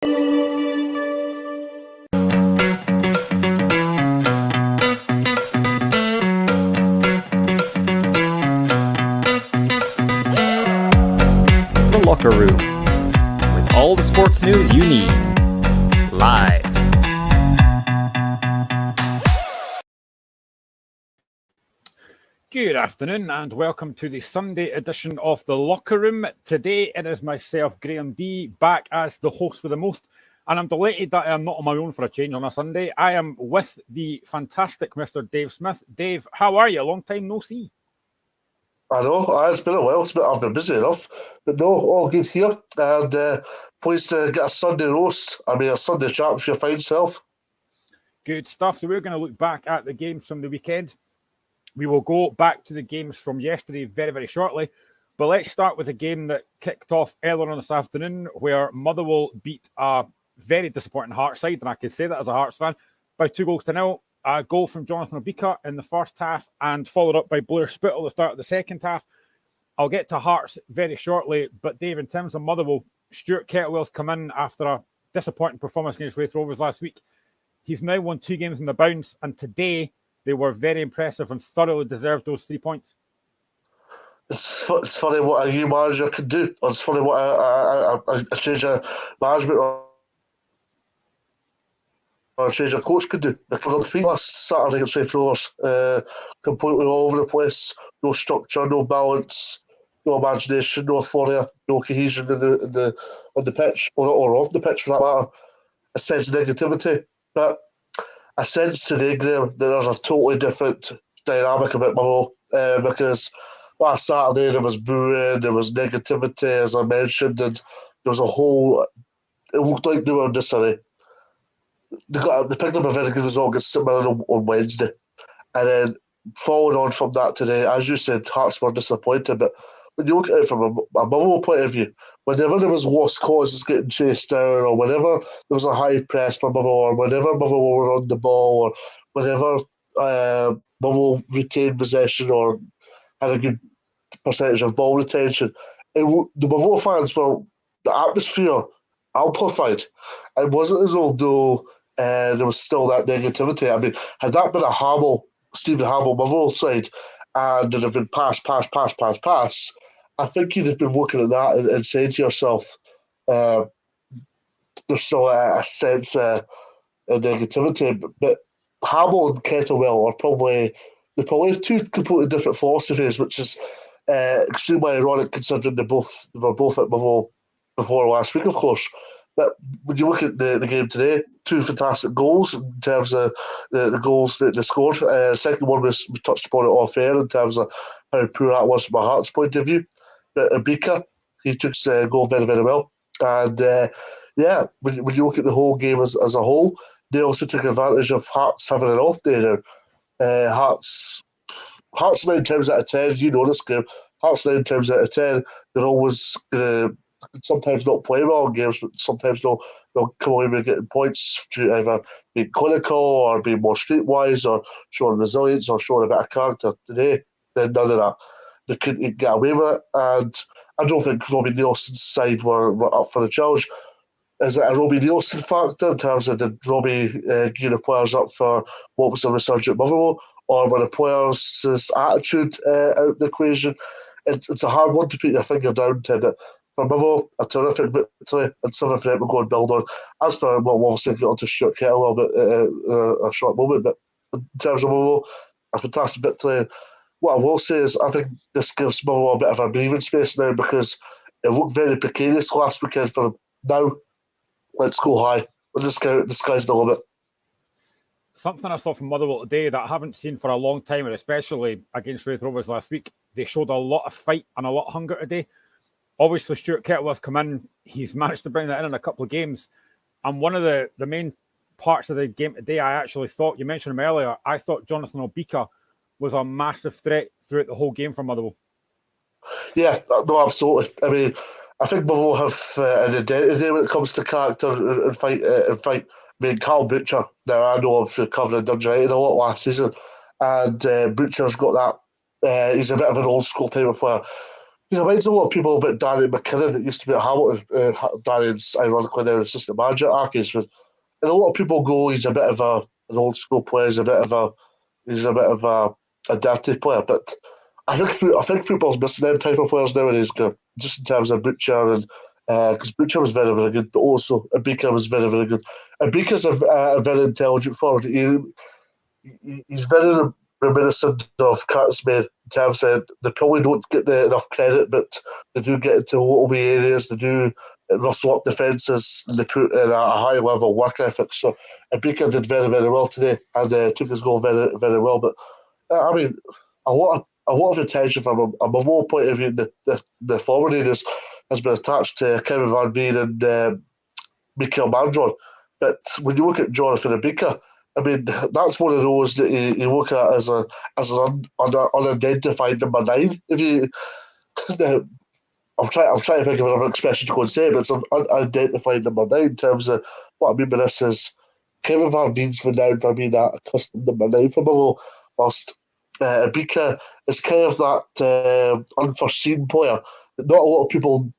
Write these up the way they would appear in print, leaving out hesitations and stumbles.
The Locker Room, with all the sports news you need, live. Good afternoon and welcome to the Sunday edition of The Locker Room. Today it is myself, Graham D, back as the host with the most, and I'm delighted that I am not on my own for a change on a Sunday. I am with the fantastic Mr. Dave Smith. Dave, how are you? Long time no see. I know, it's been a while. I've been busy enough, but no, all good here. And pleased to get a Sunday roast. A Sunday chat with your fine self. Good stuff. So we're going to look back at the games from the weekend. We will go back to the games from yesterday very, very shortly. But let's start with a game that kicked off earlier on this afternoon where Motherwell beat a very disappointing Hearts side, and I can say that as a Hearts fan, by 2-0. A goal from Jonathan Obika in the first half and followed up by Blair Spittle at the start of the second half. I'll get to Hearts very shortly, but Dave, in terms of Motherwell, Stuart Kettlewell's come in after a disappointing performance against Wraith Rovers last week. He's now won 2 games in the bounce, and today they were very impressive and thoroughly deserved those 3 points. It's funny what a new manager could do. It's funny what a change of management or a change of coach could do. They come on the feet last Saturday against Wraith Rovers, completely all over the place. No structure, no balance, no imagination, no euphoria, no cohesion on the pitch or off the pitch for that matter. A sense of negativity, but I sense today, Graham, that there's a totally different dynamic about Motherwell because last Saturday there was booing, there was negativity, as I mentioned, and there was a whole. It looked like they were in disarray. They picked up a very good result against St Mirren on Wednesday, and then following on from that today, as you said, Hearts were disappointed. But when you look at it from a Motherwell point of view, whenever there was lost causes getting chased down, or whenever there was a high press for Motherwell, or whenever Motherwell were on the ball, or whenever Motherwell retained possession or had a good percentage of ball retention, the Motherwell fans were the atmosphere amplified. It wasn't as though there was still that negativity. Had that been a Stephen Hamill Motherwell side, and there'd have been pass, I think you'd have been looking at that and saying to yourself, there's still a sense of negativity. But Hamill and Kettlewell they probably have 2 completely different philosophies, which is extremely ironic considering they were both at Motherwell before last week, of course. But when you look at the game today, 2 fantastic goals in terms of the goals that they scored. Second one we touched upon it off air in terms of how poor that was from a Hearts point of view. But Obika, he took the goal very, very well. And when you look at the whole game as a whole, they also took advantage of Hearts having an off day now. Hearts 9 times out of 10, you know this game, Hearts 9 times out of 10, they're always going to sometimes not play well in games, but sometimes they'll come away with getting points to either being clinical or being more streetwise or showing resilience or showing a bit of character. Today, then none of that. They couldn't get away with it, and I don't think Robbie Nielsen's side were up for the challenge. Is it a Robbie Nielsen factor in terms of did Robbie gear the players up for what was a resurgent Motherwell, or were the players' attitude out of the equation? It's a hard one to put your finger down to, but for Motherwell, a terrific victory and something for them to go and build on. As for what we'll obviously get on to Stuart Kettlewell a short moment, but in terms of Motherwell, a fantastic victory. What I will say is I think this gives Motherwell a bit of a breathing space now because it looked very precarious last weekend for them. Now, let's go high. The sky's the limit. Something I saw from Motherwell today that I haven't seen for a long time, and especially against Wraith Rovers last week, they showed a lot of fight and a lot of hunger today. Obviously, Stuart Kettlewell's come in. He's managed to bring that in a couple of games. And one of the main parts of the game today, I actually thought, you mentioned him earlier, I thought Jonathan Obika was a massive threat throughout the whole game for Motherwell. Yeah, no, absolutely. I think Motherwell have an identity when it comes to character and fight. Carl Butcher, now I know him through covering Dundee United a lot last season, and Butcher's got that. He's a bit of an old school type of player. He reminds a lot of people about Danny McKinnon that used to be at Hamilton. Danny's ironically now assistant manager at Accies, but and a lot of people go, he's a bit of an old school player. He's a bit of a dirty player. But I think football's missing them type of players nowadays. Just in terms of Butcher and because Butcher was very very good, but also Abika was very very good. Abika's a very intelligent forward. He's very reminiscent of Catsmere in terms of they probably don't get enough credit, but they do get into little wee areas. They do rustle up defences. They put in a high level work ethic. So Ibika did very very well today and took his goal very very well. But I mean, a lot of attention from a Mavo point of view, the forward areas has been attached to Kevin Van Veen and Mikael Mandron. But when you look at Jonathan Ibika, I mean, that's one of those that you look at as an unidentified number 9. If you, I'm trying to think of another expression to go and say, but it's an unidentified number 9 in terms of what I mean by this is Kevin Van Veen's renowned for being that custom number 9 for Motherwell, whilst Ibika is kind of that unforeseen player that not a lot of people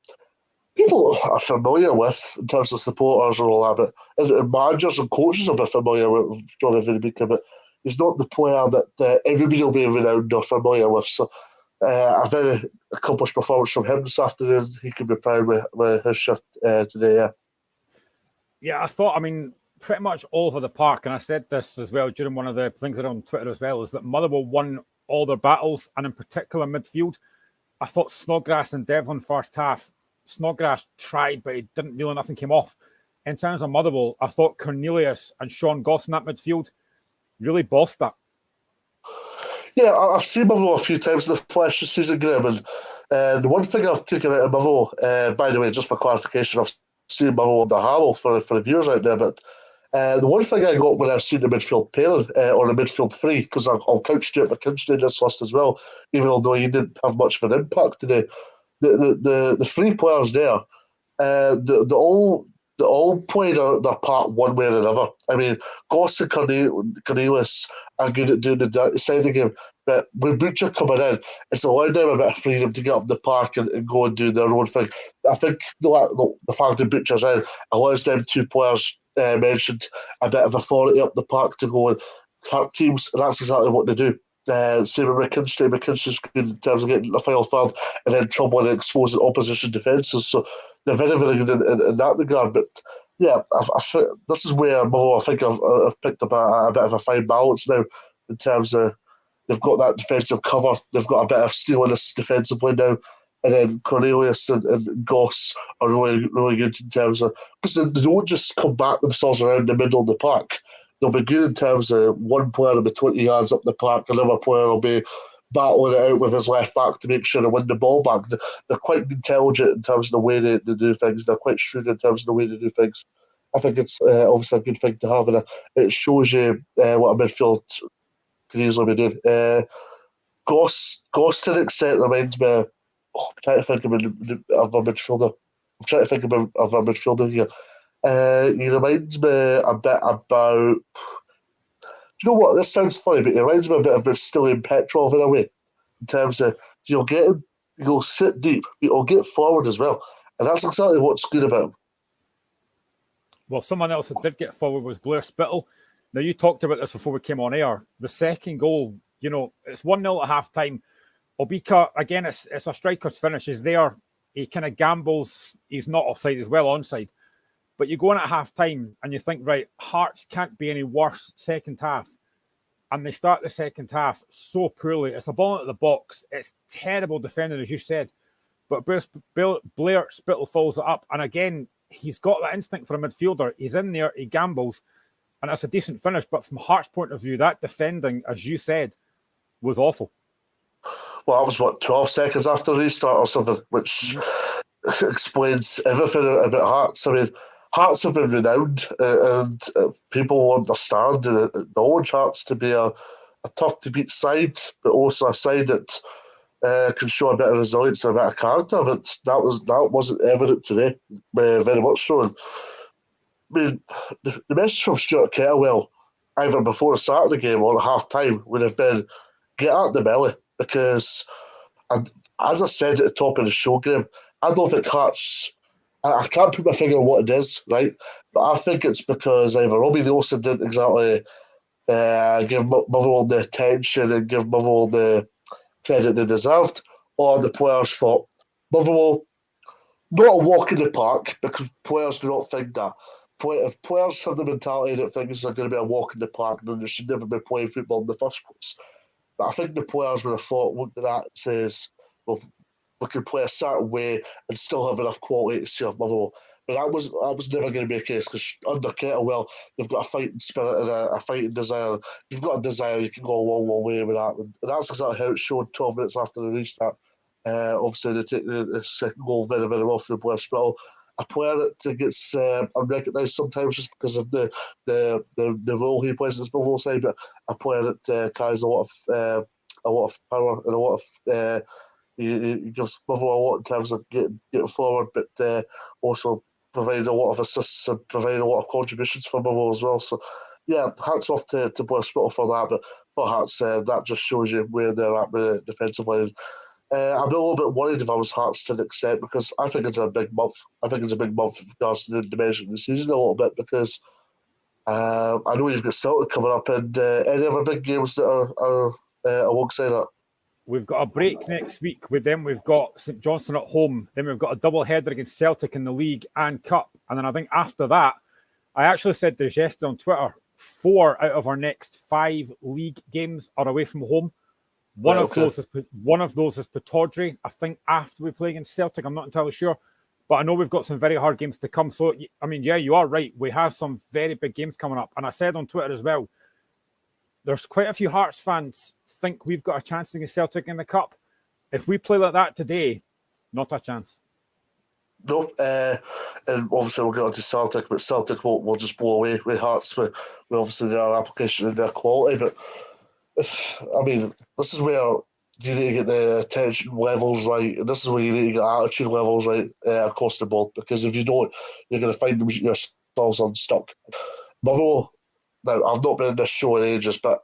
are familiar with in terms of supporters and all that, but managers and coaches will be familiar with Jonathan Ibika, but he's not the player that everybody will be renowned or familiar with. So a very accomplished performance from him this afternoon. He could be proud with his shift today, yeah. Yeah, I thought, I mean, pretty much all over the park, and I said this as well during one of the things that are on Twitter as well, is that Motherwell won all their battles, and in particular midfield. I thought Snodgrass and Devlin first half, Snodgrass tried, but he didn't really, nothing came off. In terms of Motherwell, I thought Cornelius and Sean Goss in that midfield really bossed that. Yeah, I've seen Motherwell a few times in the flesh this season, Graham, and the one thing I've taken out of Motherwell, by the way, just for clarification, I've seen Motherwell under Hamill for the viewers out there, but the one thing I got when I've seen the midfield pairing or the midfield three, because I'll count Stuart McKinstry in this list as well, even although he didn't have much of an impact today. The three players there, the all played their part one way or another. I mean, Goss and Cornelius are good at doing the dirty side of the game, but with Butcher coming in, it's allowed them a bit of freedom to get up the park and go and do their own thing. I think the fact that Butcher's in allows them two players mentioned a bit of authority up the park to go and hurt teams, and that's exactly what they do. Same with McKinstry. McKinstry's good in terms of getting the final third and then troubling and exposing opposition defences. So they're very, very good in that regard. But yeah, this is where I think I've picked up a bit of a fine balance now in terms of they've got that defensive cover, they've got a bit of steeliness defensively now. And then Cornelius and Goss are really, really good in terms of because they don't just combat themselves around the middle of the park. They'll be good in terms of one player will be 20 yards up the park, another player will be battling it out with his left back to make sure to win the ball back. They're quite intelligent in terms of the way they do things. They're quite shrewd in terms of the way they do things. I think it's obviously a good thing to have, and it shows you what a midfield can easily be doing. Goss to an extent reminds me. I'm trying to think of a midfielder. I'm trying to think of a midfielder here. He reminds me a bit about. Do you know what? This sounds funny, but he reminds me a bit of Stilian Petrov in a way. In terms of you'll sit deep, you'll get forward as well, and that's exactly what's good about him. Well, someone else that did get forward was Blair Spittle. Now, you talked about this before we came on air. The second goal, it's 1-0 at half time. Obika, again, it's a striker's finish. He's there. He kind of gambles. He's not offside. He's well onside. But you go in at half time and you think, right, Hearts can't be any worse second half. And they start the second half so poorly. It's a ball into the box. It's terrible defending, as you said. But Blair Spittle follows it up. And again, he's got that instinct for a midfielder. He's in there. He gambles. And it's a decent finish. But from Hearts' point of view, that defending, as you said, was awful. Well, that was 12 seconds after restart or something, which explains everything about Hearts. I mean, Hearts have been renowned and people understand and acknowledge Hearts to be a tough to beat side, but also a side that can show a bit of resilience and a bit of character. But that wasn't evident today, very much so. And, I mean, the message from Stuart Kettlewell, either before the start of the game or at half time, would have been get at the belly. Because I as I said at the top of the show, Graham, I don't think Hearts. I can't put my finger on what it is, right? But I think it's because either Robbie Nielsen didn't exactly give Motherwell the attention and give Motherwell the credit they deserved, or the players thought Motherwell not a walk in the park, because players do not think that. If players have the mentality that things are going to be a walk in the park, then they should never be playing football in the first place. But I think the players would have thought, looked at that and says, well, we can play a certain way and still have enough quality to serve Motherwell. But that was never going to be the case, because under Kettlewell, you've got a fighting spirit and a fighting desire. If you've got a desire, you can go a long, long way with that. And that's exactly how it showed 12 minutes after the restart. Obviously, they take the second goal very, very well for the Blair Spittle. A player that gets unrecognised sometimes just because of the role he plays in this Motherwell side, but a player that carries a lot of power and a lot of he gives Motherwell a lot in terms of getting forward, but also providing a lot of assists and providing a lot of contributions for Motherwell as well. So, yeah, hats off to Blair Spittle for that. But for Hearts, that just shows you where they're at with the defensive line. I'm a little bit worried if I was Hearts to the extent, because I think it's a big month. I think it's a big month with regards to the dimension of the season a little bit, because I know you've got Celtic coming up, and any other big games that are alongside that. We've got a break next week with them. We've got St Johnstone at home. Then we've got a double header against Celtic in the league and cup. And then I think after that, I actually said this yesterday on Twitter, 4 out of our next 5 league games are away from home. One of those is Pittodrie. I think after we play against Celtic, I'm not entirely sure. But I know we've got some very hard games to come. So, I mean, yeah, you are right. We have some very big games coming up. And I said on Twitter as well, there's quite a few Hearts fans think we've got a chance against Celtic in the cup. If we play like that today, not a chance. No, and obviously we'll get on to Celtic, but Celtic will just blow away with Hearts with obviously their application and their quality. But this is where you need to get the attention levels right, and this is where you need to get attitude levels right across the board. Because if you don't, you're going to find yourselves unstuck. Motherwell. Now, I've not been in this show in ages, but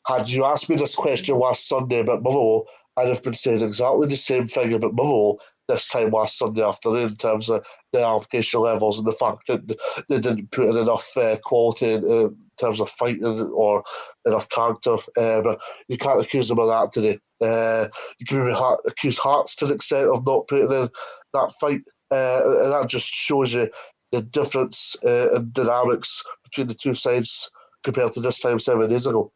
had you asked me this question last Sunday about Motherwell, I'd have been saying exactly the same thing about Motherwell this time last Sunday afternoon, in terms of their application levels and the fact that they didn't put in enough quality in terms of fighting or enough character. But you can't accuse them of that today. You can maybe accuse Hearts to the extent of not putting in that fight, and that just shows you the difference in dynamics between the two sides compared to this time 7 days ago.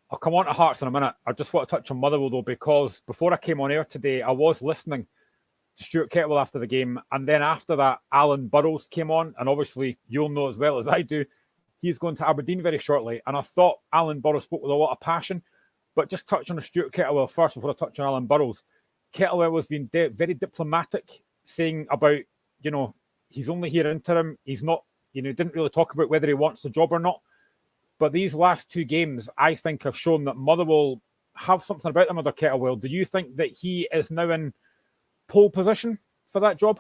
I'll come on to Hearts in a minute. I just want to touch on Motherwell, though, because before I came on air today, I was listening to Stuart Kettlewell after the game. And then after that, Alan Burrows came on. And obviously, you'll know as well as I do, he's going to Aberdeen very shortly. And I thought Alan Burrows spoke with a lot of passion. But just touch on Stuart Kettlewell first before I touch on Alan Burrows. Kettlewell was being very diplomatic, saying about, he's only here interim. He's not, didn't really talk about whether he wants the job or not. But these last 2 games, I think, have shown that Motherwell have something about them under Kettlewell. Do you think that he is now in pole position for that job?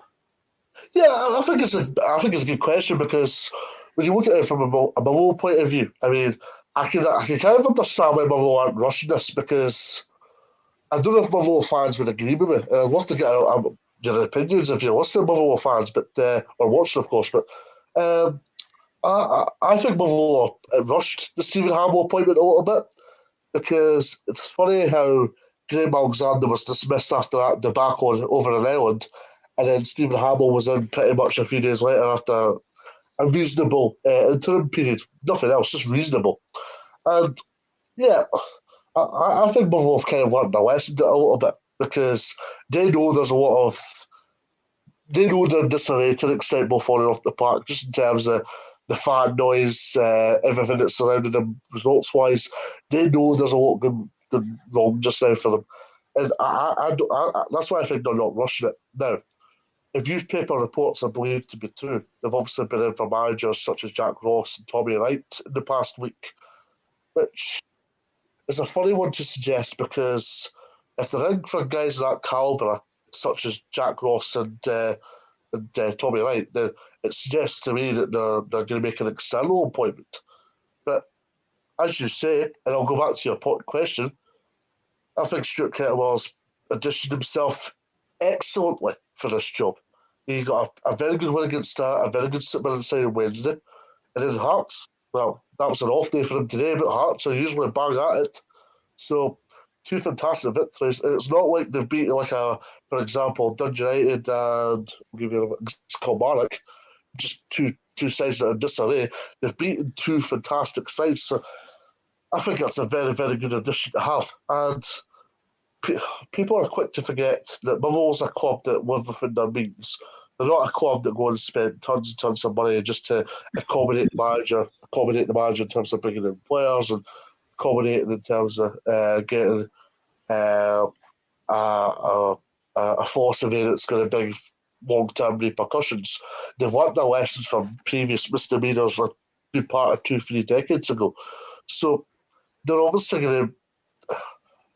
Yeah, I think it's a good question, because when you look at it from a Motherwell point of view, I mean, I can kind of understand why Motherwell aren't rushing this, because I don't know if Motherwell fans would agree with me. I'd love to get your opinions if you're listening, Motherwell fans, but or watching, of course. But I think Motherwell rushed the Stephen Hamill appointment a little bit, because it's funny how Graham Alexander was dismissed after that debacle over in Ireland, and then Stephen Hamill was in pretty much a few days later after a reasonable interim period. Nothing else, just reasonable. And yeah, I think Motherwell have kind of learned a lesson a little bit, because they know there's a lot of. They know they're disarray to an extent more falling off the park, just in terms of the fan noise, everything that's surrounding them results wise. They know there's a lot going wrong just now for them. And that's why I think they're not rushing it. Now, if newspaper reports are believed to be true, they've obviously been in for managers such as Jack Ross and Tommy Wright in the past week, which is a funny one to suggest, because if they're in for guys of that calibre, such as Jack Ross and Tommy Wright, then it suggests to me that they're going to make an external appointment. But as you say, and I'll go back to your question, I think Stuart Kettlewell's auditioned himself excellently for this job. He got a very good win against a very good win side on Wednesday. And then Hearts, well, that was an off day for him today, but Hearts are usually bang at it. So, two fantastic victories. It's not like they've beaten, for example, Dundee United and I'll give you Kilmarnock, just two sides that are disarray. They've beaten two fantastic sides. So, I think that's a very, very good addition to have. And people are quick to forget that Motherwell's a club that live within their means. They're not a club that go and spend tons and tons of money just to accommodate the manager in terms of bringing in players and accommodating in terms of getting a philosophy that's going to bring long-term repercussions. They've learned their lessons from previous misdemeanours a good part of 2-3 decades ago. So they're obviously going to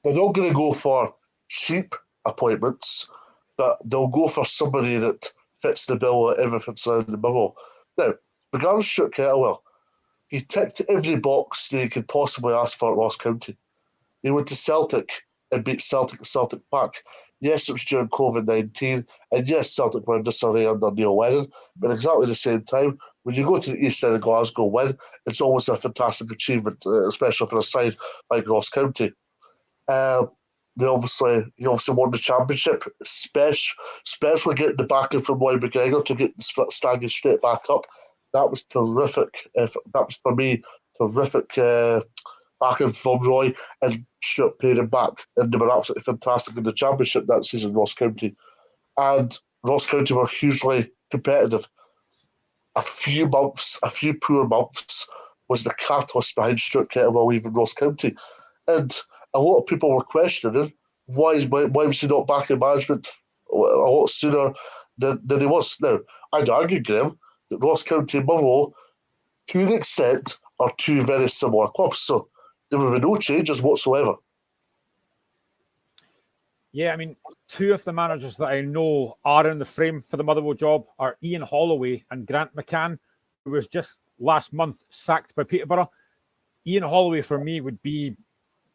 they're not going to go for cheap appointments, but they'll go for somebody that fits the bill of everything surrounding the Motherwell. Now, regarding Stuart Kettlewell, he ticked every box that he could possibly ask for at Ross County. He went to Celtic and beat Celtic at Celtic Park. Yes, it was during COVID-19, and yes, Celtic were in disarray under Neil Lennon, but exactly the same time, when you go to the east end of Glasgow win, it's always a fantastic achievement, especially for a side like Ross County. He obviously won the championship, especially getting the backing from Roy McGregor to get Staggy straight back up. That was terrific. That was for me terrific backing from Roy, and Stuart paid him back, and they were absolutely fantastic in the championship that season. Ross County were hugely competitive. A few poor months was the catalyst behind Stuart Kettlewell leaving Ross County, and a lot of people were questioning why was he not back in management a lot sooner than he was. Now, I'd argue, Graham, that Ross County and Motherwell, to an extent, are two very similar clubs, so there will be no changes whatsoever. Yeah, I mean, two of the managers that I know are in the frame for the Motherwell job are Ian Holloway and Grant McCann, who was just last month sacked by Peterborough. Ian Holloway, for me, would be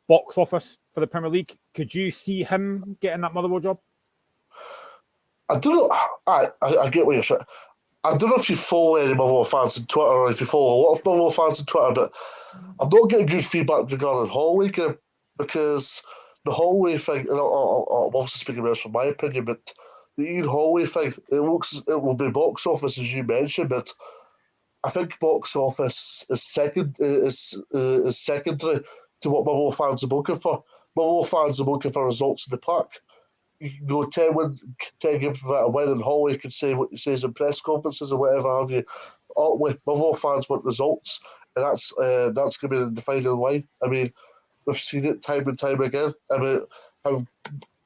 box office for the Premier League. Could you see him getting that Motherwell job? I don't know. I get what you're saying. I don't know if you follow any Motherwell fans on Twitter or if you follow a lot of Motherwell fans on Twitter, but I'm not getting good feedback regarding Holloway, because the Holloway thing, and I'm obviously speaking about this from my opinion, but the Ian Holloway thing, it will be box office as you mentioned, but I think box office is secondary to what Motherwell fans are looking for. Motherwell fans are looking for results in the park. You can go 10 games without a win, and Holloway can say what he says in press conferences or whatever have you. Motherwell fans want results, and that's going to be the defining line. I mean, we've seen it time and time again. I mean, how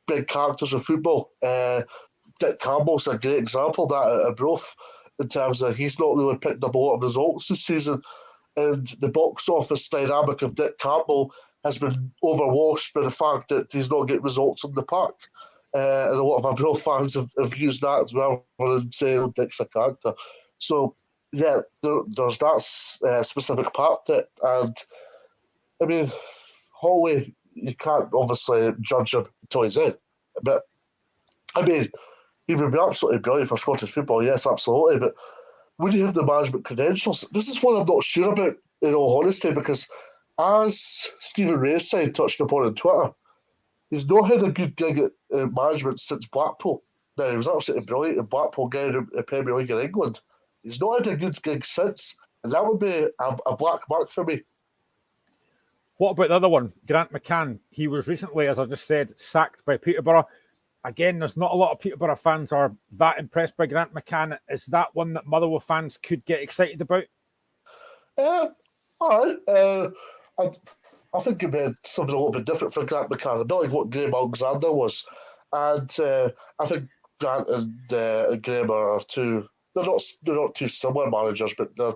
big characters in football. Dick Campbell's a great example of that at Brough, in terms of he's not really picked up a lot of results this season, and the box office dynamic of Dick Campbell has been overwashed by the fact that he's not getting results in the park. And a lot of our Brough fans have used that as well, rather than saying Dick's a character. So, yeah, there's that specific part to it. And, I mean, Holloway, you can't obviously judge him until he's in. But, I mean, he would be absolutely brilliant for Scottish football, yes, absolutely. But would he have the management credentials? This is one I'm not sure about, in all honesty, because as Stephen Rayside touched upon on Twitter, he's not had a good gig at management since Blackpool. Now, he was absolutely brilliant in Blackpool getting a Premier League in England. He's not had a good gig since, and that would be a black mark for me. What about the other one, Grant McCann? He was recently, as I just said, sacked by Peterborough. Again, there's not a lot of Peterborough fans are that impressed by Grant McCann. Is that one that Motherwell fans could get excited about? I think it'd be something a little bit different for Grant McCann, a bit like what Graham Alexander was. And I think Grant and Graham are two. They're not two similar managers, but they're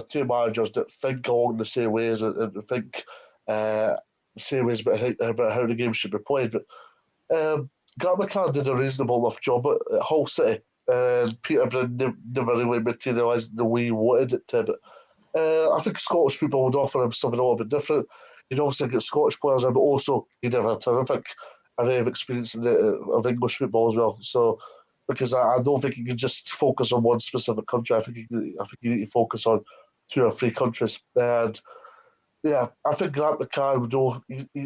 two managers that think along the same ways and think the same ways about how the game should be played. But Grant McCann did a reasonable enough job at Hull City. Peterborough never really materialised the way he wanted it to. But I think Scottish football would offer him something a little bit different. He'd obviously get Scottish players in, but also he'd have a terrific array of experience of English football as well. So because I don't think you can just focus on one specific country. I think you need to focus on 2 or 3 countries. And yeah, I think Grant McCann,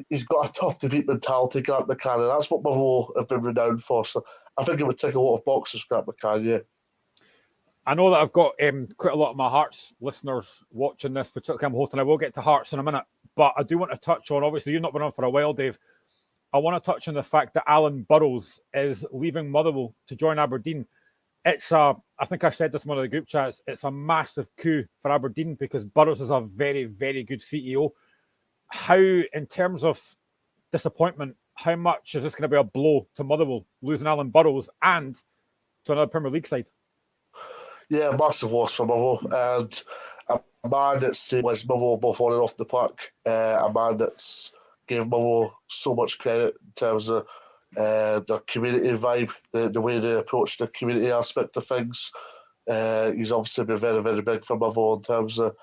he's got a tough to beat mentality, Grant McCann, and that's what Motherwell have been renowned for. So I think it would tick a lot of boxes, Grant McCann, yeah. I know that I've got quite a lot of my Hearts listeners watching this, particularly I'm hosting. I will get to Hearts in a minute, but I do want to touch on, obviously, you've not been on for a while, Dave. I want to touch on the fact that Alan Burrows is leaving Motherwell to join Aberdeen. I think I said this in one of the group chats, it's a massive coup for Aberdeen because Burrows is a very, very good CEO. How, in terms of disappointment, how much is this going to be a blow to Motherwell, losing Alan Burrows and to another Premier League side? Yeah, massive loss for Motherwell. And a man that's stabilised Motherwell both on and off the park. A man that's gave Motherwell so much credit in terms of their community vibe, the way they approach the community aspect of things. He's obviously been very, very big for Motherwell in terms of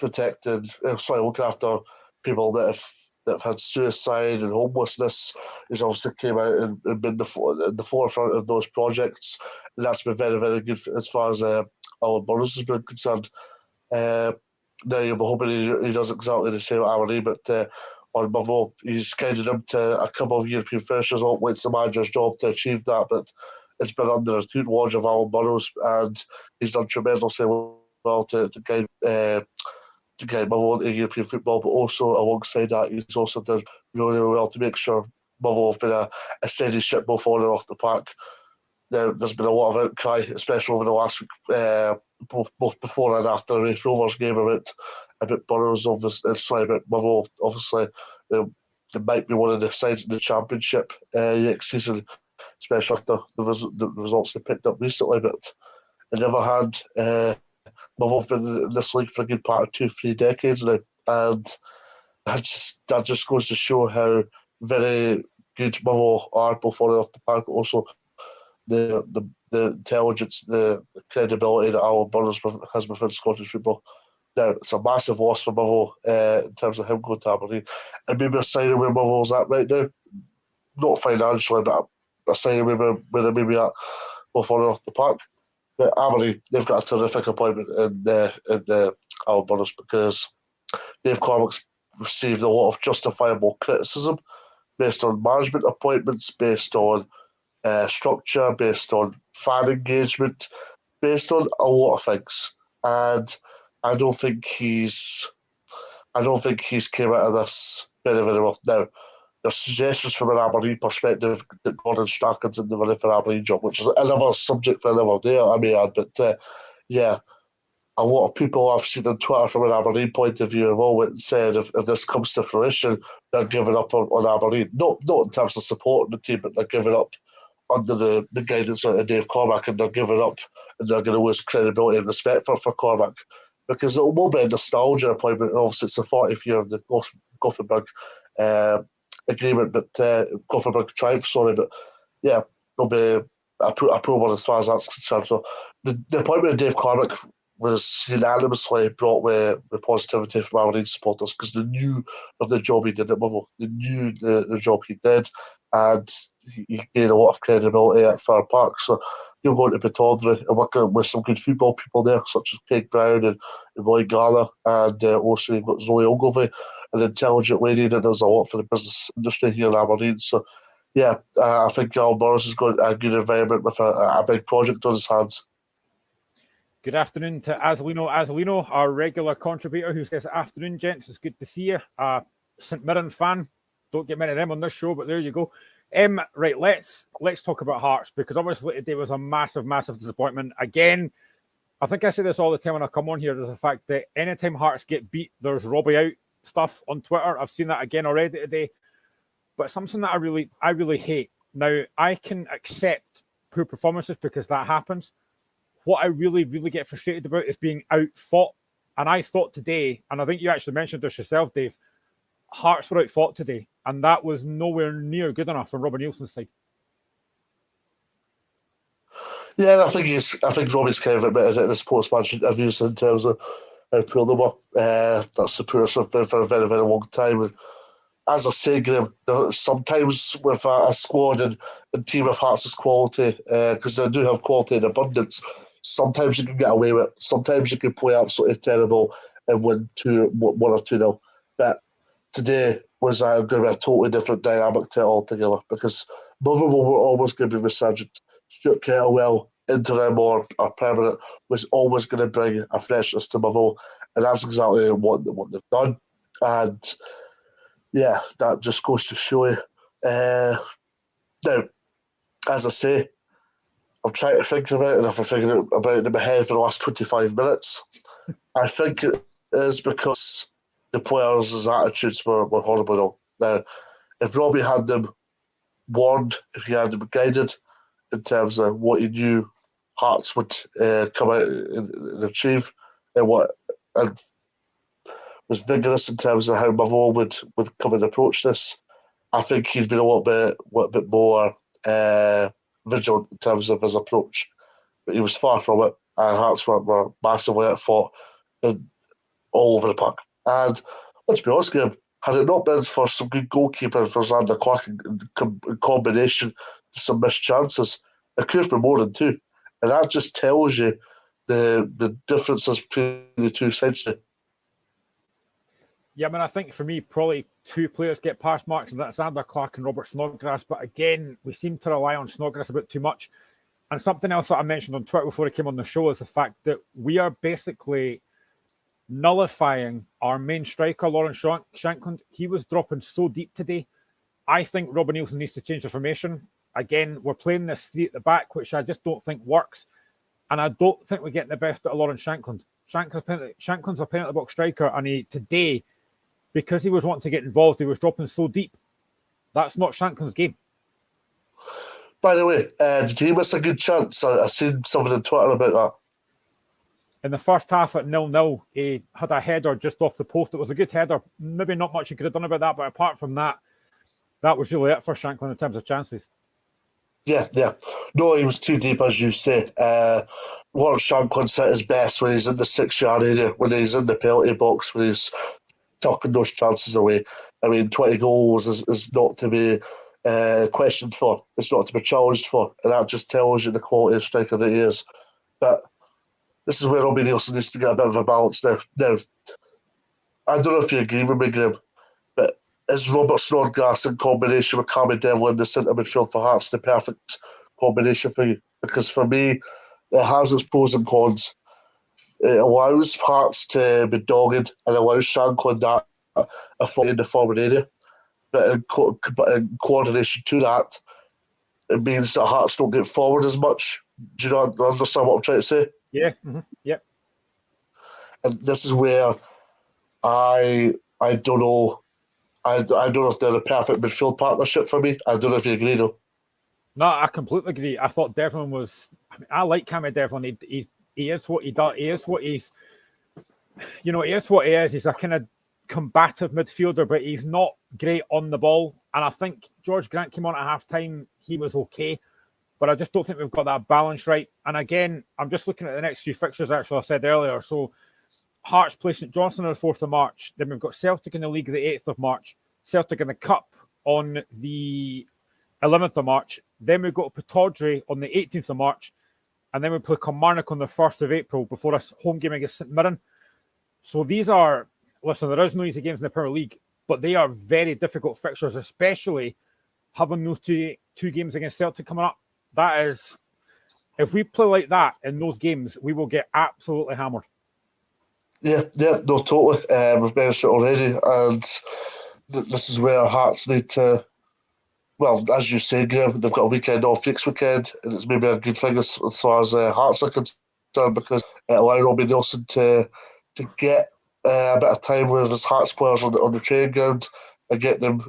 looking after people that have had suicide and homelessness. He's obviously came out and been the forefront of those projects, and that's been very, very good as far as our Burrows has been concerned. Now you'll be hoping he does exactly the same at Aberdeen, but on Motherwell, he's guided him to a couple of European finishes. Ultimately, it's the manager's job to achieve that, but it's been under the tutelage of Alan Burrows, and he's done tremendously well to guide Motherwell into European football, but also alongside that, he's also done really, really well to make sure Motherwell have been a steady ship both on and off the park. There's been a lot of outcry, especially over the last week, both before and after the Raith Rovers game about Burrows, obviously, about Motherwell. Obviously, they might be one of the sides in the Championship next season, especially after the results they picked up recently. But on the other hand, Motherwell have been in this league for a good part of 2-3 decades now, and that just goes to show how very good Motherwell are both on and off the park. Also, the intelligence, the credibility that Alan Burrows has within Scottish football. Now, it's a massive loss for Motherwell in terms of him going to Aberdeen. And maybe a sign of where Motherwell's at right now, not financially, but a sign of where they're maybe at both on and off the park. But Aberdeen, they've got a terrific appointment in Alan Burrows because Dave Cormack's received a lot of justifiable criticism based on management appointments, based on structure, based on fan engagement, based on a lot of things. And I don't think he's came out of this very, very well. Now, there's suggestions from an Aberdeen perspective that Gordon Strachan's in the running for Aberdeen job, which is another subject for another day, I may add. But yeah, a lot of people I've seen on Twitter from an Aberdeen point of view have always said if this comes to fruition, they're giving up on Aberdeen. Not in terms of supporting the team, but they're giving up under the guidance of Dave Cormack, and they're giving up and they're going to lose credibility and respect for Cormack. Because it will be a nostalgia appointment, and obviously it's the 40th year of the Gothenburg agreement, but Gothenburg triumph, sorry. But yeah, there'll be a pro one as far as that's concerned. So the appointment of Dave Cormack was unanimously brought with positivity from Aberdeen supporters because they knew of the job he did at Motherwell. They knew the job he did, and he gained a lot of credibility at Fir Park. So you're going to Pittodrie and working with some good football people there, such as Craig Brown and Roy Garner, and also you've got Zoe Ogilvie, an intelligent lady that does a lot for the business industry here in Aberdeen. So yeah, I think Al Burrows has got a good environment with a big project on his hands. Good afternoon to Azalino, our regular contributor who says, afternoon, gents. It's good to see you. St Mirren fan. Don't get many of them on this show, but there you go. Right, let's talk about Hearts, because obviously today was a massive, massive disappointment. Again, I think I say this all the time when I come on here, there's the fact that anytime Hearts get beat, there's Robbie out stuff on Twitter. I've seen that again already today. But something that I really hate. Now, I can accept poor performances because that happens. What I really, really get frustrated about is being out-fought. And I thought today, and I think you actually mentioned this yourself, Dave, Hearts were out-fought today, and that was nowhere near good enough from Robin Nielsen's side. Yeah, I think Robbie's kind of admitted it in his post-match interviews in terms of how poor they were. That's the poorest I've been for a very, very long time. And as I say, Graham, sometimes with a squad and team of Hearts' quality, because they do have quality in abundance, sometimes you can get away with it. Sometimes you can play absolutely terrible and win 1 or 2-0. But today was going to be a totally different dynamic to it altogether, because Motherwell were always going to be resurgent. Stuart Kettlewell, interim or permanent, was always going to bring a freshness to Motherwell, and that's exactly what they've done. And yeah, that just goes to show you. Now, as I say, I'm trying to think about it, and if I think about it in my head for the last 25 minutes, I think it is because the players' attitudes were horrible. Now, if Robbie had them warned, if he had them guided in terms of what he knew Hearts would come out and achieve, and was vigorous in terms of how Mavon would come and approach this, I think he's been a little bit more vigilant in terms of his approach. But he was far from it, and Hearts were massively at fault all over the park. And let's be honest, Graham, had it not been for some good goalkeeping for Xander Clark in combination with some missed chances, it could have been more than two. And that just tells you the differences between the two sides. Yeah, I mean, I think for me, probably two players get pass marks, and that's Xander Clark and Robert Snodgrass. But again, we seem to rely on Snodgrass a bit too much. And something else that I mentioned on Twitter before I came on the show is the fact that we are basically nullifying our main striker, Lawrence Shankland. He was dropping so deep today. I think Robin Nielsen needs to change the formation. Again, we're playing this three at the back, which I just don't think works. And I don't think we're getting the best out of Lawrence Shankland. Shankland's a penalty box striker, and today, because he was wanting to get involved, he was dropping so deep. That's not Shankland's game. By the way, did he miss a good chance? I seen something on Twitter about that. In the first half at 0-0, he had a header just off the post. It was a good header. Maybe not much he could have done about that, but apart from that, that was really it for Shankland in terms of chances. Yeah. No, he was too deep, as you say. Lawrence Shankland's at his best when he's in the 6-yard area, when he's in the penalty box, when he's tucking those chances away. I mean, 20 goals is not to be questioned for. It's not to be challenged for. And that just tells you the quality of striker that he is. But this is where Robbie Nielsen needs to get a bit of a balance now. Now, I don't know if you agree with me, Graham, but is Robert Snodgrass in combination with Cammy Devlin in the centre midfield for Hearts the perfect combination for you? Because for me, it has its pros and cons. It allows Hearts to be dogged and allows Shankland that authority in the forward area. But in coordination to that, it means that Hearts don't get forward as much. Do you not understand what I'm trying to say? Yeah. Mm-hmm. Yep. And this is where I don't know. I don't know if they're the perfect midfield partnership for me. I don't know if you agree, though. No, I completely agree. I thought Devlin was. I like Cammy Devlin. He is what he does. He is what he's. He is what he is. He's a kind of combative midfielder, but he's not great on the ball. And I think George Grant came on at half time. He was okay, but I just don't think we've got that balance right. And again, I'm just looking at the next few fixtures. Actually, I said earlier. So Hearts play St Johnstone on the 4th of March. Then we've got Celtic in the league the 8th of March. Celtic in the Cup on the 11th of March. Then we go to Pittodrie on the 18th of March. And then we play Kilmarnock on the 1st of April before a home game against St Mirren. So these are, listen, there is no easy games in the Premier League, but they are very difficult fixtures, especially having those two games against Celtic coming up. That is, if we play like that in those games, we will get absolutely hammered. Yeah, no, totally. We've mentioned it already, and this is where Hearts need to. Well, as you say, Graham, they've got a weekend off next weekend, and it's maybe a good thing as far as Hearts are concerned, because it allows Robbie Nielsen to get a bit of time with his Hearts players on the training ground and get them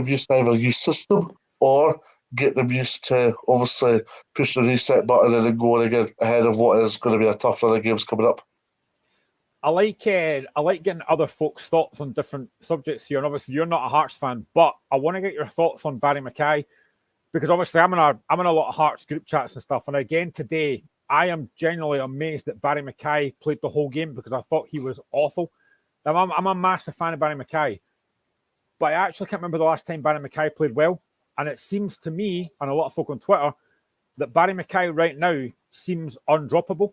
used to either a new system or get them used to obviously pushing the reset button and then going again ahead of what is going to be a tough run of games coming up. I like getting other folks' thoughts on different subjects here, and obviously you're not a Hearts fan, but I want to get your thoughts on Barry Mackay, because obviously I'm in a lot of Hearts group chats and stuff, and again today I am genuinely amazed that Barry Mackay played the whole game, because I thought he was awful. I'm a massive fan of Barry Mackay, but I actually can't remember the last time Barry Mackay played well. And it seems to me, and a lot of folk on Twitter, that Barry Mackay right now seems undroppable.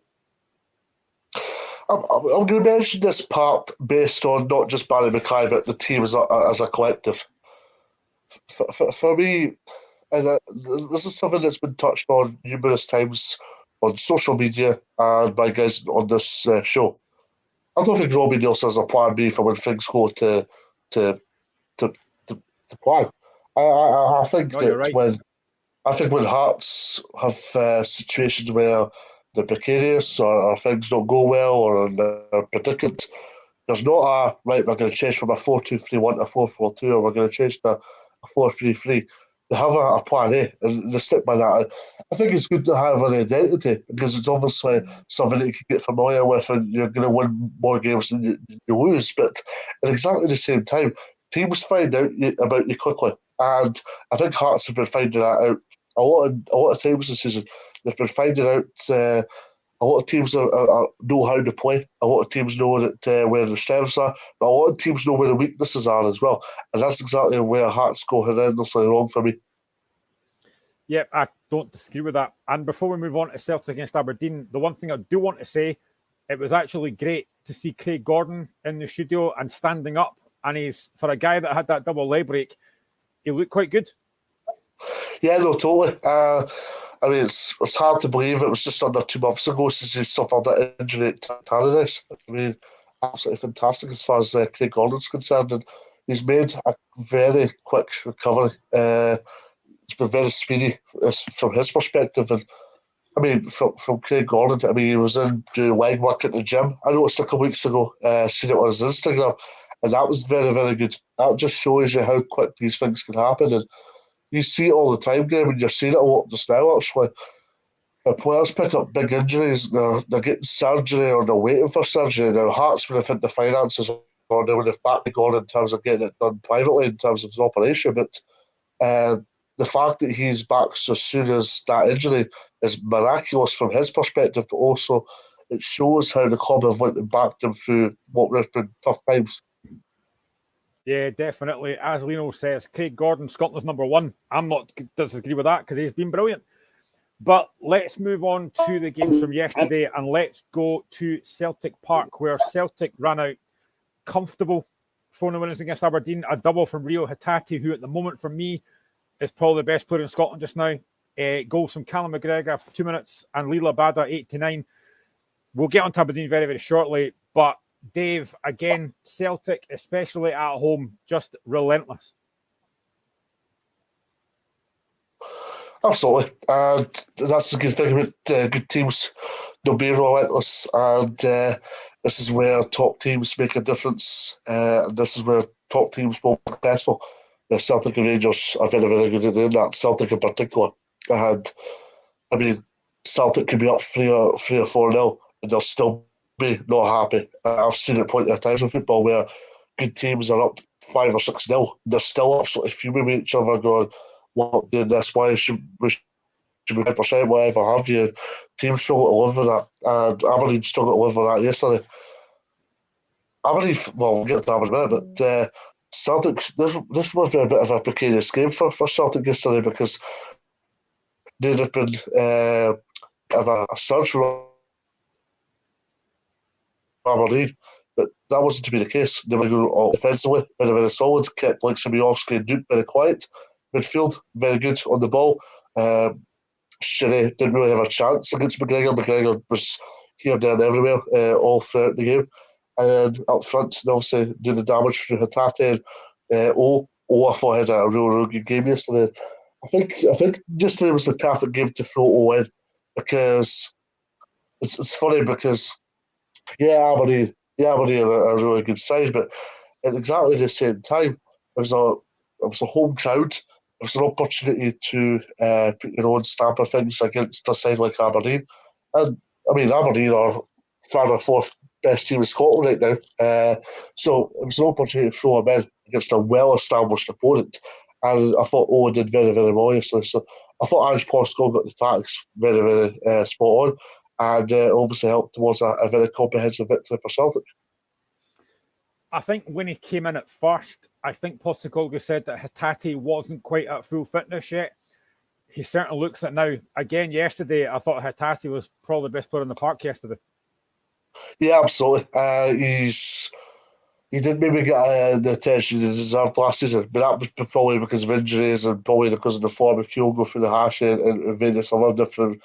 I'm going to mention this part based on not just Barry Mackay, but the team as a collective. For me, and this is something that's been touched on numerous times on social media and by guys on this show. I don't think Robbie Nielsen has a plan B for when things go to plan. I think No, that you're right. when Hearts have situations where they're precarious or things don't go well or they're predicted, there's not a right. We're going to change from a 4-2-3-1 to a 4-4-2, or we're going to change to a 4-3-3. They have a plan A, and they stick by that. I think it's good to have an identity because it's obviously something that you can get familiar with, and you're going to win more games than you lose. But at exactly the same time, teams find out about you quickly, and I think Hearts have been finding that out a lot of times this season. They've been finding out. A lot of teams know how to play. A lot of teams know that where the strengths are, but a lot of teams know where the weaknesses are as well. And that's exactly where Hearts go horrendously wrong for me. Yeah, I don't disagree with that. And before we move on to Celtic against Aberdeen, the one thing I do want to say, it was actually great to see Craig Gordon in the studio and standing up. And he's, for a guy that had that double leg break, he looked quite good. Yeah, no, totally. I mean, it's hard to believe it was just under 2 months ago since he suffered that injury at Tannadice. I mean, absolutely fantastic as far as Craig Gordon's concerned. And he's made a very quick recovery. It's been very speedy from his perspective. And I mean, from Craig Gordon, I mean, he was in doing leg work at the gym. I noticed a couple of weeks ago, seen it on his Instagram, and that was very, very good. That just shows you how quick these things can happen. And you see it all the time, Graham, and you're seeing it a lot just now, actually. Players pick up big injuries, they're getting surgery or they're waiting for surgery. Now, Hearts would have had the finances or they would have backed on in terms of getting it done privately in terms of his operation. But the fact that he's back so soon as that injury is miraculous from his perspective, but also it shows how the club have went and backed him through what would have been tough times. Yeah, definitely. As Lino says, Craig Gordon, Scotland's number one. I'm not disagree with that because he's been brilliant. But let's move on to the games from yesterday and let's go to Celtic Park, where Celtic ran out comfortable 4-0 winners against Aberdeen, a double from Rio Hatate, who at the moment for me is probably the best player in Scotland just now. Goals from Callum McGregor after 2 minutes and Leela Bada 89. We'll get on to Aberdeen very, very shortly, but Dave, again, Celtic, especially at home, just relentless. Absolutely. And that's the good thing about good teams. They'll be relentless. And this is where top teams make a difference. And this is where top teams will be successful. The Celtic and Rangers are very, very good at doing that. Celtic in particular. And I mean, Celtic could be up 3 or 4-0 and they'll still be not happy. I've seen it plenty of times in football where good teams are up 5 or 6-0. They're still absolutely fuming with each other, going, "What doing this? Why should we be 5%? Whatever have you?" Teams struggle to live with that, and Aberdeen struggled to live with that yesterday. Aberdeen, well, we'll get to Aberdeen in a minute, but Celtic, this must be a bit of a precarious game for Celtic yesterday because they'd have been of a surge from Aberdeen, but that wasn't to be the case. They were going all defensively, very, very solid, kept like Szymiowski and Duke very quiet. Midfield, very good on the ball. Sherry didn't really have a chance against McGregor. McGregor was here, there, and everywhere all throughout the game. And up front, obviously, doing the damage through Hatate and I thought had a real good game yesterday. I think yesterday was the perfect game to throw O in because it's funny because Aberdeen are a really good side, but at exactly the same time, it was a home crowd. It was an opportunity to put your own stamp of things against a side like Aberdeen. And I mean, Aberdeen are third or fourth best team in Scotland right now. So it was an opportunity to throw them in against a well-established opponent. And I thought Owen did very, very well yesterday. So I thought Ange Postecoglou got the tactics very, very spot on. And obviously helped towards a very comprehensive victory for Celtic. I think when he came in at first, I think Postecoglou said that Hatate wasn't quite at full fitness yet. He certainly looks it now. Again, yesterday, I thought Hatate was probably the best player in the park yesterday. Yeah, absolutely. He didn't maybe get the attention he deserved last season, but that was probably because of injuries and probably because of the form of Kyogo through the hash and various other different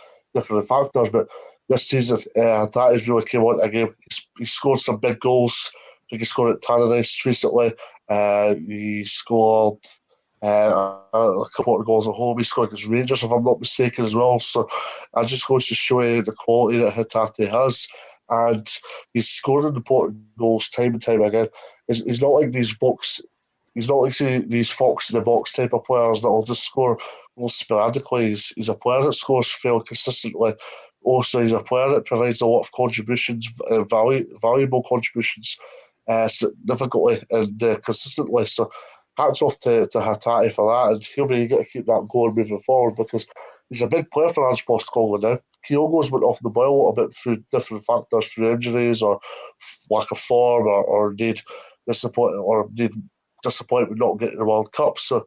factors. But this season, Hatate's really came on again. He scored some big goals. I think he scored at Tannadice recently. He scored a couple of goals at home. He scored against Rangers, if I'm not mistaken, as well. So that just goes to show you the quality that Hatate has. And he's scoring important goals time and time again. He's not like these box. He's not like say, these fox in the box type of players that will just score goals sporadically. He's a player that scores fairly consistently. Also, he's a player that provides a lot of contributions, valuable contributions, significantly and consistently. So, hats off to Hatate for that, and he'll be got to keep that going moving forward because he's a big player for Ange Postecoglou now. Kyogo's went off the boil a little bit through different factors, through injuries or lack of form, or need disappointment not getting the World Cup. So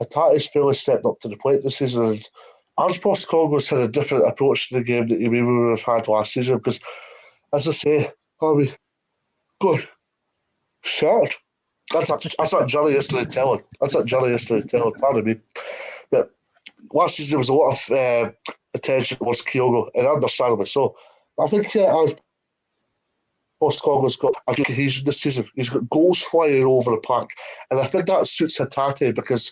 Hatate's fairly stepped up to the plate this season. And Ange Postecoglou's had a different approach to the game that he maybe would have had last season because, as I say, Harvey, good, shattered. That's that Johnny yesterday telling. Pardon me. But last season there was a lot of attention towards Kyogo, and understandably so. I think Postecoglou's got a good cohesion this season. He's got goals flying over the park, and I think that suits Hatate because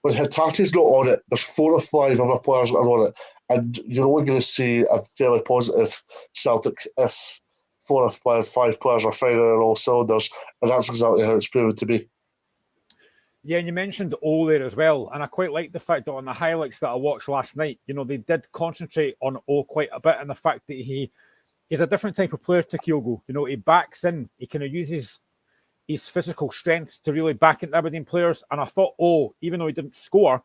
when Hatate's not on it, there's 4 or 5 other players that are on it, and you're only going to see a fairly positive Celtic if 4 or 5 players are firing on all cylinders, and that's exactly how it's proven to be. Yeah, and you mentioned O there as well, and I quite like the fact that on the highlights that I watched last night, they did concentrate on O quite a bit, and the fact that he's a different type of player to Kyogo. He backs in, he kind of uses his physical strengths to really back into Aberdeen players, and I thought even though he didn't score,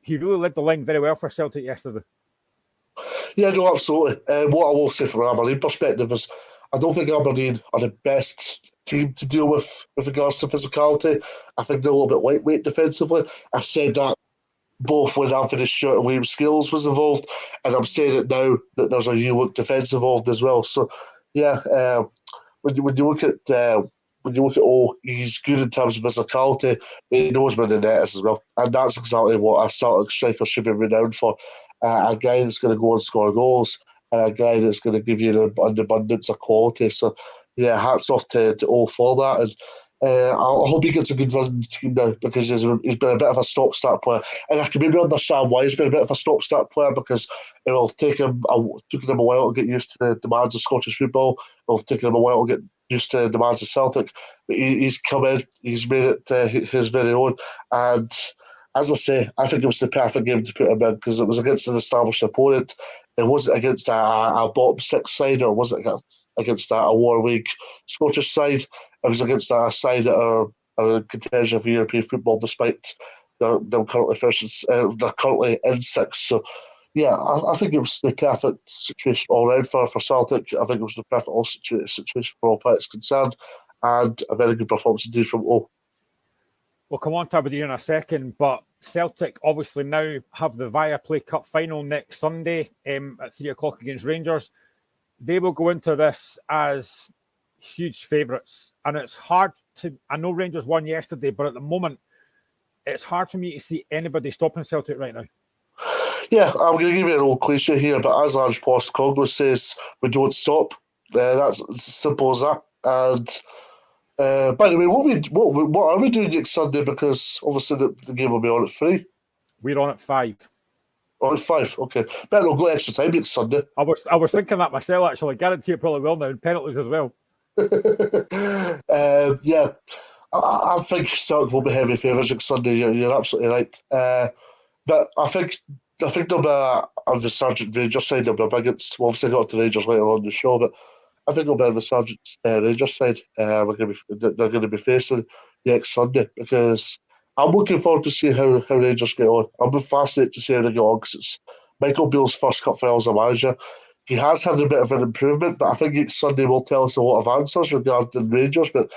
he really led the line very well for Celtic yesterday. Yeah, no, absolutely. What I will say from an Aberdeen perspective is I don't think Aberdeen are the best team to deal with regards to physicality. I think they're a little bit lightweight defensively. I said that both when Anthony Stewart and William Scales was involved, and I'm saying it now that there's a new look defence involved as well. So, yeah, when you look at he's good in terms of physicality, but he knows where the net is as well, and that's exactly what a Celtic striker should be renowned for. A guy that's going to go and score goals, a guy that's going to give you an abundance of quality. So, yeah, hats off to all for that. And I hope he gets a good run in the team now because he's been a bit of a stop-start player. And I can maybe understand why he's been a bit of a stop-start player because it'll take him a while to get used to the demands of Scottish football. It'll take him a while to get used to the demands of Celtic. But he's come in, he's made it his very own. And as I say, I think it was the perfect game to put him in because it was against an established opponent. It wasn't against a bottom 6 side, or was it against a War League Scottish side. It was against a side that are a contention for European football, despite they're currently in 6th. So, yeah, I think it was the perfect situation all round for Celtic. I think it was the perfect situation for all parties concerned, and a very good performance indeed from O. We'll come on to Aberdeen in a second, but Celtic obviously now have the Viaplay Cup final next Sunday at 3 o'clock against Rangers. They will go into this as huge favourites, and it's hard to. I know Rangers won yesterday, but at the moment, it's hard for me to see anybody stopping Celtic right now. Yeah, I'm going to give you an old cliche here, but as Ange Postecoglou says, we don't stop. That's as simple as that. And by the way, what are we doing next Sunday? Because obviously the game will be on at 3. We're on at 5. Oh, at 5. Okay, better not go extra time next Sunday. I was thinking that myself actually. I guarantee it probably will now, and penalties as well. Yeah, I think Celtic will be heavy favourites next Sunday. You're absolutely right. But I think they'll be on the Sergeant Rangers side. They'll be up against. We'll obviously got to Rangers later on the show, but I think they'll be on the Sergeant Rangers side. They're going to be facing next Sunday because I'm looking forward to see how Rangers get on. I'm fascinated to see how they get on because it's Michael Beale's first cup final as a manager. He has had a bit of an improvement, but I think next Sunday will tell us a lot of answers regarding Rangers. But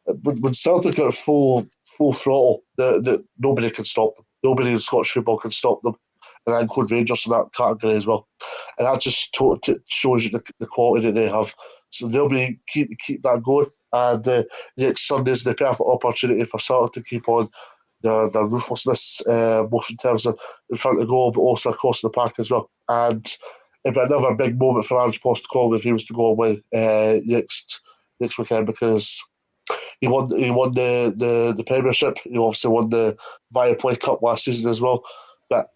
when Celtic are at full throttle, nobody can stop them. Nobody in Scottish football can stop them, and I include Rangers in that category as well. And that just shows you the quality that they have. So they'll be keep that going. And next Sunday's the perfect opportunity for Celtic to keep on their ruthlessness, both in terms of in front of the goal, but also across the park as well. And it'd be another big moment for Ange Postecoglou if he was to go away next weekend, because he won the Premiership. He obviously won the Viaplay Cup last season as well. But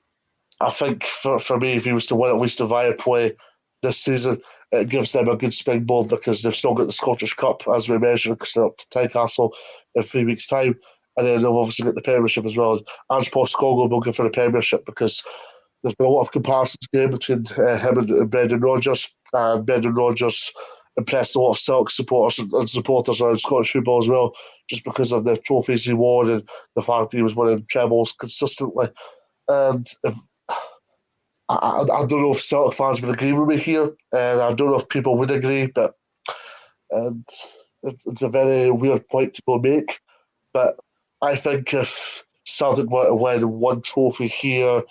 I think for me, if he was to win at least a Viaplay this season, it gives them a good springboard, because they've still got the Scottish Cup, as we mentioned, because they're up to Tynecastle in 3 weeks' time. And then they'll obviously get the Premiership as well. Ange Postecoglou will go for the Premiership, because there's been a lot of comparisons game between him and Brendan Rodgers. And Brendan Rodgers impressed a lot of Celtic supporters and supporters around Scottish football as well, just because of the trophies he won and the fact that he was winning trebles consistently. And I don't know if Celtic fans would agree with me here, and I don't know if people would agree, but it's a very weird point to go make. But I think if Celtic were to win one trophy here,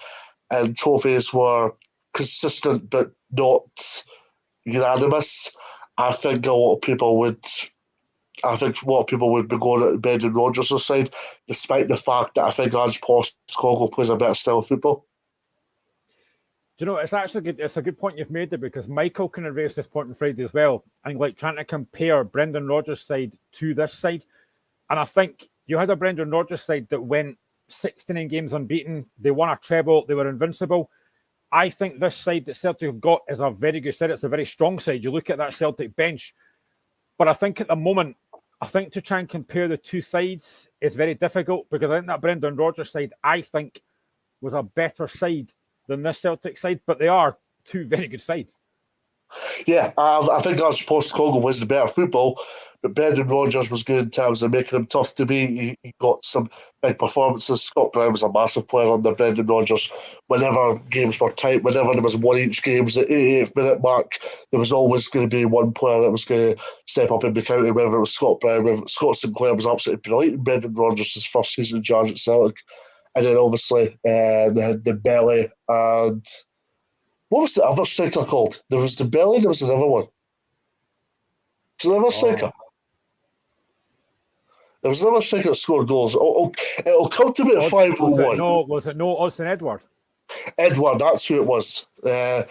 and trophies were consistent but not unanimous, I think a lot of people would. I think a lot of people would be going at Brendan Rodgers' side, despite the fact that I think Ange Postecoglou plays a better style of football. Do you know, it's actually good. It's a good point you've made there, because Michael kind of raised this point on Friday as well. And like trying to compare Brendan Rodgers' side to this side. And I think you had a Brendan Rodgers side that went 69 games unbeaten. They won a treble. They were invincible. I think this side that Celtic have got is a very good side. It's a very strong side. You look at that Celtic bench. But I think at the moment, I think to try and compare the two sides is very difficult, because I think that Brendan Rodgers side, I think, was a better side than this Celtic side. But they are two very good sides. Yeah, I think Ange Postecoglou was the better football, but Brendan Rodgers was good in terms of making him tough to beat. He got some big performances. Scott Brown was a massive player under Brendan Rodgers. Whenever games were tight, whenever there was one each games at 88th minute mark, there was always going to be one player that was going to step up and be counted, whether it was Scott Brown, whether Scott Sinclair was absolutely brilliant in Brendan Rodgers' first season in charge at Celtic. And then obviously they had the belly and... What was the other striker called? There was the belly, there was another one. Was there another striker? There was another striker that scored goals. It'll come to me at 501. Was it no Austin Edward? Edward, that's who it was. I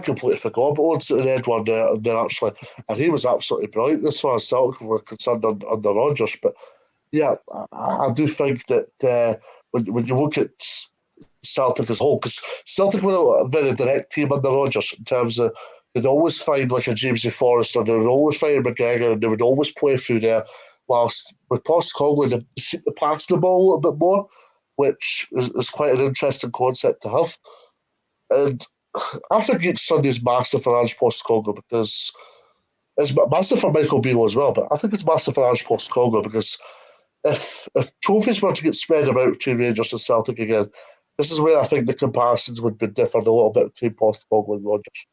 completely forgot, but Austin Edward there actually. And he was absolutely brilliant as far as Celtic were concerned under Rodgers. But yeah, I do think that when you look at Celtic as a whole, because Celtic were a very direct team under Rodgers in terms of they'd always find like a Jamesy Forrester, they would always find McGregor, and they would always play through there. Whilst with Postecoglou, they seem to pass the ball a little bit more, which is quite an interesting concept to have. And I think next Sunday's massive for Ange Postecoglou, because it's massive for Michael Beale as well, but I think it's massive for Ange Postecoglou, because if trophies were to get spread about between Rangers and Celtic again, this is where I think the comparisons would be different a little bit between Postecoglou and Rodgers.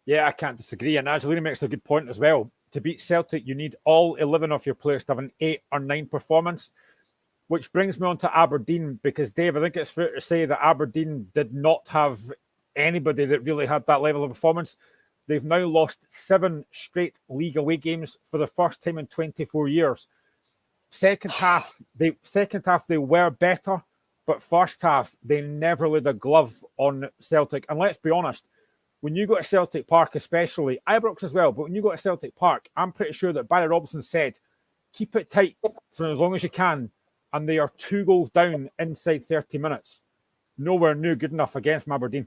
Yeah, I can't disagree. And Angelina makes a good point as well. To beat Celtic, you need all 11 of your players to have an 8 or 9 performance, which brings me on to Aberdeen, because, Dave, I think it's fair to say that Aberdeen did not have anybody that really had that level of performance. They've now lost 7 straight league away games for the first time in 24 years. Second half, they were better, but first half, they never laid a glove on Celtic. And let's be honest, when you go to Celtic Park especially, Ibrox as well, but when you go to Celtic Park, I'm pretty sure that Barry Robson said, keep it tight for as long as you can, and they are 2 goals down inside 30 minutes. Nowhere near good enough against Aberdeen.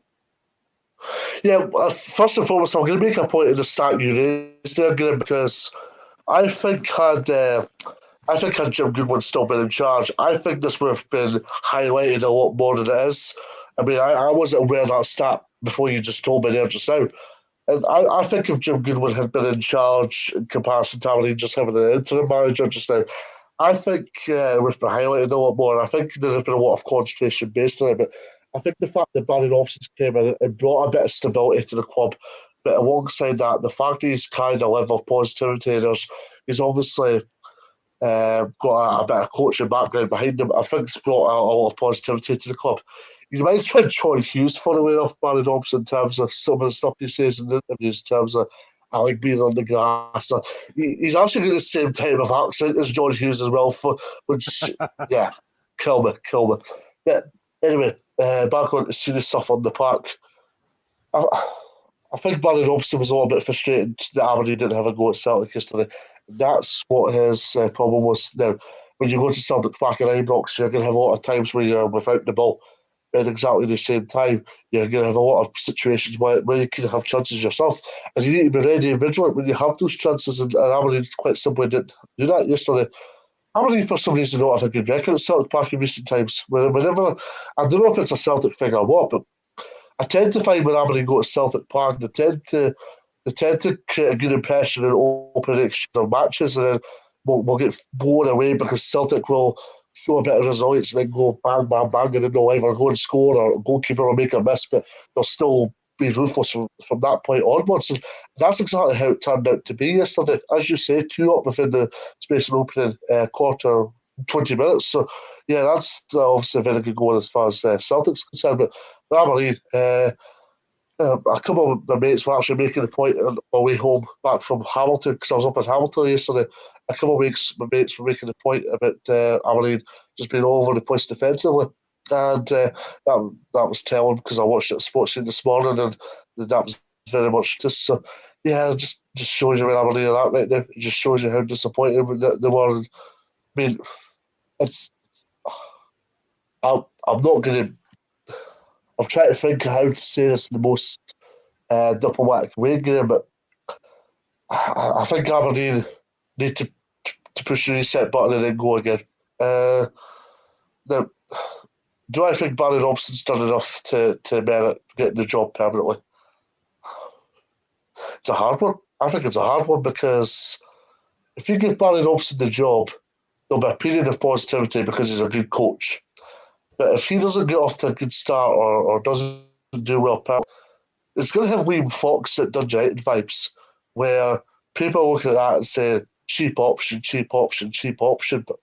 Yeah, first and foremost, I'm going to make a point of the stat you raised there, Graham, because I think had Jim Goodwin still been in charge, I think this would have been highlighted a lot more than it is. I mean, I wasn't aware of that stat before you just told me there just now. And I think if Jim Goodwin had been in charge in comparison to Aberdeen just having an interim manager just now, I think it would have been highlighted a lot more. And I think there has been a lot of concentration based on it. But I think the fact that Barry Robson came in and brought a bit of stability to the club, But alongside that, the fact that he's carried a level of positivity, he's obviously got a bit of coaching background behind him. I think it's brought a lot of positivity to the club. You might have John Hughes, funnily enough, Barry Robson, in terms of some of the stuff he says in the interviews, in terms of I like being on the grass. He's actually got the same type of accent as John Hughes as well, which, yeah, kill me. But anyway, back on to serious stuff on the park. I think Barry Robson was a little bit frustrated that Aberdeen didn't have a go at Celtic yesterday. That's what his problem was. Now, when you go to Celtic Park in Ibrox, you're going to have a lot of times where you're without the ball. At exactly the same time, you're going to have a lot of situations where you can have chances yourself. And you need to be ready and vigilant when you have those chances. And Aberdeen quite simply didn't do that yesterday. Aberdeen, for some reason, don't have a good record at Celtic Park in recent times. Whenever, I don't know if it's a Celtic thing or what, but I tend to find when Aberdeen go to Celtic Park, they tend to create a good impression in opening exchange of matches, and then we'll get blown away because Celtic will show a bit of resilience and then go bang, bang, bang, and then they'll either go and score or a goalkeeper will make a miss, but they'll still be ruthless from that point onwards. And that's exactly how it turned out to be yesterday. As you say, 2-up within the space of opening quarter, 20 minutes. So, yeah, that's obviously a very good goal as far as Celtic's concerned. But for Aberdeen, a couple of my mates were actually making the point on my way home back from Hamilton, because I was up in Hamilton yesterday. A couple of weeks, my mates were making the point about Aberdeen just being all over the place defensively. And that was telling, because I watched it at Sports Scene this morning, and that was very much just so. Yeah, it just shows you where Aberdeen are at right now. It just shows you how disappointed they were. I mean, it's. I'm not going to. I'm trying to think how to say this in the most diplomatic way, Graham, but I think Aberdeen need to push the reset button and then go again. Now, do I think Barry Robson's done enough to merit getting the job permanently? It's a hard one. I think it's a hard one because if you give Barry Robson the job, there'll be a period of positivity because he's a good coach. But if he doesn't get off to a good start or doesn't do well, it's going to have Liam Fox at Dundee United vibes, where people look at that and say, cheap option. But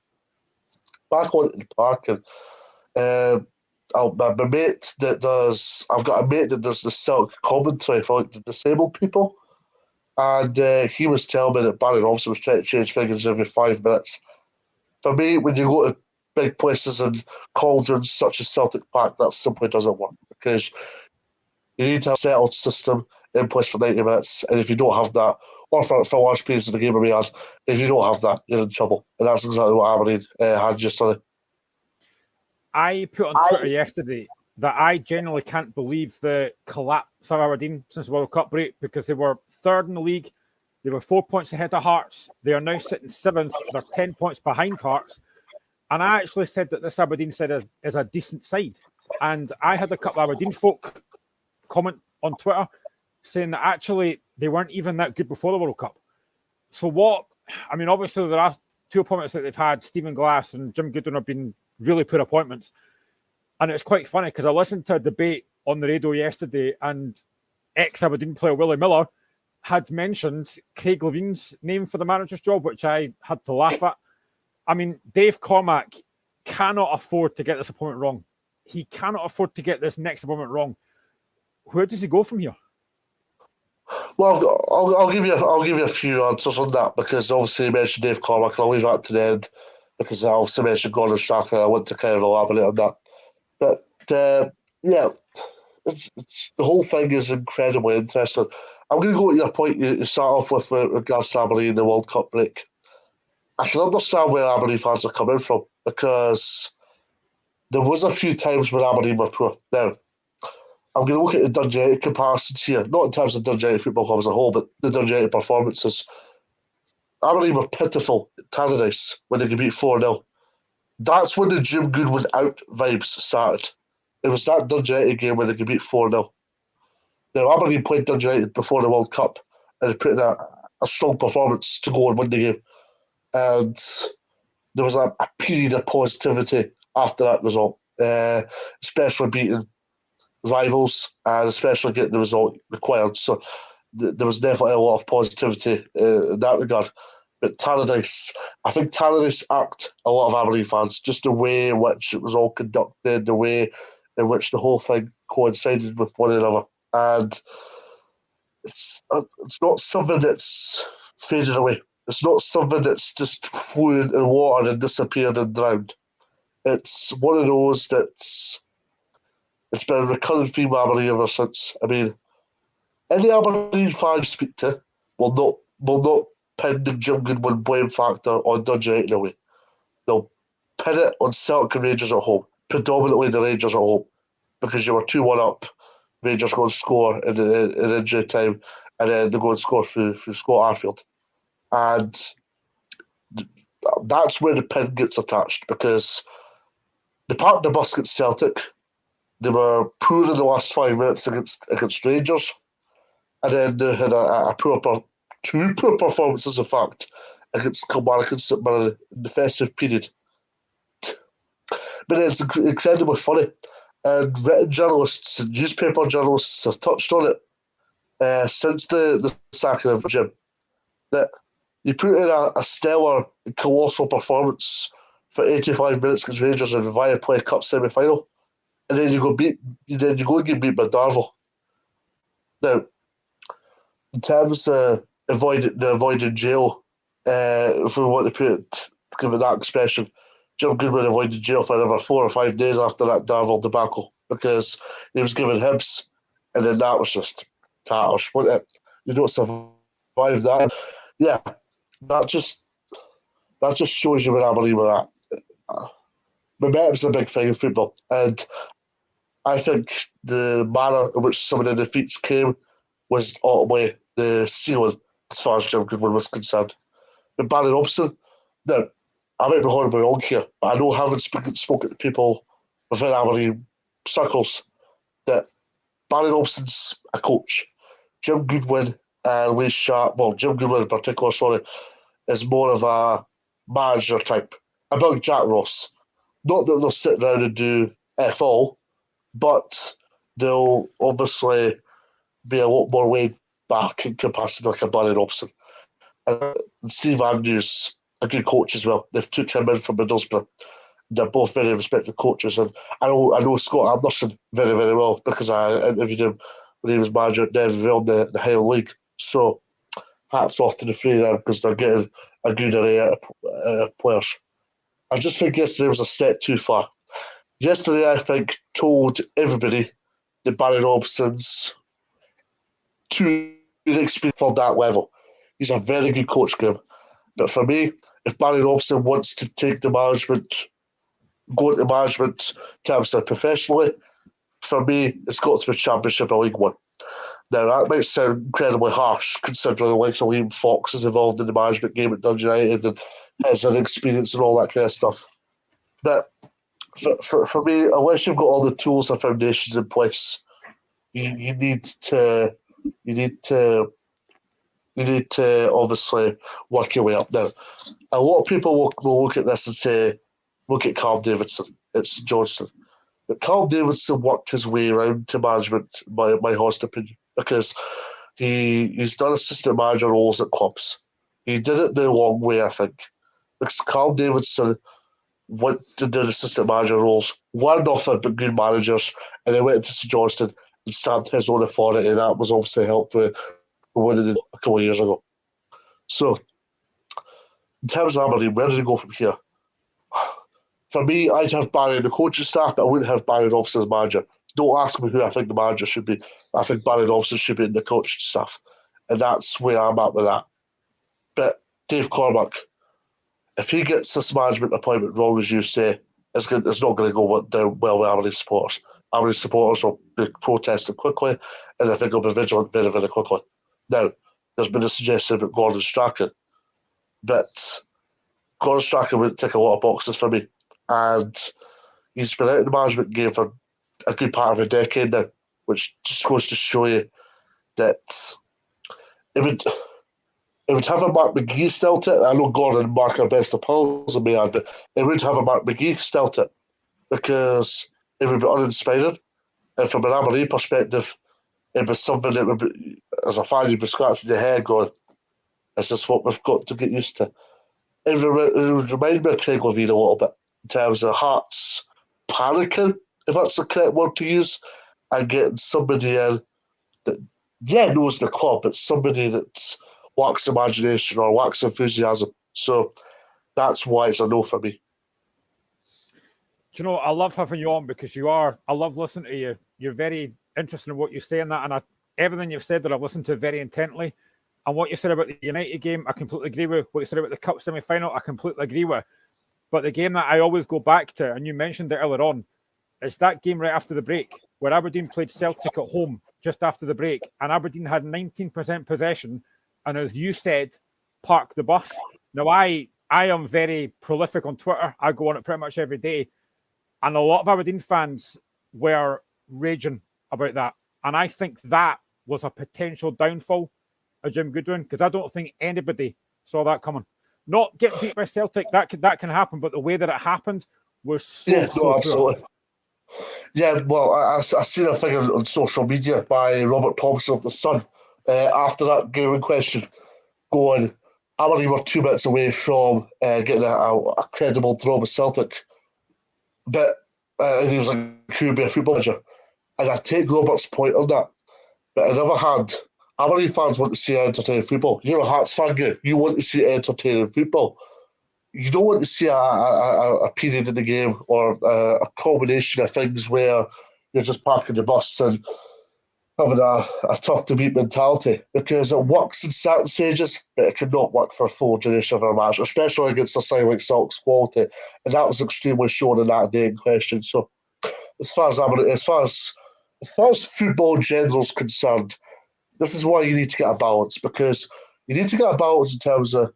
back onto the park, and my mate I've got a mate that does the Celtic commentary for like the disabled people, and he was telling me that Barry Robson was trying to change figures every 5 minutes. For me, when you go to big places and cauldrons such as Celtic Park, that simply doesn't work, because you need to have a settled system in place for 90 minutes, and if you don't have that, or for large periods of the game, if you don't have that, you're in trouble. And that's exactly what Aberdeen had yesterday. I put on Twitter yesterday that I genuinely can't believe the collapse of Aberdeen since the World Cup break, because they were third in the league. They were 4 points ahead of Hearts. They are now sitting seventh. They're 10 points behind Hearts. And I actually said that this Aberdeen side is a decent side. And I had a couple of Aberdeen folk comment on Twitter saying that actually they weren't even that good before the World Cup. So obviously the last two appointments that they've had, Stephen Glass and Jim Goodwin, have been really poor appointments. And it's quite funny because I listened to a debate on the radio yesterday, and ex-Aberdeen player Willie Miller had mentioned Craig Levine's name for the manager's job, which I had to laugh at. I mean, Dave Cormack cannot afford to get this appointment wrong. He cannot afford to get this next appointment wrong. Where does he go from here? Well, I'll give you a few answers on that, because obviously you mentioned Dave Cormack, and I'll leave that to the end because I also mentioned Gordon Strachan. I want to kind of elaborate on that. But yeah, it's the whole thing is incredibly interesting. I'm going to go to your point you start off with regards to Aberdeen in the World Cup break. I can understand where Aberdeen fans are coming from, because there was a few times when Aberdeen were poor. Now, I'm going to look at the Dundee United comparisons here, not in terms of Dundee United Football Club as a whole, but the Dundee United performances. Aberdeen were pitiful at Tannadice when they could beat 4-0. That's when the Jim Goodwin out vibes started. It was that Dundee United game when they could beat 4-0. Now, Aberdeen played Dundee United before the World Cup, and they put in a strong performance to go and win the game. And there was a period of positivity after that result, especially beating rivals and especially getting the result required. So, there was definitely a lot of positivity in that regard. But Tannadice, I think Tannadice irked a lot of Aberdeen fans, just the way in which it was all conducted, the way in which the whole thing coincided with one another. And it's not something that's faded away. It's not something that's just flew into the water and disappeared and drowned. It's one of those it's been a recurring theme of Aberdeen ever since. I mean, any Aberdeen fan you speak to will not pin the Jim Goodwin blame factor on Dundee United away. They'll pin it on Celtic and Rangers at home, predominantly the Rangers at home, because you were 2-1 up. Rangers go and score in injury time, and then they go and score through Scott Arfield. And that's where the pin gets attached, because they parked the bus against Celtic. They were poor in the last 5 minutes against Rangers, and then they had two poor performances, in fact, against Kilmarnock and St Mirren in the festive period. But it's incredibly funny. And written journalists and newspaper journalists have touched on it since the sacking of Jim, that you put in a stellar, colossal performance for 85 minutes against Rangers in the Viaplay Cup semi-final, and then you go and get beat by Darvel. Now, in terms of avoiding jail, if we want to give it that expression, Jim Goodwin avoided jail for another 4 or 5 days after that Darvel debacle, because he was given Hibs, and then that was just tatters, wasn't it? You don't survive that. Yeah, that just shows you where Aberdeen were at. Momentum's a big thing in football, and I think the manner in which some of the defeats came was ultimately the ceiling as far as Jim Goodwin was concerned. But Barry Robson, now, I might be horribly wrong here, but I know, having spoken to people within Aberdeen circles, that Barry Robson's a coach. Jim Goodwin and Lee Sharp, well, Jim Goodwin in particular, is more of a manager type, about Jack Ross. Not that they'll sit down and do F all, but they'll obviously be a lot more laid back in comparison like a Barry Robson. And Steve Agnew's a good coach as well. They've took him in from Middlesbrough. They're both very respected coaches, and I know Scott Anderson very, very well, because I interviewed him when he was manager at Devonville in the Highland League. So hats off to the three there, because they're getting a good array of players. I just think yesterday was a step too far. Yesterday, I think, told everybody that Barry Robson's too inexperienced for that level. He's a very good coach, Graham. But for me, if Barry Robson wants to take the management, go into management terms professionally, for me, it's got to be Championship or League One. Now, that might sound incredibly harsh, considering the likes of Liam Fox is involved in the management game at Dundee United and has an experience and all that kind of stuff. But for me, unless you've got all the tools and foundations in place, you need to obviously work your way up. Now, a lot of people will look at this and say, look at Carl Davidson, it's Johnson. But Carl Davidson worked his way around to management, by my honest opinion, because he's done assistant manager roles at clubs. He did it the long way, I think. Because Carl Davidson went to do assistant manager roles, learned off it, but good managers, and then went to St Johnstone and stamped his own authority, and that was obviously helped with winning a couple of years ago. So, in terms of Aberdeen, where do they go from here? For me, I'd have Barry in the coaching staff, but I wouldn't have Barry Robson as manager. Don't ask me who I think the manager should be. I think Barry Robson should be in the coaching staff. And that's where I'm at with that. But Dave Cormack, if he gets this management appointment wrong, as you say, it's not going to go down well with Aberdeen supporters. Aberdeen supporters will be protesting quickly, and I think they'll be vigilant very, very quickly. Now, there's been a suggestion about Gordon Strachan, but Gordon Strachan wouldn't tick a lot of boxes for me. And he's been out in the management game for a good part of a decade now, which just goes to show you that it would have a Mark McGee still to it. I know Gordon and Mark are best of pals in my but it would have a Mark McGee still to it, because it would be uninspired. And from an Aberdeen perspective, it was something that would be, as a fan, you'd be scratching your head going, "Is this what we've got to get used to?" It would remind me of Craig Levein a little bit in terms of Hearts panicking, if that's the correct word to use, and getting somebody in that, knows the club, but somebody that lacks imagination or lacks enthusiasm. So that's why it's a no for me. Do you know, I love having you on because I love listening to you. You're very interested in what you say in that, and everything you've said that I've listened to very intently. And what you said about the United game, I completely agree with. What you said about the Cup semi-final, I completely agree with. But the game that I always go back to, and you mentioned it earlier on, is that game right after the break where Aberdeen played Celtic at home just after the break, and Aberdeen had 19% possession, and as you said, park the bus. Now, I am very prolific on Twitter. I go on it pretty much every day, and a lot of Aberdeen fans were raging about that. And I think that was a potential downfall of Jim Goodwin, because I don't think anybody saw that coming. Not getting beat by Celtic, that can happen, but the way that it happened was so absolutely. poor. Yeah, well, I seen a thing on social media by Robert Thompson of The Sun after that game in question, going, Aberdeen were 2 minutes away from getting a credible draw with Celtic. But and he was like, who would be a football manager? And I take Robert's point on that. But on the other hand, Aberdeen fans want to see entertaining football. You're a Hearts fan, you want to see entertaining football. You don't want to see a period in the game or a combination of things where you're just parking the bus and having a tough to beat mentality, because it works in certain stages, but it cannot work for a full duration of a match, especially against a side like Celtic's quality. And that was extremely shown in that day in question. So as far as football in general is concerned, this is why you need to get a balance, because you need to get a balance in terms of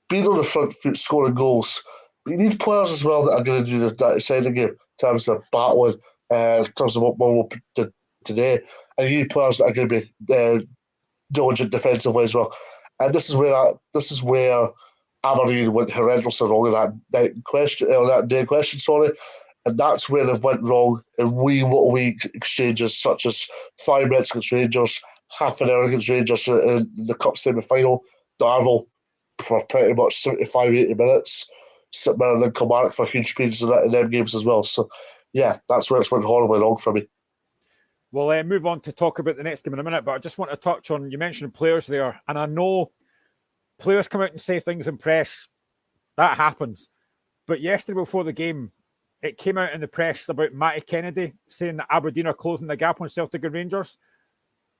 being on the front foot, scoring goals. But you need players as well that are going to do that side of the game in terms of battling, in terms of what we did today. And you need players that are going to be diligent defensively as well. And this is where Aberdeen went horrendously wrong in that day in question, sorry. And that's where they've went wrong in wee little exchanges, such as 5 minutes against Rangers, half an hour against Rangers in the Cup semi-final, Darvel for pretty much 75, 80 minutes, sitting there and then Kilmarnock for huge periods in them games as well. So, yeah, that's where it's went horribly wrong for me. We'll move on to talk about the next game in a minute, but I just want to touch on, you mentioned players there, and I know players come out and say things in press. That happens. But yesterday before the game, it came out in the press about Matty Kennedy saying that Aberdeen are closing the gap on Celtic and Rangers.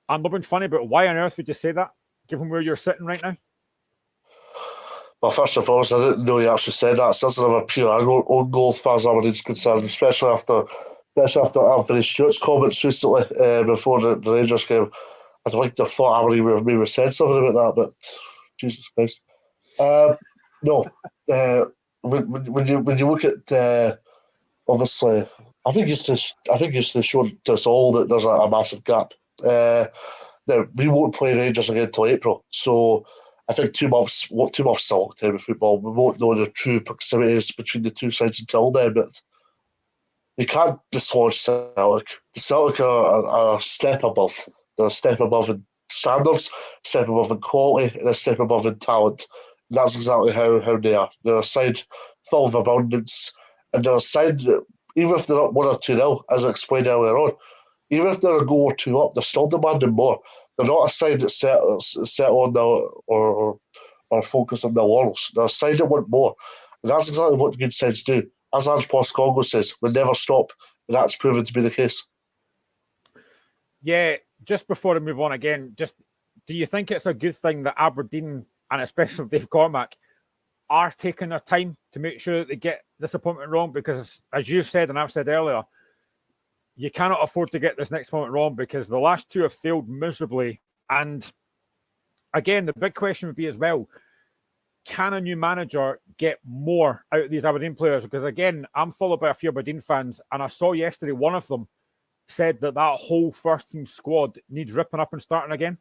I'm not being funny, but why on earth would you say that, given where you're sitting right now? Well, first and foremost, I didn't know he actually said that. So that's another pure own goal as far as Aberdeen's concerned, especially after Anthony Stewart's comments recently before the Rangers game. I'd like to have thought Aberdeen would have maybe said something about that, but Jesus Christ. No, when you look at obviously, I think it's to show to us all that there's a massive gap. Now we won't play Rangers again until April, so I think 2 months is a long time of football. We won't know the true proximities between the two sides until then, but you can't dislodge Celtic. Celtic are a step above. They're a step above in standards, a step above in quality, and a step above in talent. And that's exactly how they are. They're a side full of abundance, and they're a side that, even if they're up 1 or 2-0, as I explained earlier on, even if they're a goal or two up, they're still demanding more. They're not a side that's set on or focused on their laurels. They're a side that want more. And that's exactly what good sides do. As Ange Postecoglou says, we never stop. And that's proven to be the case. Yeah, just before I move on again, do you think it's a good thing that Aberdeen, and especially Dave Cormack, are taking their time to make sure that they get this appointment wrong? Because as you've said and I've said earlier, you cannot afford to get this next moment wrong, because the last 2 have failed miserably. And again, the big question would be as well, can a new manager get more out of these Aberdeen players? Because again, I'm followed by a few Aberdeen fans, and I saw yesterday one of them said that whole first team squad needs ripping up and starting again.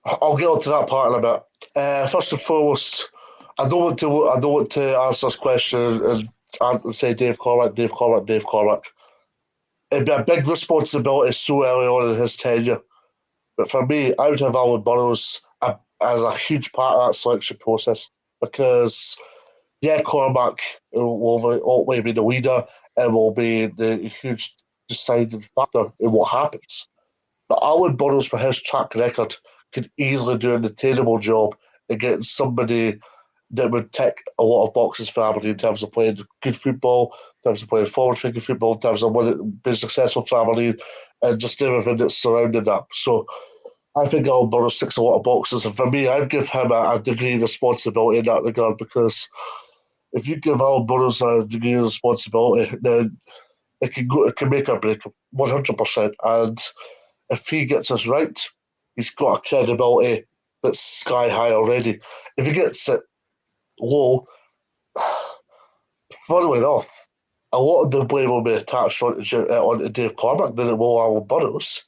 I'll get on to that part in a bit. First and foremost, I don't want to answer this question and say Dave Cormack. It'd be a big responsibility so early on in his tenure But for me, I would have Alan Burrows as a huge part of that selection process because, yeah, Cormac will ultimately be the leader and will be the huge deciding factor in what happens. But Alan Burrows, for his track record, could easily do an attainable job against somebody that would tick a lot of boxes for Aberdeen in terms of playing good football, in terms of playing forward-thinking football, in terms of being successful for Aberdeen, and just everything that's surrounding that. So I think Alan Burrows ticks a lot of boxes, and for me, I'd give him a degree of responsibility in that regard because if you give Alan Burrows a degree of responsibility, then it can make or break him 100%. And if he gets us right, he's got a credibility that's sky high already. If he gets it low, funnily enough, a lot of the blame will be attached onto Dave Cormack than it will Alan Burrows.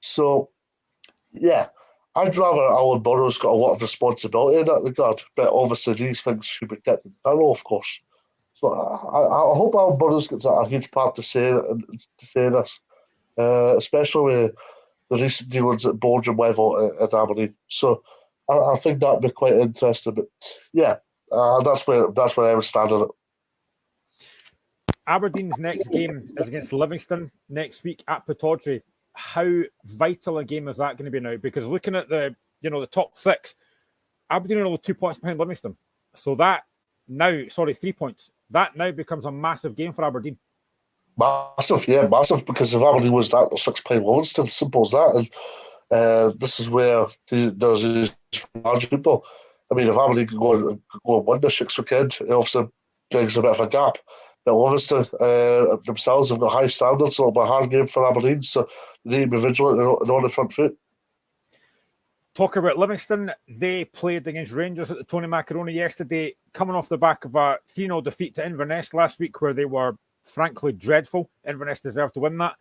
So, yeah, I'd rather Alan Burrows got a lot of responsibility in that regard, but obviously these things should be kept internal, of course. So I hope Alan Burrows gets a huge part to say this, especially with the recent dealings at boardroom level at Aberdeen. So I think that'd be quite interesting. But yeah, that's where I would stand on it. Aberdeen's next game is against Livingston next week at Pittodrie. How vital a game is that going to be now? Because looking at the top six, Aberdeen are only 2 points behind Livingston. So that now, 3 points. That now becomes a massive game for Aberdeen. Massive, yeah, massive. Because if Aberdeen was that, they're 6 points Livingston, simple as that. And this is where there's these large people. I mean, if Aberdeen could go and win this 6 weekend, it obviously brings a bit of a gap. But Livingston themselves have got high standards, so it'll be a hard game for Aberdeen, so they need to be vigilant and on the front foot. Talk about Livingston. They played against Rangers at the Tony Macaroni yesterday, coming off the back of a 3-0 defeat to Inverness last week, where they were frankly dreadful. Inverness deserved to win that.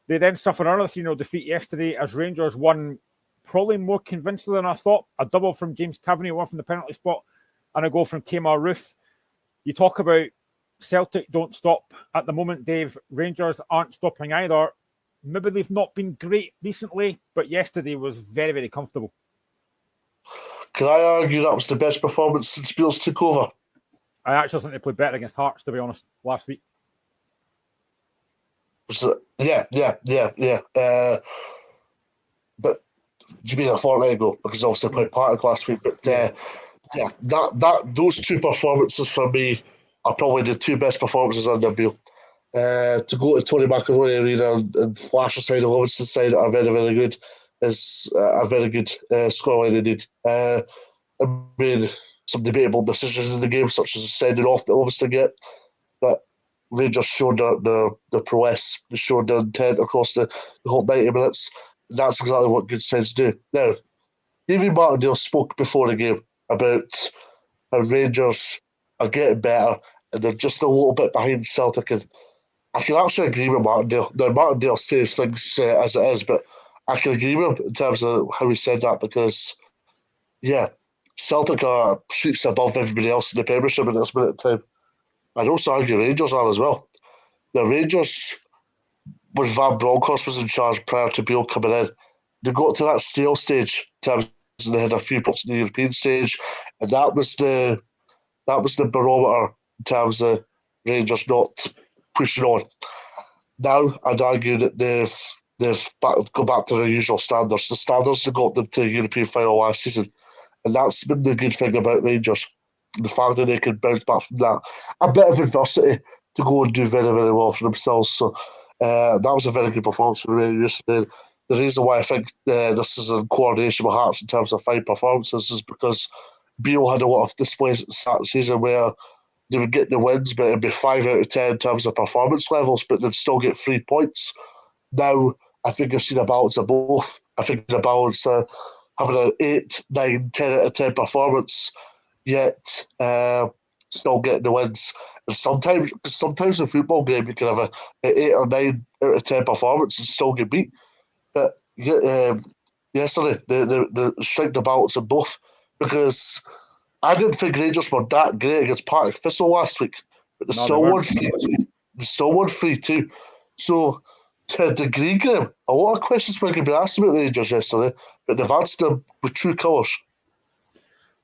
They then suffered another 3-0 defeat yesterday as Rangers won probably more convincingly than I thought. A double from James Tavernier, one from the penalty spot, and a goal from Kemar Roof. You talk about Celtic don't stop at the moment, Dave. Rangers aren't stopping either. Maybe they've not been great recently, but yesterday was very, very comfortable. Can I argue that was the best performance since Beals took over? I actually think they played better against Hearts, to be honest, last week. Yeah. But do you mean a fortnight ago? Because obviously I played Partick last week. But those two performances for me are probably the two best performances under Beale. To go to Tony Macaroni Arena and flash aside the Livingston side are very, very good is a very good scoreline indeed. I mean, some debatable decisions in the game, such as sending off that Livingston get, but Rangers showed the prowess, they showed their intent across the whole 90 minutes. That's exactly what good sides do. Now, David Martindale spoke before the game about how Rangers are getting better and they're just a little bit behind Celtic. And I can actually agree with Martindale. Now, Martindale says things as it is, but I can agree with him in terms of how he said that because, yeah, Celtic are shoots above everybody else in the Premiership at this minute in time. I'd also argue Rangers are as well. The Rangers, when Van Bronckhorst was in charge prior to Beale coming in, they got to that stale stage in terms of they had a few points in the European stage, and that was the barometer in terms of Rangers not pushing on. Now I'd argue that they've go back to their usual standards. The standards that got them to the European final last season, and that's been the good thing about Rangers. The fact that they can bounce back from that, a bit of adversity to go and do very, very well for themselves. So that was a very good performance for Rangers yesterday. The reason why I think this is in coordination with Hearts in terms of fine performances is because Beale had a lot of displays at the start of the season where they would get the wins, but it'd be 5 out of 10 in terms of performance levels, but they'd still get 3 points. Now, I think I've seen a balance of both. I think the balance having an 8, 9, 10 out of 10 performance, yet still getting the wins. And sometimes in a football game, you can have an 8 or 9 out of 10 performance and still get beat. But yesterday, they strike the balance of both because I didn't think Rangers were that great against Partick Thistle last week, but they still won 3-2. They still won 3-2. So to a degree, Graham. A lot of questions were going to be asked about the Rangers yesterday, but they've answered them with true colours.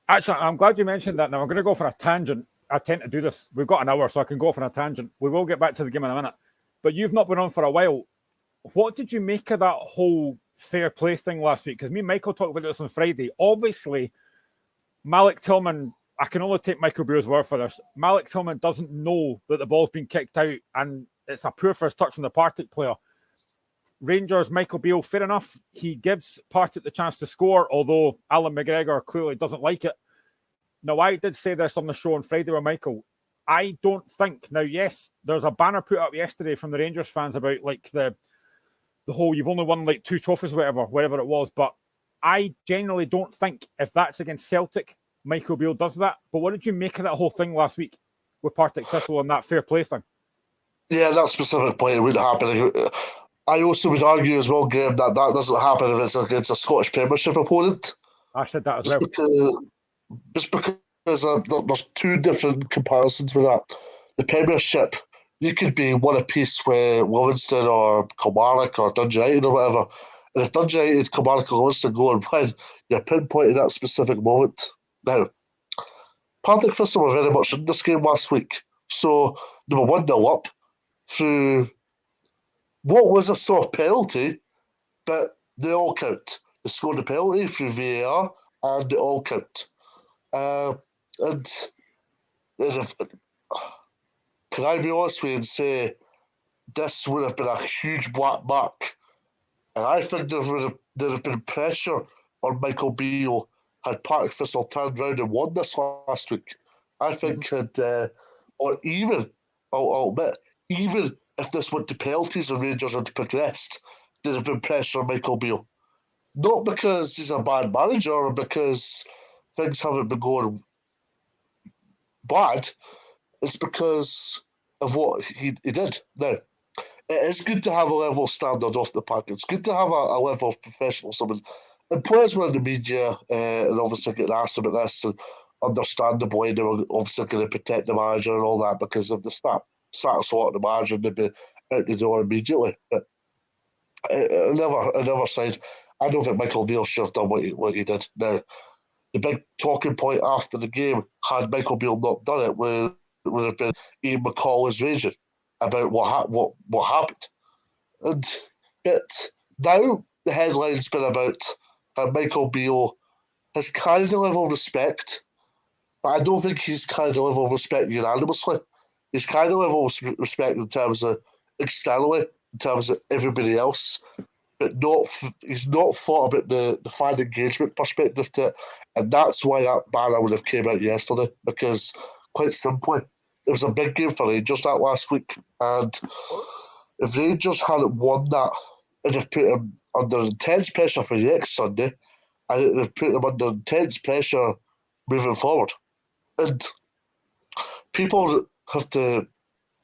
Actually, I'm glad you mentioned that. Now, I'm going to go for a tangent. I tend to do this. We've got an hour, so I can go for a tangent. We will get back to the game in a minute. But you've not been on for a while. What did you make of that whole fair play thing last week? Because me and Michael talked about this on Friday. Obviously, Malik Tillman, I can only take Michael Beale's word for this. Malik Tillman doesn't know that the ball's been kicked out and it's a poor first touch from the Partick player. Rangers, Michael Beale, fair enough. He gives Partick the chance to score, although Alan McGregor clearly doesn't like it. Now, I did say this on the show on Friday with Michael. I don't think, now, yes, there's a banner put up yesterday from the Rangers fans about like the whole, you've only won like 2 trophies or whatever it was, but I generally don't think if that's against Celtic, Michael Beale does that. But what did you make of that whole thing last week with Partick Thistle and that fair play thing? Yeah, that specific play wouldn't happen. I also would argue as well, Graham, that doesn't happen if it's against a Scottish Premiership opponent. I said that as well. Just because there's 2 different comparisons with that. The Premiership, you could be one apiece with Livingston or Kilmarnock or Dundee United or whatever. And if Dundee United, Kilmarnock or Livingston go and win, you're pinpointing that specific moment. Now, Partick Thistle were very much in this game last week. So they were 1-0 up through what was a soft penalty, but they all count. They scored a penalty through VAR and they all count. And if, can I be honest with you and say this would have been a huge black mark? And I think there would have been pressure on Michael Beale had Partick Thistle turned round and won this last week. I think or even, I'll admit, even if this went to penalties and Rangers had progressed, there'd have been pressure on Michael Beale. Not because he's a bad manager or because things haven't been going bad. It's because of what he did. Now, it is good to have a level of standard off the park. It's good to have a level of professionalism. And players were in the media and obviously getting asked about this, and understandably, they were obviously going to protect the manager and all that because of the status of the manager, and they'd be out the door immediately. But on the other side, I don't think Michael Beale should have done what he did. Now, the big talking point after the game, had Michael Beale not done it, would have been Ian McCall is raging about what happened. But now the headline's been about Michael Beale has carried a level of respect, but I don't think he's carried a level of respect unanimously. He's carried a level of respect in terms of externally, in terms of everybody else, but he's not thought about the fan engagement perspective to it, and that's why that banner would have came out yesterday, because quite simply, it was a big game for Rangers that last week, and if Rangers hadn't won that, it'd have put him under intense pressure for next Sunday, and it would have put him under intense pressure moving forward. And people have to,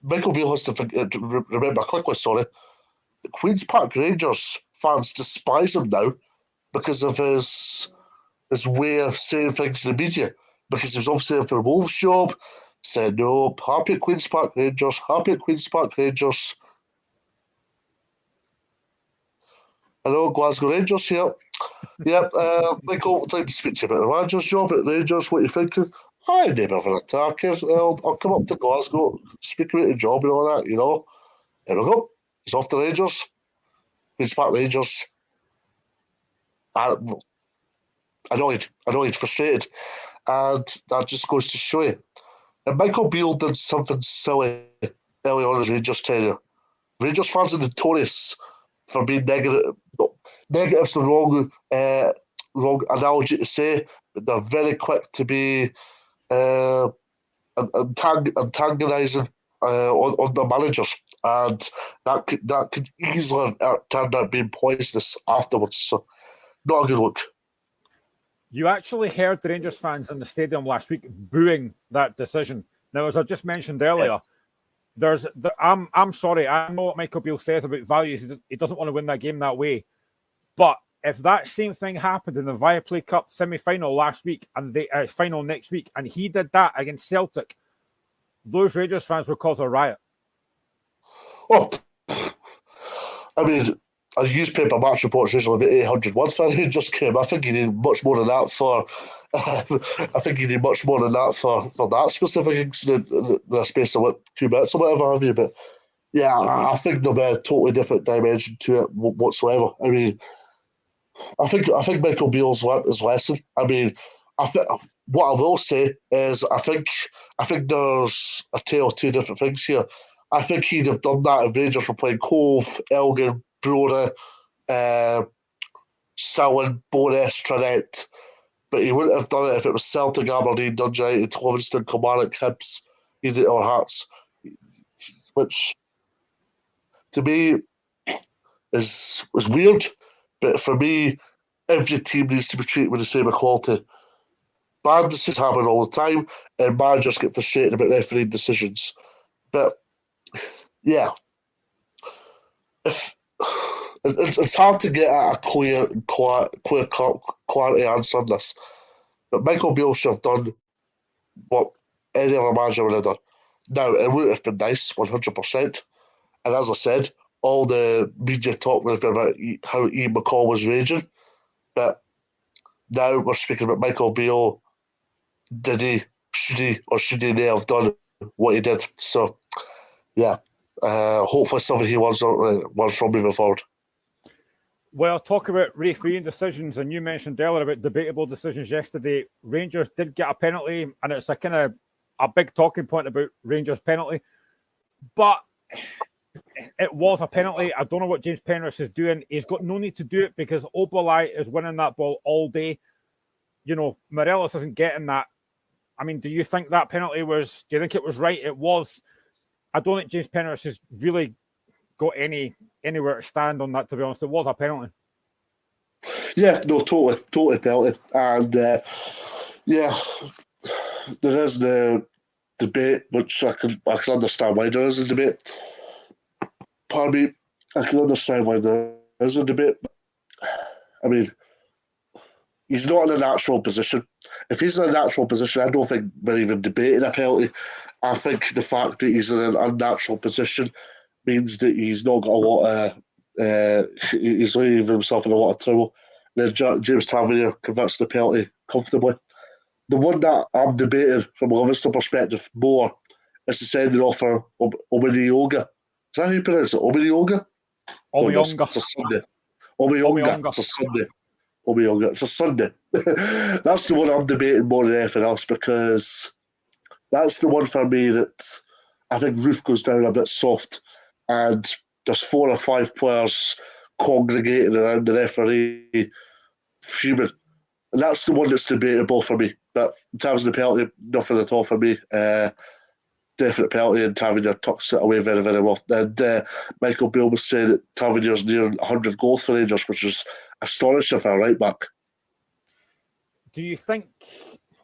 Michael Beale has to remember quickly, the Queen's Park Rangers fans despise him now because of his way of saying things in the media, because he was obviously in for a Wolves job, said no, happy at Queen's Park Rangers, happy at Queen's Park Rangers. Hello, Glasgow Rangers here. Yep, Michael, I'd like to speak to you about the manager's job at Rangers. What are you thinking? I never have an attacker. I'll come up to Glasgow, speak about the job and all that, you know. There we go. He's off the Rangers. Queen's Park Rangers. Annoyed, frustrated. And that just goes to show you. And Michael Beale did something silly early on in his Rangers tenure. Rangers fans are notorious for being negative. Negative's the wrong analogy to say, but they're very quick to be antagonising on their managers, and that could easily have turned out being poisonous afterwards. So, not a good look. You actually heard the Rangers fans in the stadium last week booing that decision. Now, as I just mentioned earlier, I'm sorry, I know what Michael Beale says about values. He doesn't want to win that game that way. But if that same thing happened in the Viaplay Cup semi-final last week and the final next week, and he did that against Celtic, those Rangers fans would cause a riot. Oh, I mean, a newspaper match report's usually about 800 words for a Rangers game. I think you need much more than that for. I think you need much more than that for that specific incident in the space of 2 minutes or whatever have you. But yeah, I think there'll be a totally different dimension to it whatsoever. I mean, I think Michael Beale's learnt his lesson. I mean, I think what I will say is I think there's a tale of two different things here. I think he'd have done that if Rangers were playing Cove, Elgin, Brora, uh, Samhain, Boris, Trinette, but he wouldn't have done it if it was Celtic, Aberdeen, Dundee United, Livingston, Kilmarnock, Hibs, or Hearts, which to me is weird. But for me, every team needs to be treated with the same equality. Bad decisions happen all the time, and managers get frustrated about refereeing decisions. But yeah, if it's hard to get at a clear clarity answer on this. But Michael Beale should have done what any other manager would have done. Now, it would have been nice, 100%. And as I said, all the media talk would have been about how Ian McCall was raging. But now we're speaking about Michael Beale. Should he have done what he did? So, yeah, hopefully something he wants from moving forward. Well, talk about refereeing decisions, and you mentioned earlier about debatable decisions yesterday. Rangers did get a penalty, and it's a kind of a big talking point about Rangers' penalty. But it was a penalty. I don't know what James Penrith is doing. He's got no need to do it because Oberlai is winning that ball all day. You know, Morelos isn't getting that. I mean, do you think that penalty was, do you think it was right? It was. I don't think James Penrith has really got anywhere to stand on that, to be honest. It was a penalty. Yeah, no, totally penalty. And yeah, there is the debate, which I can understand why there is a debate. Pardon me, I can understand why there is a debate. I mean, he's not in a natural position. If he's in a natural position, I don't think we're even debating a penalty. I think the fact that he's in an unnatural position means that he's not got a lot of, he's leaving himself in a lot of trouble. Then James Tavernier converts the penalty comfortably. The one that I'm debating from a Livingston perspective more is the sending off for Omenioga. Is that how you pronounce it? Omenioga? Omiyonga. It's a Sunday. Omiyonga. It's a Sunday. Omiyonga. It's a Sunday. That's the one I'm debating more than anything else because that's the one for me that I think Roof goes down a bit soft and there's 4 or 5 players congregating around the referee fuming. And that's the one that's debatable for me. But in terms of the penalty, nothing at all for me. Definite penalty, and Tavernier tucks it away very, very well. And Michael Beale was saying that Tavernier's near 100 goals for Rangers, which is astonishing for a right back. Do you think,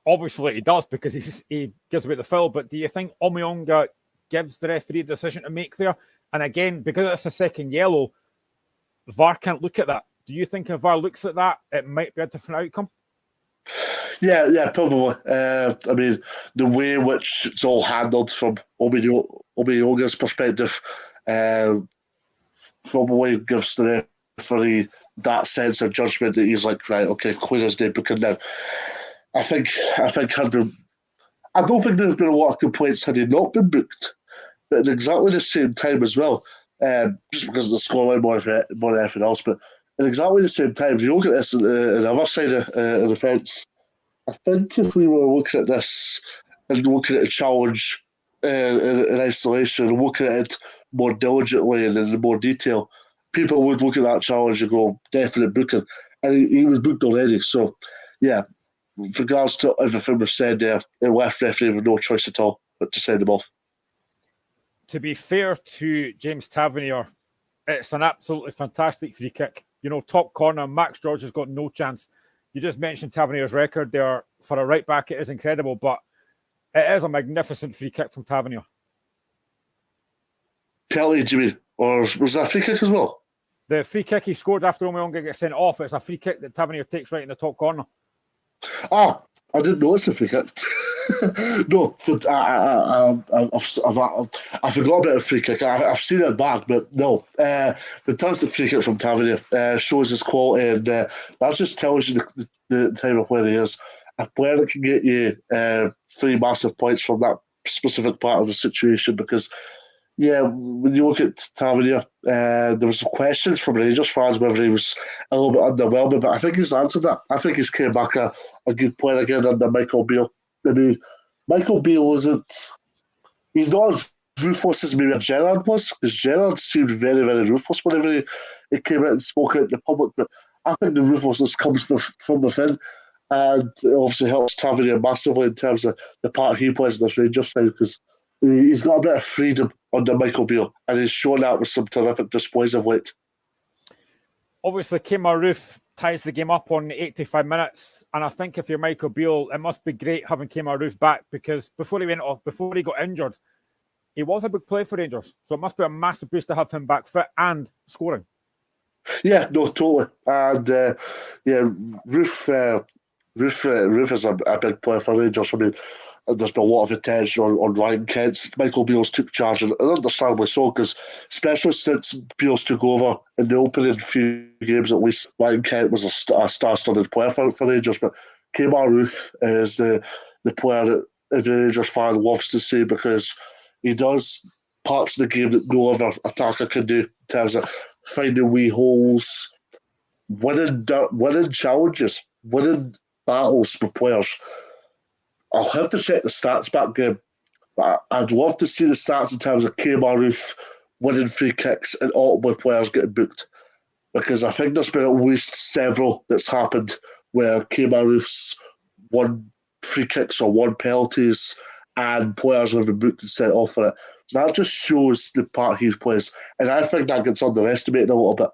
obviously he does because he gives away the foul, but do you think Omiyonga gives the referee a decision to make there? And again, because it's a second yellow, VAR can't look at that. Do you think if VAR looks at that, it might be a different outcome? Yeah, probably. I mean, the way in which it's all handled from Omiyonga's perspective probably gives the referee that sense of judgment that he's like, right, okay, clear as day, booking then. I think had been. I don't think there's been a lot of complaints had he not been booked, but at exactly the same time as well, just because of the scoreline more than anything else, but at exactly the same time, you look at this on the other side of the fence. I think if we were looking at this and looking at a challenge in isolation and looking at it more diligently and in more detail, people would look at that challenge and go, definite booking. And he was booked already. So, yeah, with regards to everything we've said there, it left referee with no choice at all but to send him off. To be fair to James Tavernier, it's an absolutely fantastic free kick. You know, top corner, Max George has got no chance. You just mentioned Tavernier's record there. For a right back, it is incredible, but it is a magnificent free kick from Tavernier. Penalty, Jimmy, or was that a free kick as well? The free kick he scored after Omiyonga gets sent off, it's a free kick that Tavernier takes right in the top corner. Ah, I didn't notice the free kick. No, I forgot about a free kick. I've seen it back, but no. Fantastic free kick from Tavernier shows his quality, and that just tells you the type of player he is. A player that can get you 3 massive points from that specific part of the situation, because yeah, when you look at Tavernier, there was some questions from Rangers fans whether he was a little bit underwhelming, but I think he's answered that. I think he's came back a good player again under Michael Beale. I mean, Michael Beale he's not as ruthless as maybe Gerrard was, because Gerrard seemed very, very ruthless whenever he came out and spoke out in the public, but I think the ruthlessness comes from within, and it obviously helps Tavernier massively in terms of the part he plays in this Rangers side, because he's got a bit of freedom under Michael Beale, and he's shown that with some terrific displays of late. Obviously, Kemar Roof ties the game up on 85 minutes, and I think if you're Michael Beale, it must be great having Kemar Roof back, because before he got injured, he was a big player for Rangers, so it must be a massive boost to have him back fit and scoring. Yeah, no, totally, and Roof is a big player for Rangers. I mean, there's been a lot of attention on Ryan Kent. Michael Beale's took charge, and understandably so, because especially since Beale's took over in the opening few games at least, Ryan Kent was a star-studded player for Rangers. But Kemar Roof is the player that every Rangers fan loves to see, because he does parts of the game that no other attacker can do in terms of finding wee holes, winning challenges, winning battles with players. I'll have to check the stats back game, but I'd love to see the stats in terms of Kemar Roof winning free kicks and ultimately players getting booked, because I think there's been at least several that's happened where Kemar Roof's won free kicks or won penalties and players have been booked and sent off for it. So that just shows the part he plays, and I think that gets underestimated a little bit.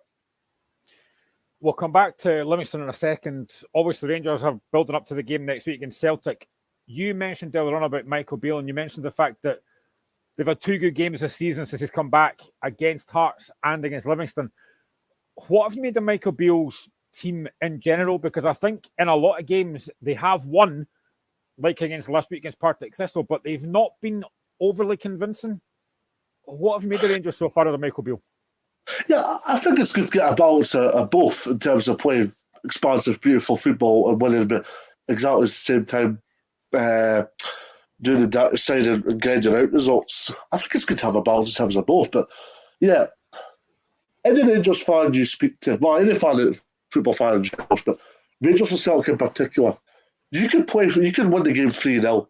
We'll come back to Livingston in a second. Obviously, Rangers are building up to the game next week against Celtic. You mentioned earlier on about Michael Beale, and you mentioned the fact that they've had 2 good games this season since he's come back, against Hearts and against Livingston. What have you made of Michael Beale's team in general? Because I think in a lot of games they have won, like against last week against Partick Thistle, but they've not been overly convincing. What have you made of Rangers so far of Michael Beale? Yeah, I think it's good to get a balance of both in terms of playing expansive, beautiful football and winning, but exactly at the same time doing the dirty side and grinding out results. I think it's good to have a balance in terms of both. But yeah, any Rangers fan you speak to, well, any football fan in general, but Rangers and Celtic in particular, you can win the game 3-0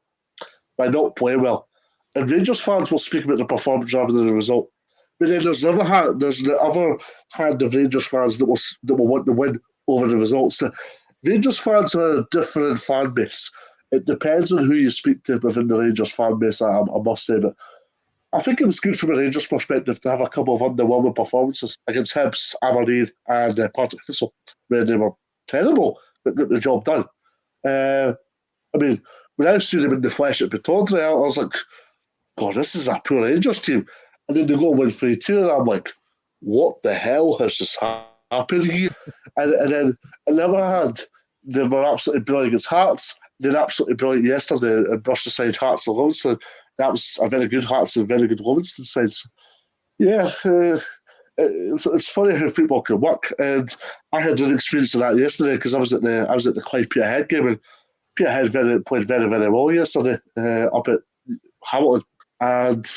by not playing well. And Rangers fans will speak about the performance rather than the result. But then there's the other hand of Rangers fans that will want to win over the results. The Rangers fans are a different fan base. It depends on who you speak to within the Rangers fan base, I must say. But I think it was good from a Rangers perspective to have a couple of underwhelming performances against Hibs, Aberdeen, and Partick Thistle, where they were terrible but got the job done. I mean, when I see them in the flesh at Pittodrie, I was like, God, this is a poor Rangers team. And then they go and win 3-2, and I'm like, what the hell has just happened here? And then on the other hand, they were absolutely brilliant against Hearts. They were absolutely brilliant yesterday and brushed aside Hearts and Livingston. That was a very good Hearts and a very good Livingston side. So, yeah, it's funny how football can work. And I had an experience of that yesterday because I was at the Clyde Peterhead game, and Peterhead played very, very well yesterday up at Hamilton. And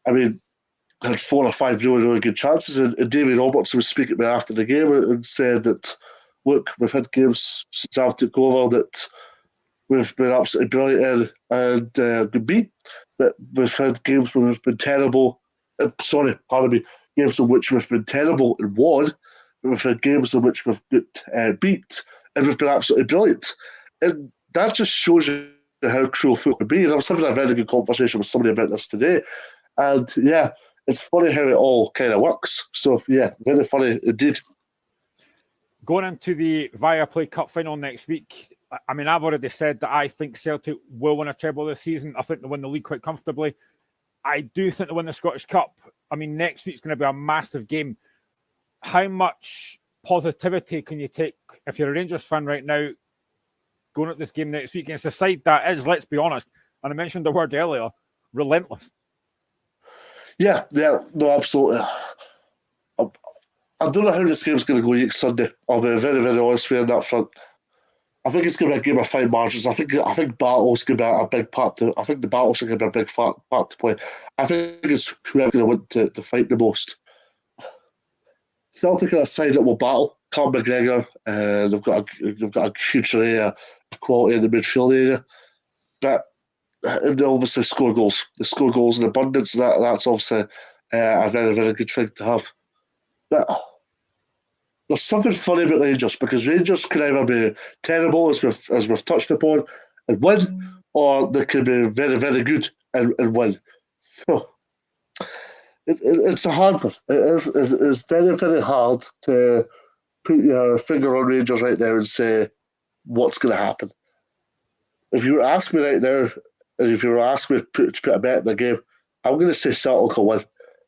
I mean, had 4 or 5 really, really good chances. And David Robertson was speaking to me after the game and said that, look, we've had games since I took over that we've been absolutely brilliant and good beat, but we've had games where we've been terrible. Games in which we've been terrible and won, but we've had games in which we've got beat and we've been absolutely brilliant. And that just shows you how cruel football can be. And I was having a very good conversation with somebody about this today. And yeah, it's funny how it all kind of works. So yeah, very funny indeed. Going into the Viaplay Cup final next week, I mean, I've already said that I think Celtic will win a treble this season. I think they'll win the league quite comfortably. I do think they'll win the Scottish Cup. I mean, next week's going to be a massive game. How much positivity can you take if you're a Rangers fan right now, going at this game next week against a side that is, let's be honest, and I mentioned the word earlier, relentless. Yeah, no, absolutely. I don't know how this game's going to go next Sunday. I'll be very, very honest with you on that front. I think it's going to be a game of fine margins. I think battle's going to be a big part to. I think the battles are going to be a big part to play. I think it's whoever going to want to fight the most. Celtic are a side that will battle. Conor McGregor, they've got a huge array of quality in the midfield area, but they obviously score goals. They score goals in abundance. That's obviously a very, very good thing to have. But there's something funny about Rangers because Rangers can either be terrible, as we've touched upon, and win, or they can be very, very good and win. So it's a hard one. It's very, very hard to put your finger on Rangers right now and say what's going to happen. If you were asking me right now, and if you were asking me to put a bet in the game, I'm going to say Celtic will win.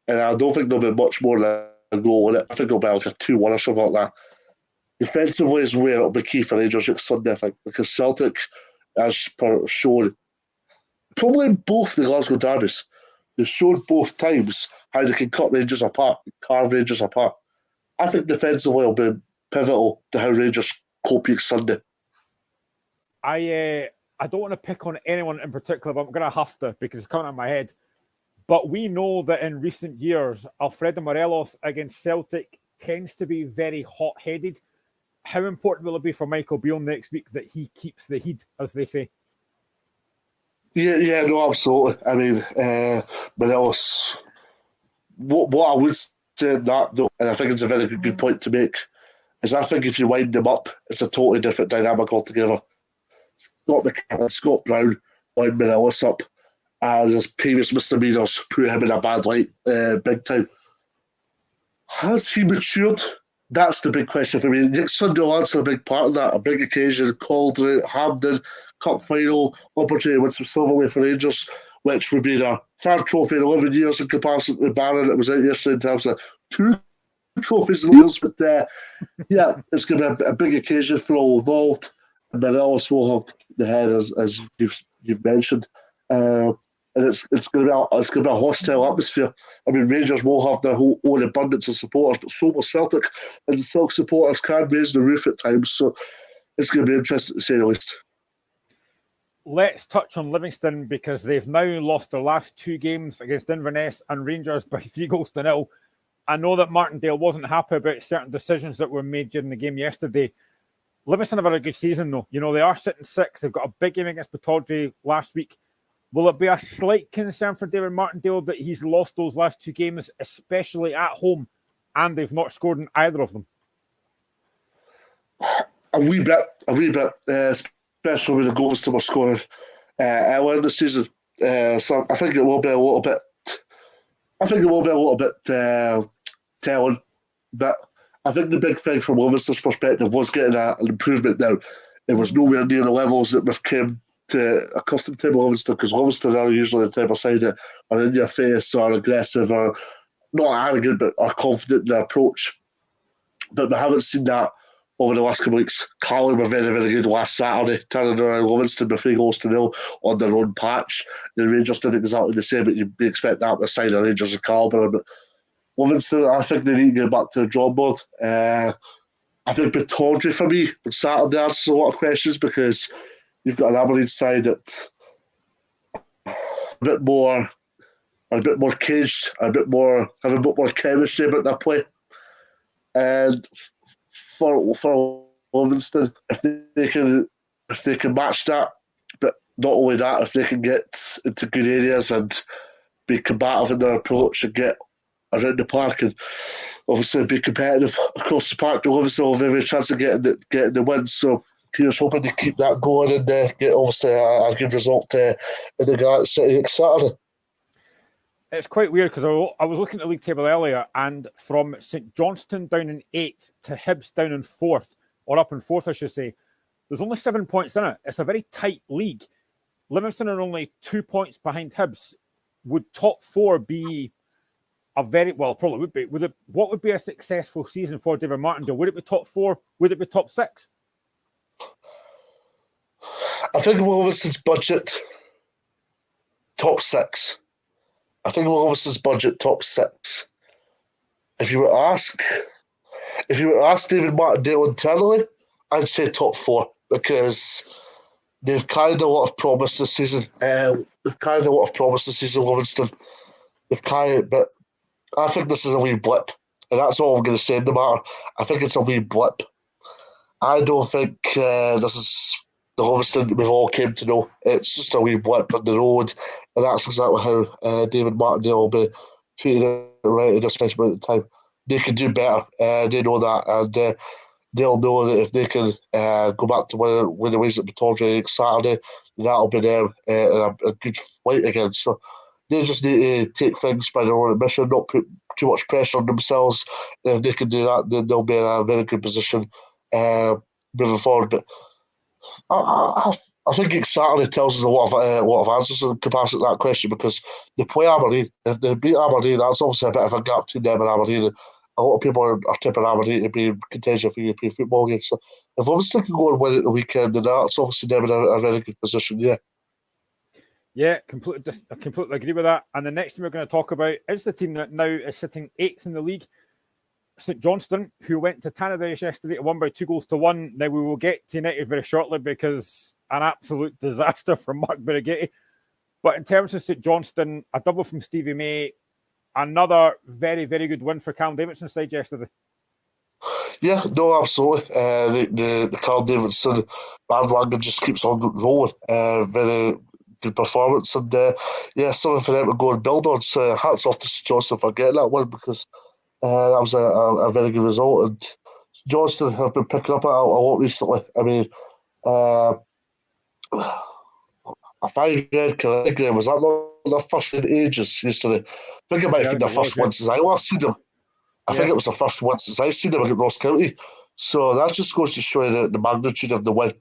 And I don't think there'll be much more than a goal in it. I think it'll be like a 2-1 or something like that. Defensively is where it'll be key for Rangers next Sunday, I think, because Celtic, as per shown, probably in both the Glasgow derbies, they've shown both times how they can cut Rangers apart, carve Rangers apart. I think defensively will be pivotal to how Rangers cope next Sunday. I don't want to pick on anyone in particular, but I'm going to have to because it's coming out of my head. But we know that in recent years, Alfredo Morelos against Celtic tends to be very hot-headed. How important will it be for Michael Beale next week that he keeps the heat, as they say? Yeah, no, absolutely. I mean, Morelos, what I would say that, though, and I think it's a very good point to make, is I think if you wind them up, it's a totally different dynamic altogether. Scott Brown wind Morelos up, as his previous misdemeanors put him in a bad light, big time. Has he matured? That's the big question for me. Next Sunday will answer a big part of that. A big occasion, Calder, Hampden, Cup final, opportunity to win some silverware for Rangers, which would be their third trophy in 11 years in comparison to the Baron that was out yesterday in terms of 2 trophies in years. But yeah, it's going to be a big occasion for all involved. And Morelos will have the head, as you've mentioned. And it's going to be a hostile atmosphere. I mean, Rangers will have their whole own abundance of supporters, but so will Celtic, and the Celtic supporters can raise the roof at times. So it's going to be interesting to say the least. Let's touch on Livingston because they've now lost their last 2 games against Inverness and Rangers by 3-0. I know that Martindale wasn't happy about certain decisions that were made during the game yesterday. Livingston have had a good season, though. You know, they are sitting 6th. They've got a big game against Pittodrie last week. Will it be a slight concern for David Martindale that he's lost those last 2 games, especially at home, and they've not scored in either of them? A wee bit, especially with the goals that were scored earlier in the season. So I think it will be a little bit. Telling, but I think the big thing from Livingston's perspective was getting an improvement now. It was nowhere near the levels that we've come to accustomed to Livingston, because Livingston are usually the type of side that are in your face or aggressive or not arrogant but are confident in their approach. But we haven't seen that over the last couple of weeks. Carly were very, very good last Saturday, turning around Livingston with 3-0 on their own patch. The Rangers did exactly the same, but you'd be expecting that with a side of Rangers and calibre. But Livingston, I think they need to get back to the drawing board. I think Pittodrie for me on Saturday answers a lot of questions because you've got an Aberdeen side that's a bit more caged, have a bit more chemistry about their play. And for Livingston, if they can match that, but not only that, if they can get into good areas and be combative in their approach and get around the park and obviously be competitive across the park, Livingston will have every chance of getting the win. So here's hoping to keep that going and get obviously a good result in the Garden City next Saturday. It's quite weird because I was looking at the league table earlier, and from St Johnstone down in 8th to Hibs down in 4th, or up in 4th, I should say, there's only 7 points in it. It's a very tight league. Livingston are only 2 points behind Hibs. Would top 4 be a very, well, probably would be. What would be a successful season for David Martindale? Would it be top 4? Would it be top 6? I think Livingston's budget top 6. I think Livingston's budget top 6. If you were to ask David Martindale internally, I'd say top 4 because they've carried a lot of promise this season. Livingston. They've carried it, but I think this is a wee blip, and that's all I'm going to say in the matter. I think it's a wee blip. I don't think this is the Livingston we've all came to know. It's just a wee blip on the road, and that's exactly how David Martindale will be treating it right at this moment in time. They can do better. They know that, and they'll know that if they can go back to win the ways at Pittodrie next Saturday, that'll be them in a good fight again. So they just need to take things by their own admission, not put too much pressure on themselves. And if they can do that, then they'll be in a very good position moving forward. But I think Saturday tells us a lot of answers in comparison to that question because they play Aberdeen. If they beat Aberdeen, that's obviously a bit of a gap between them and Aberdeen. A lot of people are tipping Aberdeen to be in contention for European football games. So if Livingston can go and win at the weekend, then that's obviously them in a very good position, yeah. Yeah, I completely agree with that. And the next team we're going to talk about is the team that now is sitting 8th in the league, St Johnstone, who went to Tannadice yesterday and won by 2-1. Now, we will get to United very shortly because an absolute disaster from Mark Birighitti. But in terms of St Johnstone, a double from Stevie May, another very, very good win for Callum Davidson's side yesterday. Yeah, no, absolutely. The Carl Davidson bandwagon just keeps on rolling. Very good performance, and something for them to go and build on. So hats off to St Johnstone for getting that win because that was a very good result. And St Johnstone have been picking up a lot recently. I mean, if I read correctly, was that not their first in ages yesterday? I think it might have been their first one since I last seen them. I think it was the first one since I've seen them against Ross County. So that just goes to show you the magnitude of the win.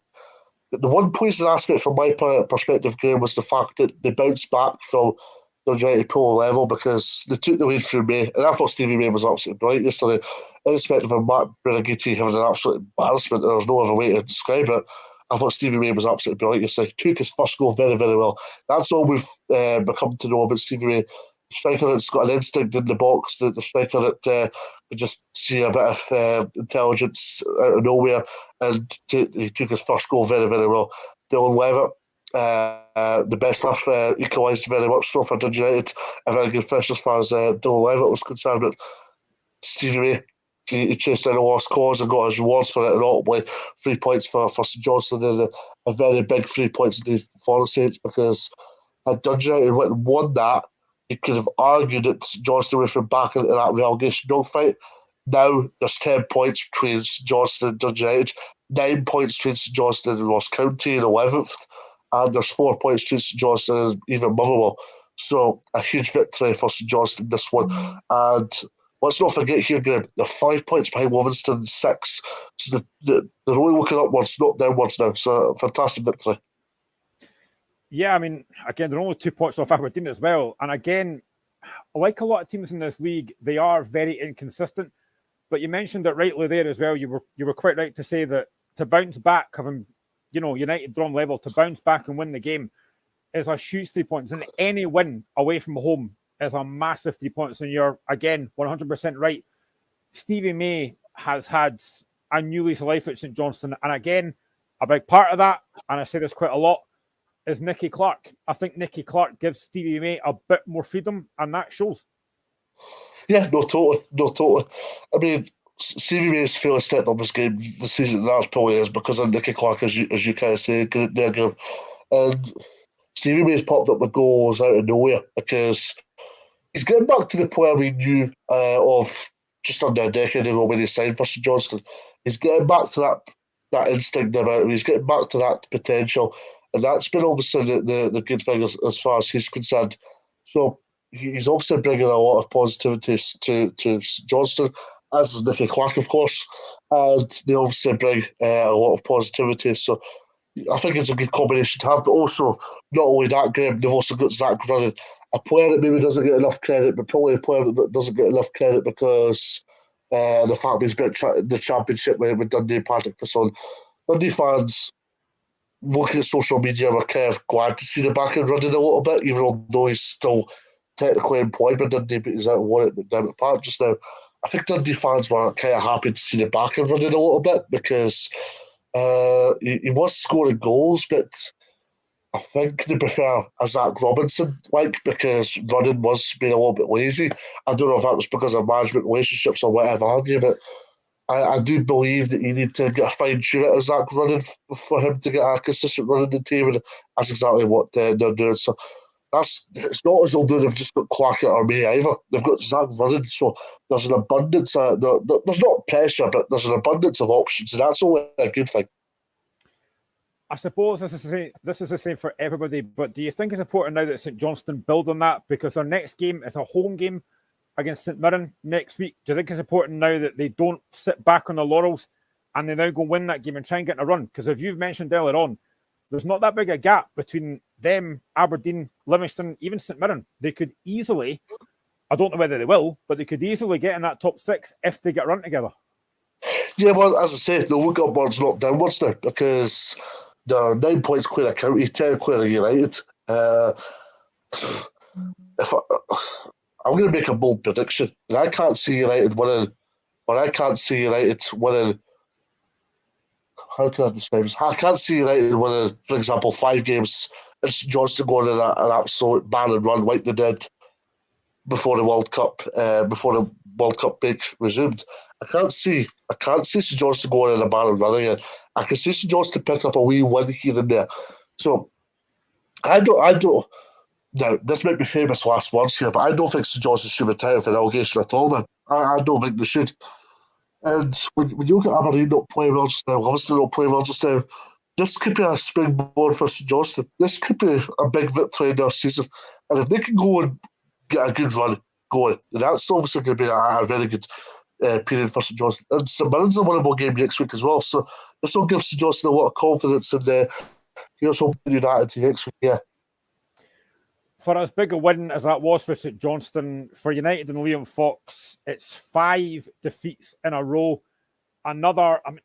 But the one pleasing aspect from my perspective, Graham, was the fact that they bounced back from the United Pro level because they took the lead through May. And I thought Stevie May was absolutely brilliant yesterday. Irrespective of Mark Birighitti having an absolute embarrassment, there's no other way to describe it. I thought Stevie May was absolutely brilliant yesterday. Took his first goal very, very well. That's all we've become to know about Stevie May. Striker that's got an instinct in the box, the striker that could just see a bit of intelligence out of nowhere, and he took his first goal very, very well. Dylan Levitt, the best left, equalised very much so for Dundee United. A very good finish as far as Dylan Levitt was concerned, but Stevie May, he chased in a lost cause and got his rewards for it, and ultimately 3 points for St Johnstone, and a very big 3 points indeed for the Saints because had Dundee United went and won that, you could have argued that Johnstone would have back into that relegation dogfight. Now there's 10 points between Johnstone and Dundee United, 9 points between St Johnstone and Ross County in 11th, and there's 4 points between St Johnstone and even Motherwell. So a huge victory for St Johnstone this one. And let's not forget here, Graham, they're 5 points behind Livingston, 6. So they're only looking upwards, not downwards now. So fantastic victory. Yeah, I mean, again, they're only 2 points off Aberdeen as well. And again, like a lot of teams in this league, they are very inconsistent. But you mentioned it rightly there as well. You were quite right to say that to bounce back, having United drawn level, to bounce back and win the game is a huge 3 points. And any win away from home is a massive 3 points. And you're, again, 100% right. Stevie May has had a new lease of life at St Johnstone. And again, a big part of that, and I say this quite a lot, is Nicky Clark. I think Nicky Clark gives Stevie May a bit more freedom, and that shows. Yeah, no, totally. I mean, Stevie May's fairly stepped up his game this season. That's probably is because of Nicky Clark, as you kind of say, there, and Stevie May's popped up with goals out of nowhere because he's getting back to the player we knew of just under a decade ago when he signed for St Johnstone. He's getting back to that instinct about him. He's getting back to that potential. And that's been obviously the good thing as far as he's concerned. So he's obviously bringing a lot of positivity to Johnstone, as is Nicky Clark, of course. And they obviously bring a lot of positivity. So I think it's a good combination to have. But also, not only that, Graham, they've also got Zach Running, a player that maybe doesn't get enough credit, but probably a player that doesn't get enough credit because the fact that he's got the championship with Dundee and Partick Thistle. Dundee fans looking at social media, we're kind of glad to see the back and running a little bit, even though he's still technically employed by Dundee, but he's out of work at McDermott Park just now. I think Dundee fans were kind of happy to see the back and running a little bit because he was scoring goals, but I think they prefer a Zach Robinson, because running was being a little bit lazy. I don't know if that was because of management relationships or whatever have you, but I do believe that you need to get a fine tune it as Zach running for him to get a consistent running in the team, and that's exactly what they're doing. So it's not as though they've just got Clackett or May either. They've got Zach running, so there's an abundance. There's not pressure, but there's an abundance of options, and that's always a good thing. I suppose this is the same for everybody, but do you think it's important now that St Johnstone build on that, because their next game is a home game against St Mirren next week? Do you think it's important now that they don't sit back on the laurels and they now go win that game and try and get in a run? Because if you've mentioned earlier on, there's not that big a gap between them, Aberdeen, Livingston, even St Mirren. They could easily, I don't know whether they will, but they could easily get in that top six if they get run together. Yeah, well, as I said, they'll look upwards, not downwards now, because they're 9 points clear of County, 10 clear of United. I'm going to make a bold prediction. I can't see United winning, or I can't see United winning. How can I describe this? I can't see United winning, for example, 5 games. It's Johnston going in an absolute barren run like they did before the World Cup, break resumed. I can't see St Johnstone going in a barren run again. I can see St Johnstone pick up a wee win here and there. So I don't. Now, this might be famous last words here, but I don't think St Johnstone should retire for relegation at all, man. I don't think they should. And when you look at Aberdeen not playing well just now, Livingston not playing well just now, this could be a springboard for St Johnstone. This could be a big victory in their season. And if they can go and get a good run going, that's obviously going to be a very good period for St Johnstone. And St Mirren's a winnable game next week as well. So this will give St Johnstone a lot of confidence in here's hoping United next week, yeah. For as big a win as that was for St Johnstone, for United and Liam Fox, it's 5 defeats in a row. I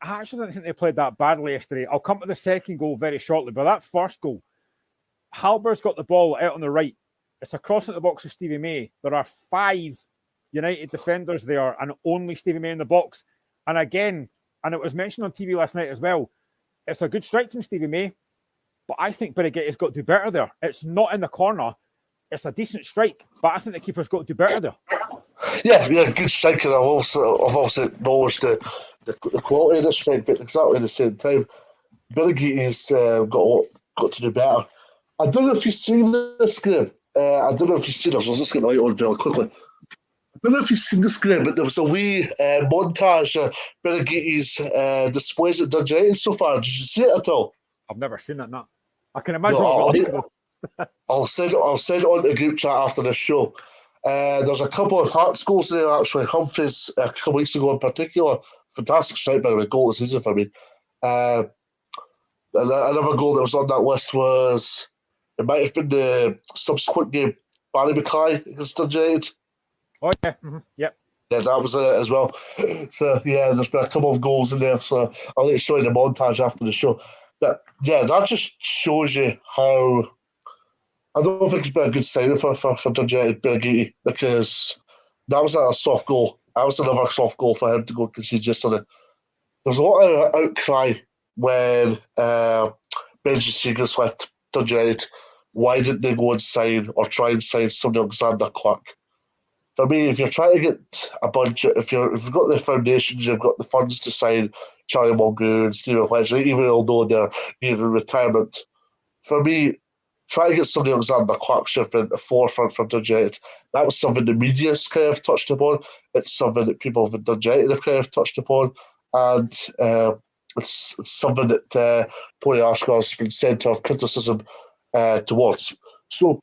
actually don't think they played that badly yesterday. I'll come to the second goal very shortly, but that first goal, Halber's got the ball out on the right. It's across at the box of Stevie May. There are 5 United defenders there and only Stevie May in the box. And again, and it was mentioned on TV last night as well, it's a good strike from Stevie May, but I think Birighetti's got to do better there. It's not in the corner. It's a decent strike, but I think the keeper's got to do better there. Yeah, good striker. I've also acknowledged the quality of the strike, but exactly at the same time, Birighetti's got to do better. I don't know if you've seen this game. I don't know if you've seen this. I'll just get the light on very quickly. I don't know if you've seen this game, but there was a wee montage of Birighetti's displays at Dundee so far. Did you see it at all? I've never seen it, no. I can imagine what it was. I'll send it on to the group chat after this show. There's a couple of Hearts goals there, actually. Humphreys, a couple of weeks ago in particular. Fantastic strike, by the way. Goal of the season for me. Another goal that was on that list was, it might have been the subsequent game, Barry Mackay against Dundee. Oh, yeah. Mm-hmm. Yep. Yeah, that was it as well. So, yeah, there's been a couple of goals in there. So, I'll let you show you the montage after the show. But, yeah, that just shows you how... I don't think it's been a good signing for Dundee Birighetti, because that was a soft goal. That was another soft goal for him to go concede yesterday. There was a lot of outcry when Benji Seegers left Dundee. Why didn't they go and sign or try and sign somebody like Xander Clark? For me, if you're trying to get a budget, if you've got the foundations, you've got the funds to sign Charlie Mulgrew and Stephen Fletcher, even although they're nearing retirement, for me, try to get somebody like Xander Clark should have been at the forefront for Dundee. That was something the media's kind of touched upon. It's something that people in Dundee have kind of touched upon. And it's something that Tony Ashgar's been sent to have criticism towards. So,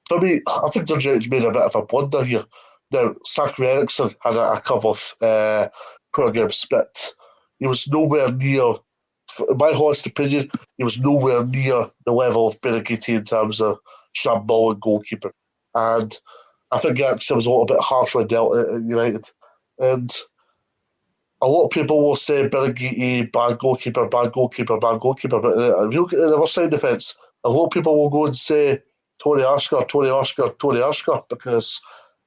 for me, I think Dundee made a bit of a blunder here. Now, Zachary Eriksson had a couple of poor games, but he was nowhere near, in my honest opinion, he was nowhere near the level of Birighetti in terms of shambolic goalkeeper. And I think Eriksson was a little bit harshly dealt at United. And a lot of people will say Birighitti, bad goalkeeper, bad goalkeeper, bad goalkeeper. But if you look at the other side of the fence, a lot of people will go and say Tony Ashker, Tony Ashker, Tony Ashker, because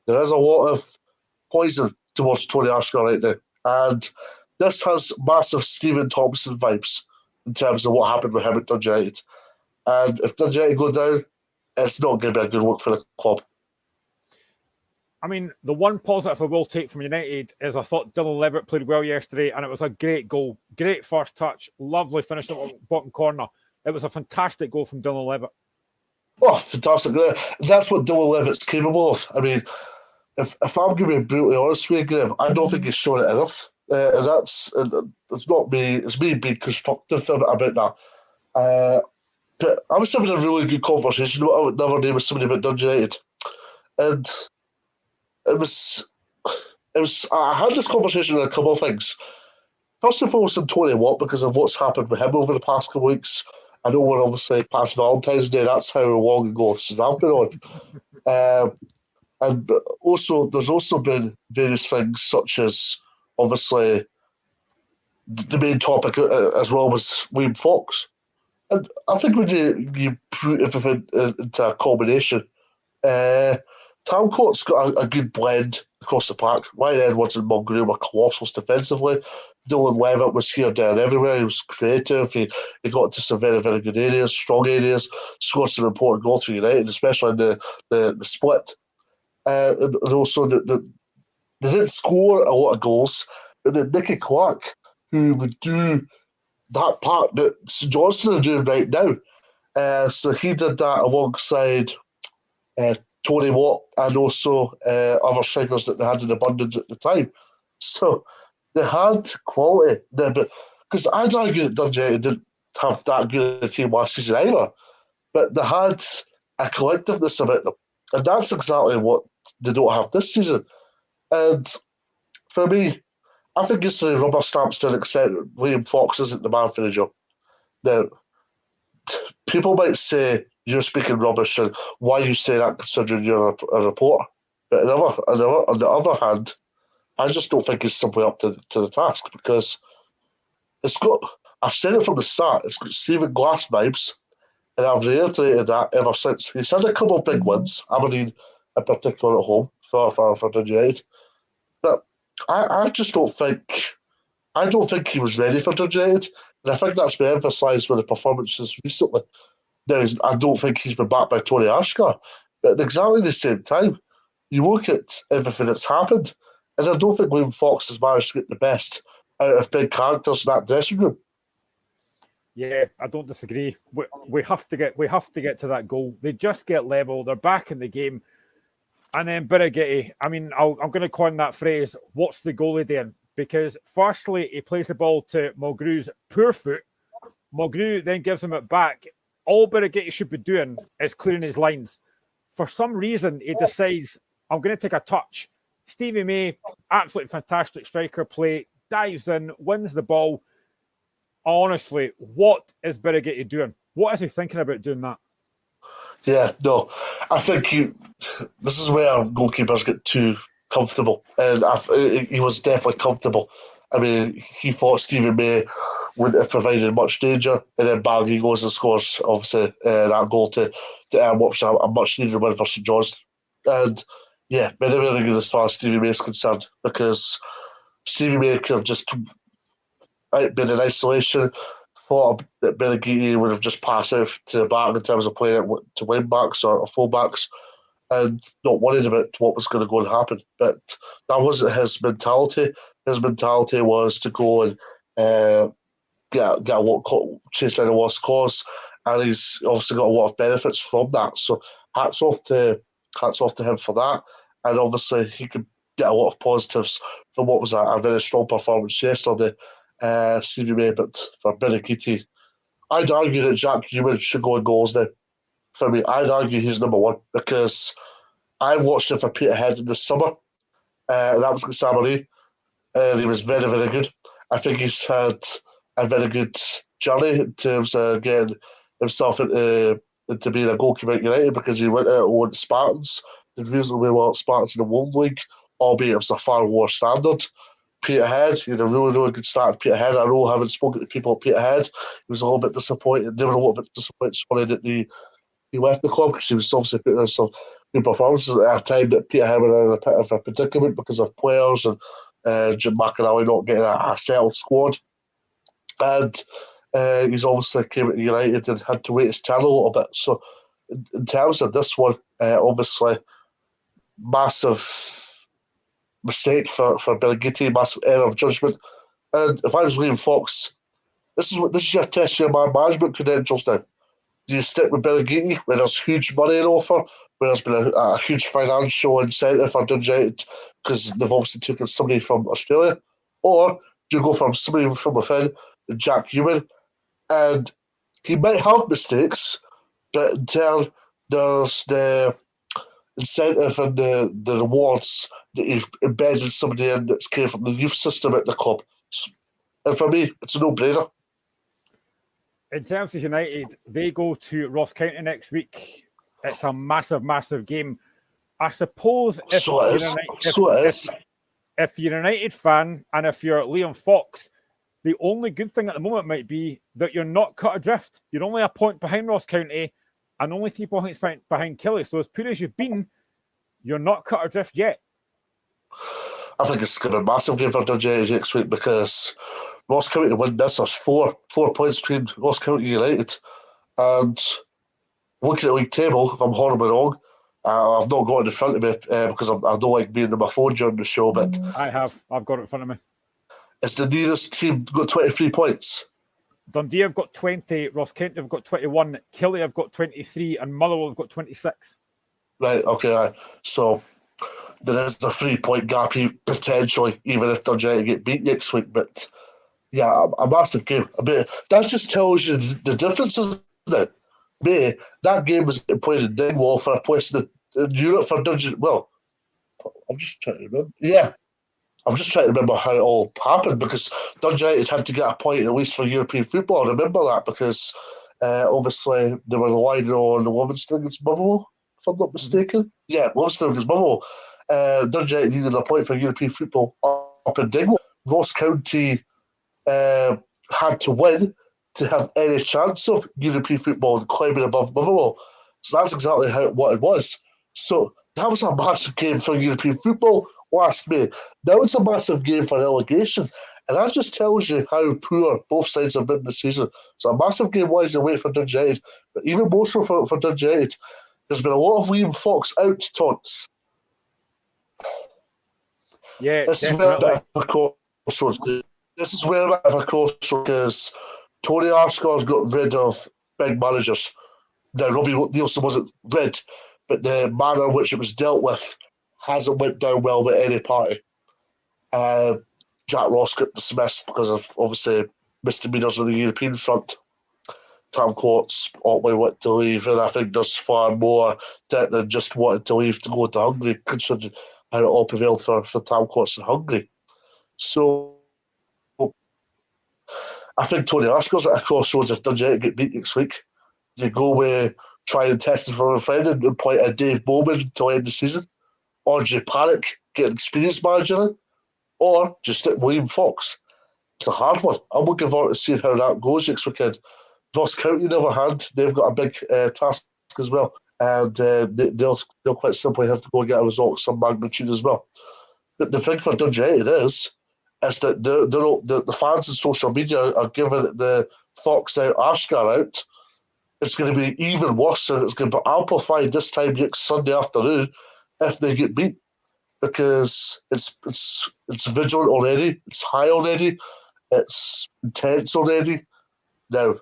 there is a lot of poison towards Tony Ashker right now. And this has massive Stephen Thompson vibes in terms of what happened with him at Dundee United. And if Dundee United go down, it's not going to be a good look for the club. I mean, the one positive I will take from United is I thought Dylan Levitt played well yesterday, and it was a great goal. Great first touch, lovely finish at the bottom corner. It was a fantastic goal from Dylan Levitt. Oh, fantastic. That's what Dylan Levitt's capable of. I mean, if I'm going to be brutally honest with you, Graham, I don't think he's shown it enough. And it's not me, it's me being constructive about that. But I was having a really good conversation the other day with somebody about Dundee United. And I had this conversation on a couple of things. First and foremost on Tony Watt, because of what's happened with him over the past couple of weeks. I know we're obviously past Valentine's Day, that's how long ago since I've been on. And also, there's also been various things such as, obviously, the main topic as well was William Fox. And I think when you put everything into a combination, Talcott's got a good blend across the park. Ryan Edwards and Mulgrew were colossals defensively. Dylan Levitt was here, there, and everywhere. He was creative. He got to some very, very good areas, strong areas, scored some important goals for United, especially in the split. And also, they didn't score a lot of goals, but then Nicky Clark, who would do that part that St Johnstone are doing right now. So he did that alongside Tony Watt and also other strikers that they had in abundance at the time. So they had quality there, but because I'd argue that Dundee didn't have that good a team last season either, but they had a collectiveness about them, and that's exactly what they don't have this season. And for me, I think it's the rubber stamps to an extent that William Fox isn't the man for the job. Now, people might say you're speaking rubbish, and why you say that considering you're a reporter. But on the other hand, I just don't think he's simply up to the task, because it's got, I've said it from the start, it's got Stephen Glass vibes, and I've reiterated that ever since. He's had a couple of big wins, Aberdeen in particular at home for Dundee United. But I just don't think he was ready for Dundee United, and I think that's been emphasised with the performances recently. Now, I don't think he's been backed by Tony Ashker, but at exactly the same time, you look at everything that's happened, and I don't think William Fox has managed to get the best out of big characters in that dressing room. Yeah, I don't disagree. We have to get to that goal. They just get level. They're back in the game, and then Birighitti. I mean, I'm going to coin that phrase. What's the goalie doing? Because firstly, he plays the ball to Mulgrew's poor foot. Mulgrew then gives him it back. All Birighitti should be doing is clearing his lines. For some reason, he decides, I'm going to take a touch. Stevie May, absolutely fantastic striker play, dives in, wins the ball. Honestly, what is Birighitti doing? What is he thinking about doing that? Yeah, no, I think this is where goalkeepers get too comfortable, and he was definitely comfortable. I mean, he thought Stephen May wouldn't have provided much danger, and then bang, he goes and scores, obviously, that goal to earn what's a much needed win for St John's. And yeah, very, very good as far as Stevie May is concerned, because Stevie May could have just been in isolation, thought that Birighitti would have just passed out to the back in terms of playing it to wing backs or full backs, and not worried about what was going to go and happen. But that wasn't his mentality. His mentality was to go and chase down a lost cause, and he's obviously got a lot of benefits from that. So hats off to him for that, and obviously he could get a lot of positives from what was a very strong performance yesterday, Stevie May. But for Birighitti, I'd argue that Jack Ewan should go in goals now. For me, I'd argue he's number one, because I watched him for Peterhead in the summer, and that was against Aberdeen, and he was very, very good. I think he's had a very good journey in terms of getting himself into being a goalkeeper at United, because he went out and won Spartans, did reasonably well at Spartans in the World League, albeit it was a far lower standard. Peterhead. He had a really, really good start at Peterhead. I know, having spoken to people at Peterhead, he was a little bit disappointed. They were a little bit disappointed, that he left the club, because he was obviously putting in some good performances at a time that Peterhead were in a bit of a predicament because of players and Jim McInally not getting a settled squad. And he's obviously came to United and had to wait his turn a little bit. So in terms of this one, obviously massive mistake for Bellingham, massive error of judgment. And if I was Liam Fox, this is your test of your management credentials now. Do you stick with Bellingham where there's huge money in offer, where there's been a huge financial incentive for Dundee United because they've obviously taken somebody from Australia, or do you go for somebody from within, Jack Ewing? And he might have mistakes, but in turn, there's the incentive and the rewards that you've embedded somebody in that's came from the youth system at the club. And for me, it's a no-brainer. In terms of United, they go to Ross County next week. It's a massive, massive game. I suppose if you're a United fan and if you're Liam Fox, the only good thing at the moment might be that you're not cut adrift. You're only a point behind Ross County and only 3 points behind Killie. So as poor as you've been, you're not cut adrift yet. I think it's going to be a massive game for Dundee next week because Ross County to win this, there's four points between Ross County United. And looking at the league table, if I'm horribly wrong, I've not got it in front of me because I don't like being on my phone during the show, but I've got it in front of me. It's the nearest team got 23 points. Dundee have got 20, Ross County have got 21, Killie have got 23, and Motherwell have got 26. Right, okay. So there is a 3-point gap potentially, even if Dundee get beat next week. But yeah, a massive game. That just tells you the differences now. May, that game was played in Dingwall for a place in Europe for Dundee. Well, I'm just trying to remember. Yeah. I'm just trying to remember how it all happened because Dundee United had to get a point at least for European football. I remember that because obviously they were relying on the Livingston against Motherwell, if I'm not mistaken. Yeah, Livingston against Motherwell. Dundee United needed a point for European football up in Dingwall. Ross County had to win to have any chance of European football and climbing above Motherwell. So that's exactly what it was. So that was a massive game for European football last May. Now it's a massive game for relegation. And that just tells you how poor both sides have been this season. It's a massive game wise away for Dundee United, but even more so for Dundee United. There's been a lot of Liam Fox out taunts. Yeah, this definitely. This is where a bit of a crossroad because Tony Arscore's got rid of big managers. Now, Robbie Nielsen wasn't rid, but the manner in which it was dealt with hasn't went down well with any party. Jack Ross got dismissed because of, obviously, misdemeanours on the European front. Tam Courts ultimately wanted to leave, and I think there's far more than just wanting to leave to go to Hungary, considering how it all prevailed for Tam Courts in Hungary. So I think Tony Arscore's at a crossroads if Dundee get beat next week. Do you go with try and test it for a friend and appoint a Dave Bowman until the end of the season? Or do you panic, get an experienced manager in? Or just stick William Fox? It's a hard one. I'm looking forward to seeing how that goes next weekend. Ross County, on the other hand, they've got a big task as well. And they'll quite simply have to go and get a result of some magnitude as well. But the thing for Dundee United is that the fans on social media are giving the Fox out, Ashgar out. It's going to be even worse, and it's going to be amplified this time next Sunday afternoon if they get beat, because it's vigilant already, it's high already, it's intense already. Now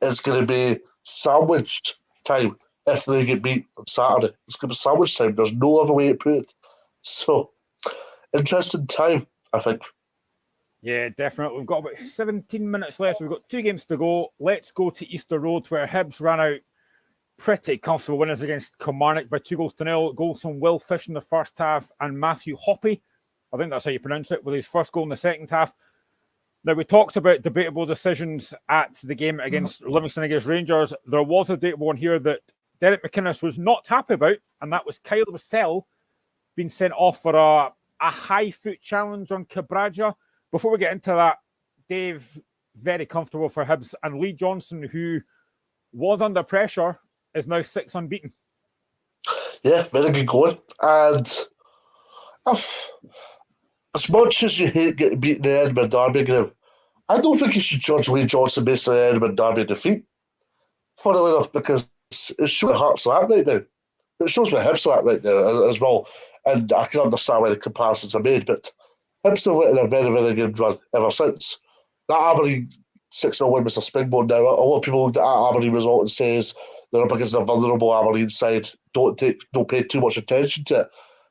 it's going to be sandwiched time if they get beat on Saturday. It's going to be sandwich time. There's no other way to put it. So interesting time, I think. Yeah, definitely. We've got about 17 minutes left. We've got 2 games to go. Let's go to Easter Road, where Hibs ran out pretty comfortable winners against Kilmarnock by 2-0. Goals from Will Fish in the first half and Matthew Hoppy, I think that's how you pronounce it, with his first goal in the second half. Now, we talked about debatable decisions at the game against Livingston against Rangers. There was a debatable one here that Derek McInnes was not happy about, and that was Kyle Vassell being sent off for a high foot challenge on Cabraja. Before we get into that, Dave, very comfortable for Hibs, and Lee Johnson, who was under pressure, is now 6 unbeaten. Yeah, very good going. And as much as you hate getting beaten in the Edinburgh Derby game, I don't think you should judge Lee Johnson based on the Edinburgh Derby defeat. Funnily enough, because it shows what Hearts are at right now. It shows what Hibs are at right now as well. And I can understand why the comparisons are made, but Hibs have went in a very, very good run ever since. That Aberdeen 6-0 win was a springboard now. A lot of people look at that Aberdeen result and says they're up against a vulnerable Aberdeen side. Don't pay too much attention to it.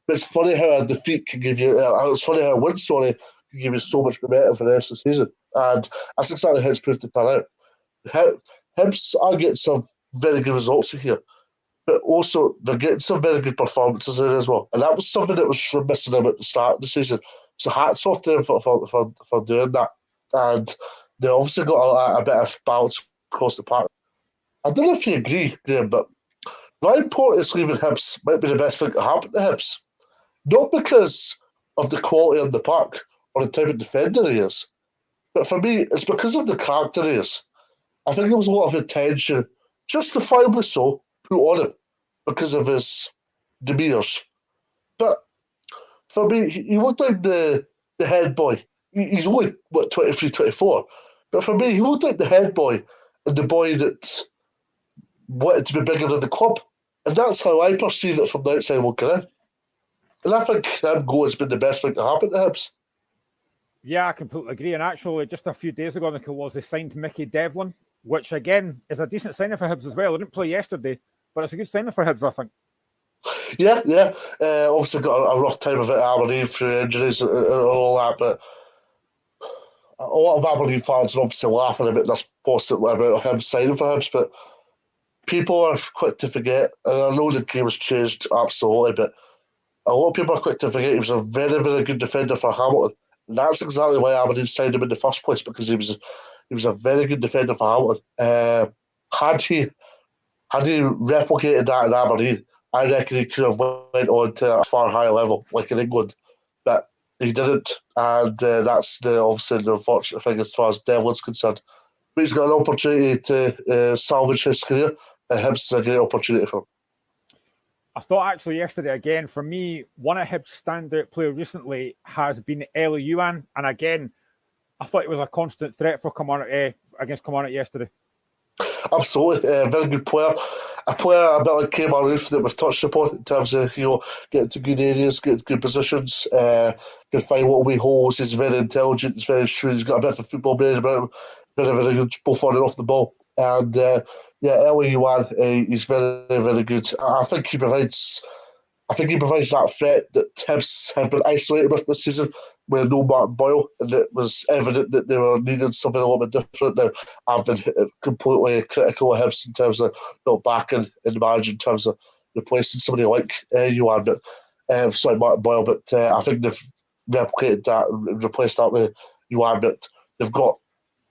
But it's funny how a defeat can give you, it's funny how a win, can give you so much momentum for the rest of the season. And that's exactly how it's proved to turn out. Hibs are getting some very good results here, but also they're getting some very good performances in as well. And that was something that was missing them at the start of the season. So hats off to them for doing that. And they obviously got a bit of balance across the park. I don't know if you agree, Graham, but Ryan Porteous leaving Hibs might be the best thing to happen to Hibs. Not because of the quality on the park or the type of defender he is, but for me, it's because of the character he is. I think there was a lot of attention, justifiably so, put on him because of his demeanours. But for me, he looked like the head boy. He's only, 23, 24. But for me, he looked like the head boy and the boy that wanted to be bigger than the club. And that's how I perceive it from the outside looking in. And I think him go has been the best thing to happen to Hibs. Yeah, I completely agree. And actually, just a few days ago, I think it was, they signed Mickey Devlin, which again is a decent signing for Hibs as well. They didn't play yesterday, but it's a good signing for Hibs, I think. Yeah. Obviously got a rough time of it at Aberdeen through injuries and all that, but a lot of Aberdeen fans are obviously laughing about this post about him signing for Hibs, but people are quick to forget, and I know the game has changed absolutely, but a lot of people are quick to forget he was a very, very good defender for Hamilton. And that's exactly why Aberdeen signed him in the first place, because he was a very good defender for Hamilton. Had he replicated that in Aberdeen, I reckon he could have went on to a far higher level, like in England. But he didn't, and that's obviously the unfortunate thing as far as Devlin's concerned. But he's got an opportunity to salvage his career, and Hibs is a great opportunity for him. I thought actually yesterday, again, for me, one of Hibs' standout players recently has been Eli Yuan. And again, I thought he was a constant threat for against Kilmarnock yesterday. Absolutely, very good player. A player a bit like Kay Maroof that we've touched upon in terms of getting to good areas, getting to good positions, can find little wee holes. He's very intelligent. He's very shrewd. He's got a bit of a football brain about him. Very, very good both on and off the ball. And Eli Yuan, he's very, very good. I think he provides that threat that Hibs have been isolated with this season with no Martin Boyle, and it was evident that they were needing something a little bit different. Now, I've been completely critical of Hibs in terms of not backing in the manager in terms of replacing somebody like Yuan, Martin Boyle, but I think they've replicated that and replaced that with Yuan, but they've got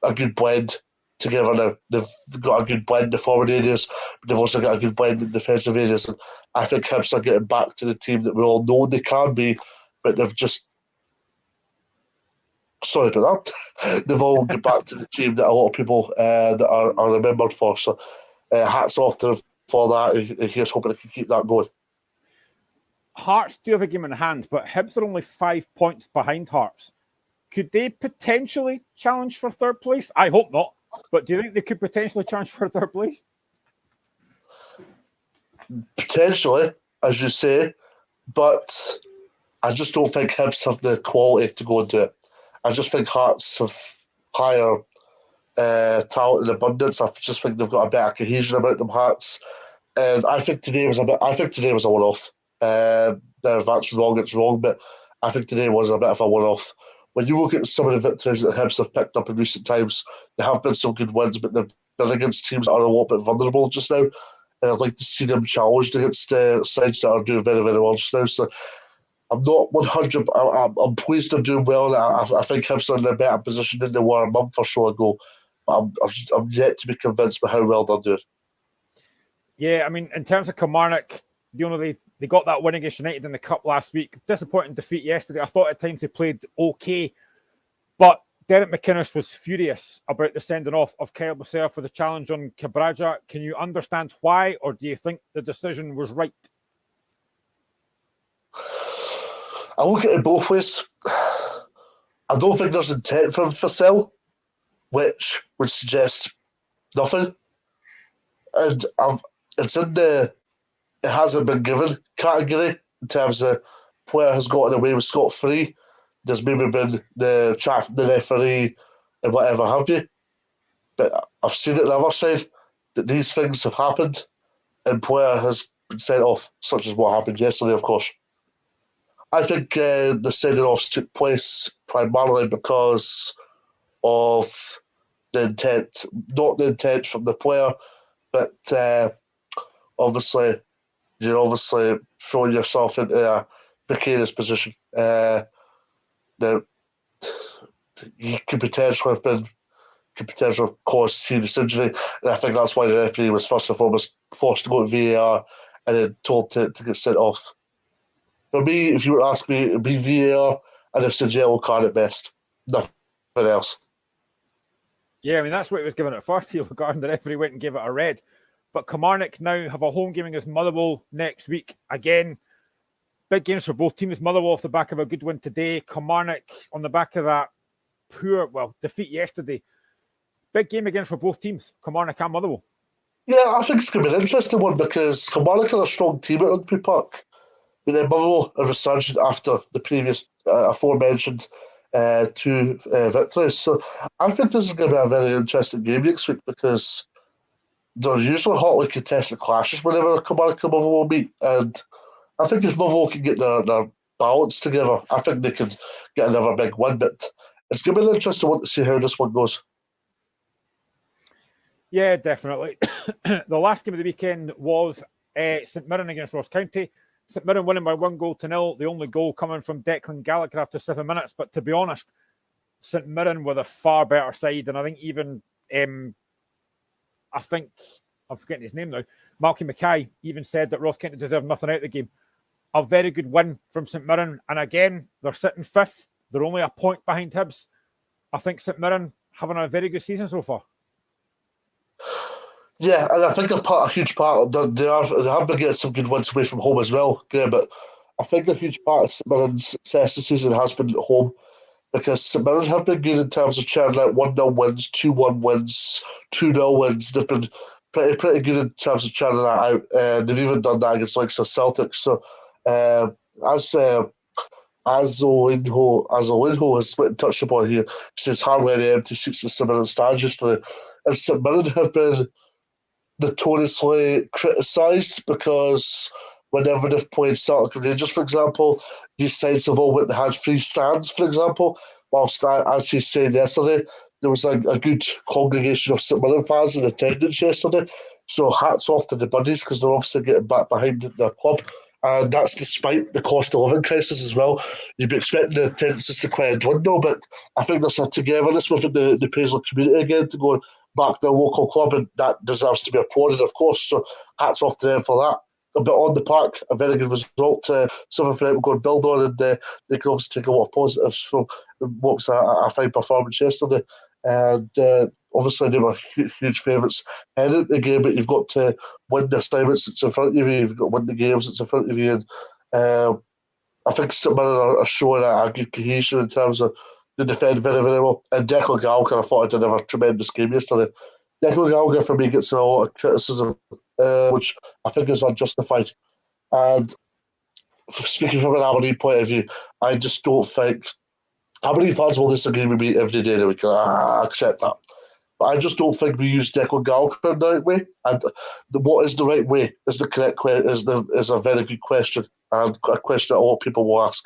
a good blend together now. They've got a good blend in the forward areas, but they've also got a good blend in defensive areas. And I think Hibs are getting back to the team that we all know they can be, but they've just. Sorry about that. They've all got back to the team that a lot of people that are remembered for. So hats off to them for that. Here's hoping they can keep that going. Hearts do have a game in hand, but Hibs are only 5 points behind Hearts. Could they potentially challenge for third place? I hope not. But do you think they could potentially challenge for third place? Potentially, as you say, but I just don't think Hibs have the quality to go and do it. I just think Hearts have higher talent in abundance. I just think they've got a better cohesion about them, Hearts. And I think today was a one-off. Now, if that's wrong, it's wrong. But I think today was a bit of a one-off. When you look at some of the victories that Hibs have picked up in recent times, there have been some good wins, but they've been against teams that are a little bit vulnerable just now. And I'd like to see them challenged against sides that are doing very, very well just now. So I'm not 100. I'm pleased they're doing well. I think Hibs are in a better position than they were a month or so ago. But I'm yet to be convinced by how well they're doing. Yeah, I mean, in terms of Kilmarnock, they got that win against United in the Cup last week. Disappointing defeat yesterday. I thought at times they played okay, but Derek McInnes was furious about the sending off of Kyle Basser for the challenge on Cabraja. Can you understand why, or do you think the decision was right? I look at it both ways. I don't think there's intent from Vassell, which would suggest nothing. And it's in the it hasn't been given category in terms of player has gotten away with scot-free. There's maybe been the chat from the referee and whatever have you. But I've seen it the other side that these things have happened and player has been sent off, such as what happened yesterday, of course. I think the sending offs took place primarily because of the intent, not the intent from the player, but obviously you're obviously throwing yourself into a precarious position. That you could potentially cause serious injury, and I think that's why the referee was first and foremost forced to go to VAR and then told to get sent off. For me, if you were to ask me, it'd be VAR and it's a yellow card at best. Nothing else. Yeah, I mean, that's what it was given at first, yellow card, and the referee went and gave it a red. But Kilmarnock now have a home game against Motherwell next week. Again, big games for both teams. Motherwell off the back of a good win today. Kilmarnock on the back of that defeat yesterday. Big game again for both teams, Kilmarnock and Motherwell. Yeah, I think it's going to be an interesting one because Kilmarnock are a strong team at Rugby Park. But then Motherwell have resurged after the previous aforementioned two victories. So I think this is going to be a very interesting game next week because they're usually hotly contested clashes whenever Kilmarnock and Motherwell meet. And I think if Motherwell can get their balance together, I think they could get another big win. But it's going to be an interesting one to see how this one goes. Yeah, definitely. The last game of the weekend was St Mirren against Ross County. St Mirren winning by 1-0. The only goal coming from Declan Gallagher after 7 minutes. But to be honest, St Mirren were the far better side. And I think even, I'm forgetting his name now, Malky Mackay even said that Ross County deserved nothing out of the game. A very good win from St Mirren. And again, they're sitting fifth. They're only a point behind Hibs. I think St Mirren having a very good season so far. Yeah, and I think a huge part of they have been getting some good wins away from home as well, Graham, but I think a huge part of St Mirren's success this season has been at home because St Mirren have been good in terms of churning out 1-0 wins, 2-1 wins, 2-0 wins. They've been pretty good in terms of churning that out. They've even done that against like Celtic. So as Olinho has touched upon here, he says hardly any empty seats in St Mirren stands yesterday. And St Mirren have been notoriously criticised because whenever they've played Celtic and Rangers, for example, these sides have all went and had free stands, for example, whilst, as he said yesterday, there was a good congregation of St Mirren fans in attendance yesterday. So hats off to the buddies because they're obviously getting back behind their club. And that's despite the cost of living crisis as well. You'd be expecting the attendances to quite dwindle, but I think there's a togetherness within the Paisley community again to go back to their local club, and that deserves to be applauded, of course. So hats off to them for that. But on the park, a very good result. Something for them to go and build on, and they can obviously take a lot of positives from what was a fine performance yesterday. And obviously, they were huge favourites heading into the game, but you've got to win the assignments that's in front of you. You've got to win the games that's in front of you. And I think St Mirren are showing a good cohesion in terms of they defend very, very well. And Declan Gallagher, I thought he did have a tremendous game yesterday. Declan Gallagher, for me, gets a lot of criticism, which I think is unjustified. And speaking from an Aberdeen point of view, I just don't think Aberdeen fans will disagree with me every day of the week. I accept that. But I just don't think we use Declan Gallagher in the right way. And what is the right way is the correct is a very good question, and a question that a lot of people will ask.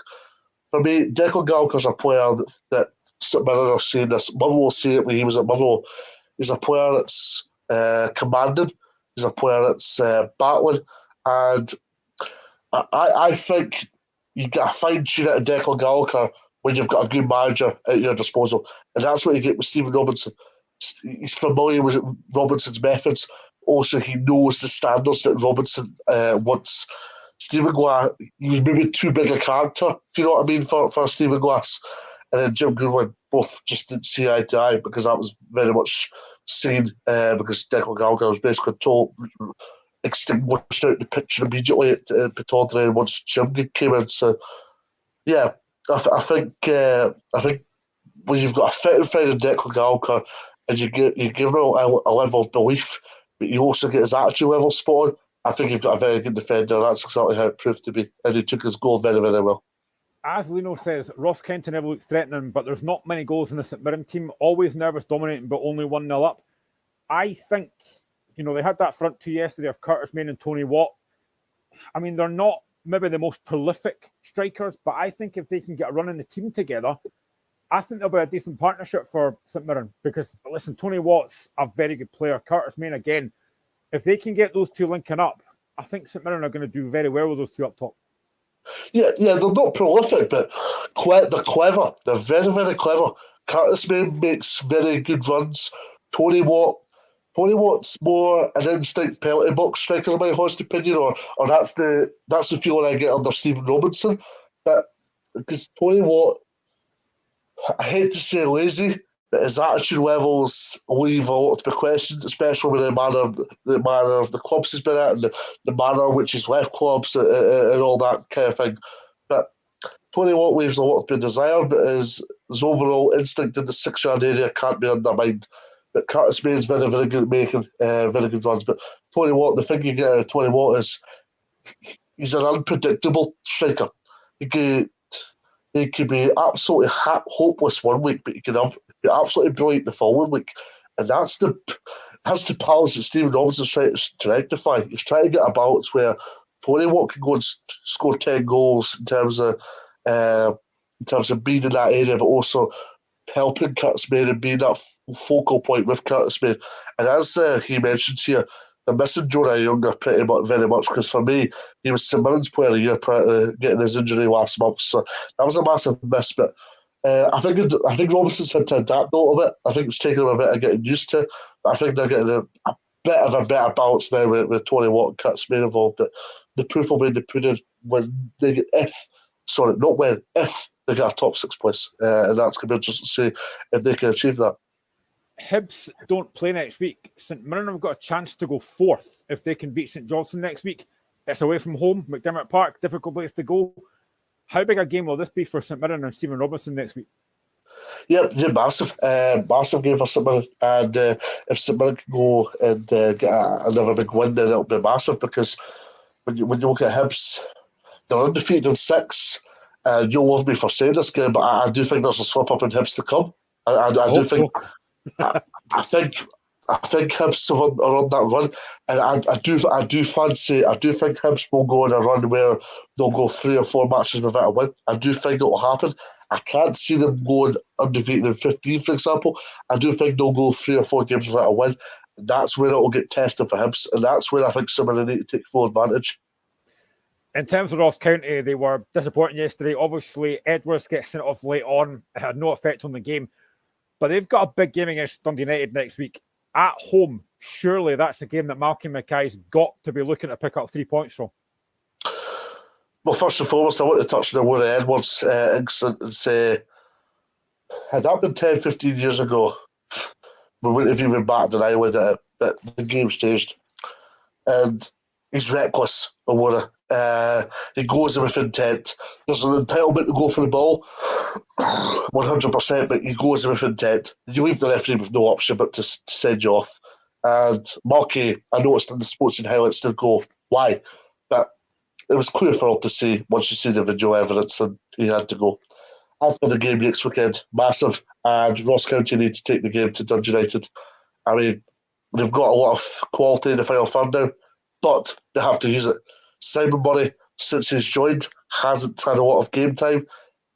For me, Declan Gallagher's a player that St Mirren are seeing this. Motherwell will see it when he was at Motherwell. He's a player that's commanding. He's a player that's battling. And I think you get a fine tune out of Declan Gallagher when you've got a good manager at your disposal. And that's what you get with Stephen Robinson. He's familiar with Robinson's methods. Also, he knows the standards that Robinson wants Stephen Glass, he was maybe too big a character, if you know what I mean, for Stephen Glass. And then Jim Goodwin both just didn't see eye to eye because that was very much seen because Declan Gallagher was basically told, extinguished out the picture immediately at Pittodrie once Jim came in. So, yeah, I think when you've got a fit and fine Declan Gallagher and you give him a level of belief, but you also get his attitude level spot on, I think you've got a very good defender. That's exactly how it proved to be. And he took his goal very, very well. As Lino says, Ross Kenton never looked threatening, but there's not many goals in the St Mirren team. Always nervous, dominating, but only 1-0 up. I think, they had that front two yesterday of Curtis Main and Tony Watt. I mean, they're not maybe the most prolific strikers, but I think if they can get a run in the team together, I think they'll be a decent partnership for St Mirren. Because, listen, Tony Watt's a very good player. Curtis Main, again, if they can get those two linking up, I think St Mirren are going to do very well with those two up top. Yeah, they're not prolific, but they're clever. They're very, very clever. Curtis Main makes very good runs. Tony Watt's more an instinct penalty box striker, in my honest opinion, or that's the feeling I get under Stephen Robinson. But because Tony Watt, I hate to say lazy, but his attitude levels leave a lot to be questioned, especially with the manner of the clubs he's been at and the manner in which he's left clubs and all that kind of thing. But Tony Watt leaves a lot to be desired, but his overall instinct in the 6-yard area can't be undermined. But Curtis Main's very, very good at making very good runs. But Tony Watt, the thing you get out of Tony Watt is he's an unpredictable striker. He could be absolutely hopeless one week, but he can be absolutely brilliant the following week. And that's the balance that Stephen Robinson's trying to rectify. He's trying to get a balance where Tony Watt can go and score 10 goals in terms of being in that area, but also helping Curtis Main and being that focal point with Curtis Main. And as he mentions here, they're missing Jonah Younger very much, because for me, he was St Mirren's player of the year prior to getting his injury last month. So that was a massive miss. But I think Robinson's had to adapt a little bit. I think it's taken him a bit of getting used to. But I think they're getting a bit of a better balance now with Tony Watt and Curtis Main involved. But the proof will be in the pudding if they get a top 6 place. And that's going to be interesting to see if they can achieve that. Hibs don't play next week. St Mirren have got a chance to go 4th if they can beat St Johnstone next week. It's away from home, McDermott Park, difficult place to go. How big a game will this be for St Mirren and Stephen Robinson next week? Yeah, massive. Massive game for St Mirren. And if St Mirren can go and get another big win, then it'll be massive, because when you look at Hibs, they're undefeated in 6. You'll love me for saying this game, but I do think there's a slip up in Hibs to come. I do think. So. I think Hibs are on that run, and I do think Hibs will go on a run where they'll go 3 or 4 matches without a win. I do think it will happen. I can't see them going undefeated in 15, for example. I do think they'll go 3 or 4 games without a win. And that's where it will get tested for Hibs, and that's where I think somebody need to take full advantage. In terms of Ross County, they were disappointing yesterday. Obviously, Edwards gets sent off late on. It had no effect on the game. But they've got a big game against Dundee United next week. At home, surely that's the game that Malcolm Mackay's got to be looking to pick up 3 points from. Well, first and foremost, I want to touch on the Warren Edwards incident and say, had that been 10, 15 years ago, we wouldn't have even batted an eyelid at it, but the game's changed. And he's reckless, Awara. He goes with intent. There's an entitlement to go for the ball, 100%, but he goes with intent. You leave the referee with no option but to send you off. And Markey, I noticed in the Sports highlights, did go, why? But it was clear for all to see once you see the video evidence, and he had to go. As for the game next weekend, massive, and Ross County need to take the game to Dundee United. I mean, they've got a lot of quality in the final third now, but they have to use it. Simon Murray, since he's joined, hasn't had a lot of game time.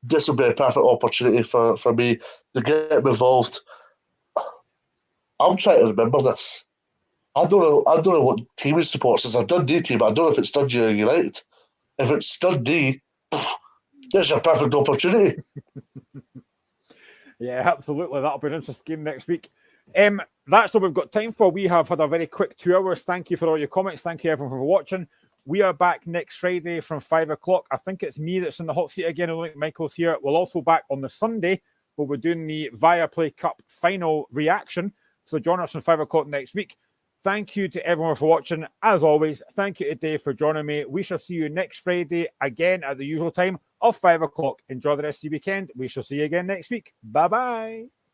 This will be a perfect opportunity for me to get him involved. I'm trying to remember this. I don't know what team he supports. It's a Dundee team, but I don't know if it's Dundee or United. If it's Dundee, there's a perfect opportunity. Yeah, absolutely. That'll be an interesting game next week. That's all we've got time for. We have had a very quick 2 hours. Thank you for all your comments. Thank you, everyone, for watching. We are back next Friday from 5 o'clock. I think it's me that's in the hot seat again. I don't think Michael's here. We'll also back on the Sunday where we're doing the Viaplay Cup final reaction. So join us on 5 o'clock next week. Thank you to everyone for watching. As always, thank you to Dave for joining me. We shall see you next Friday again at the usual time of 5 o'clock. Enjoy the rest of the weekend. We shall see you again next week. Bye-bye.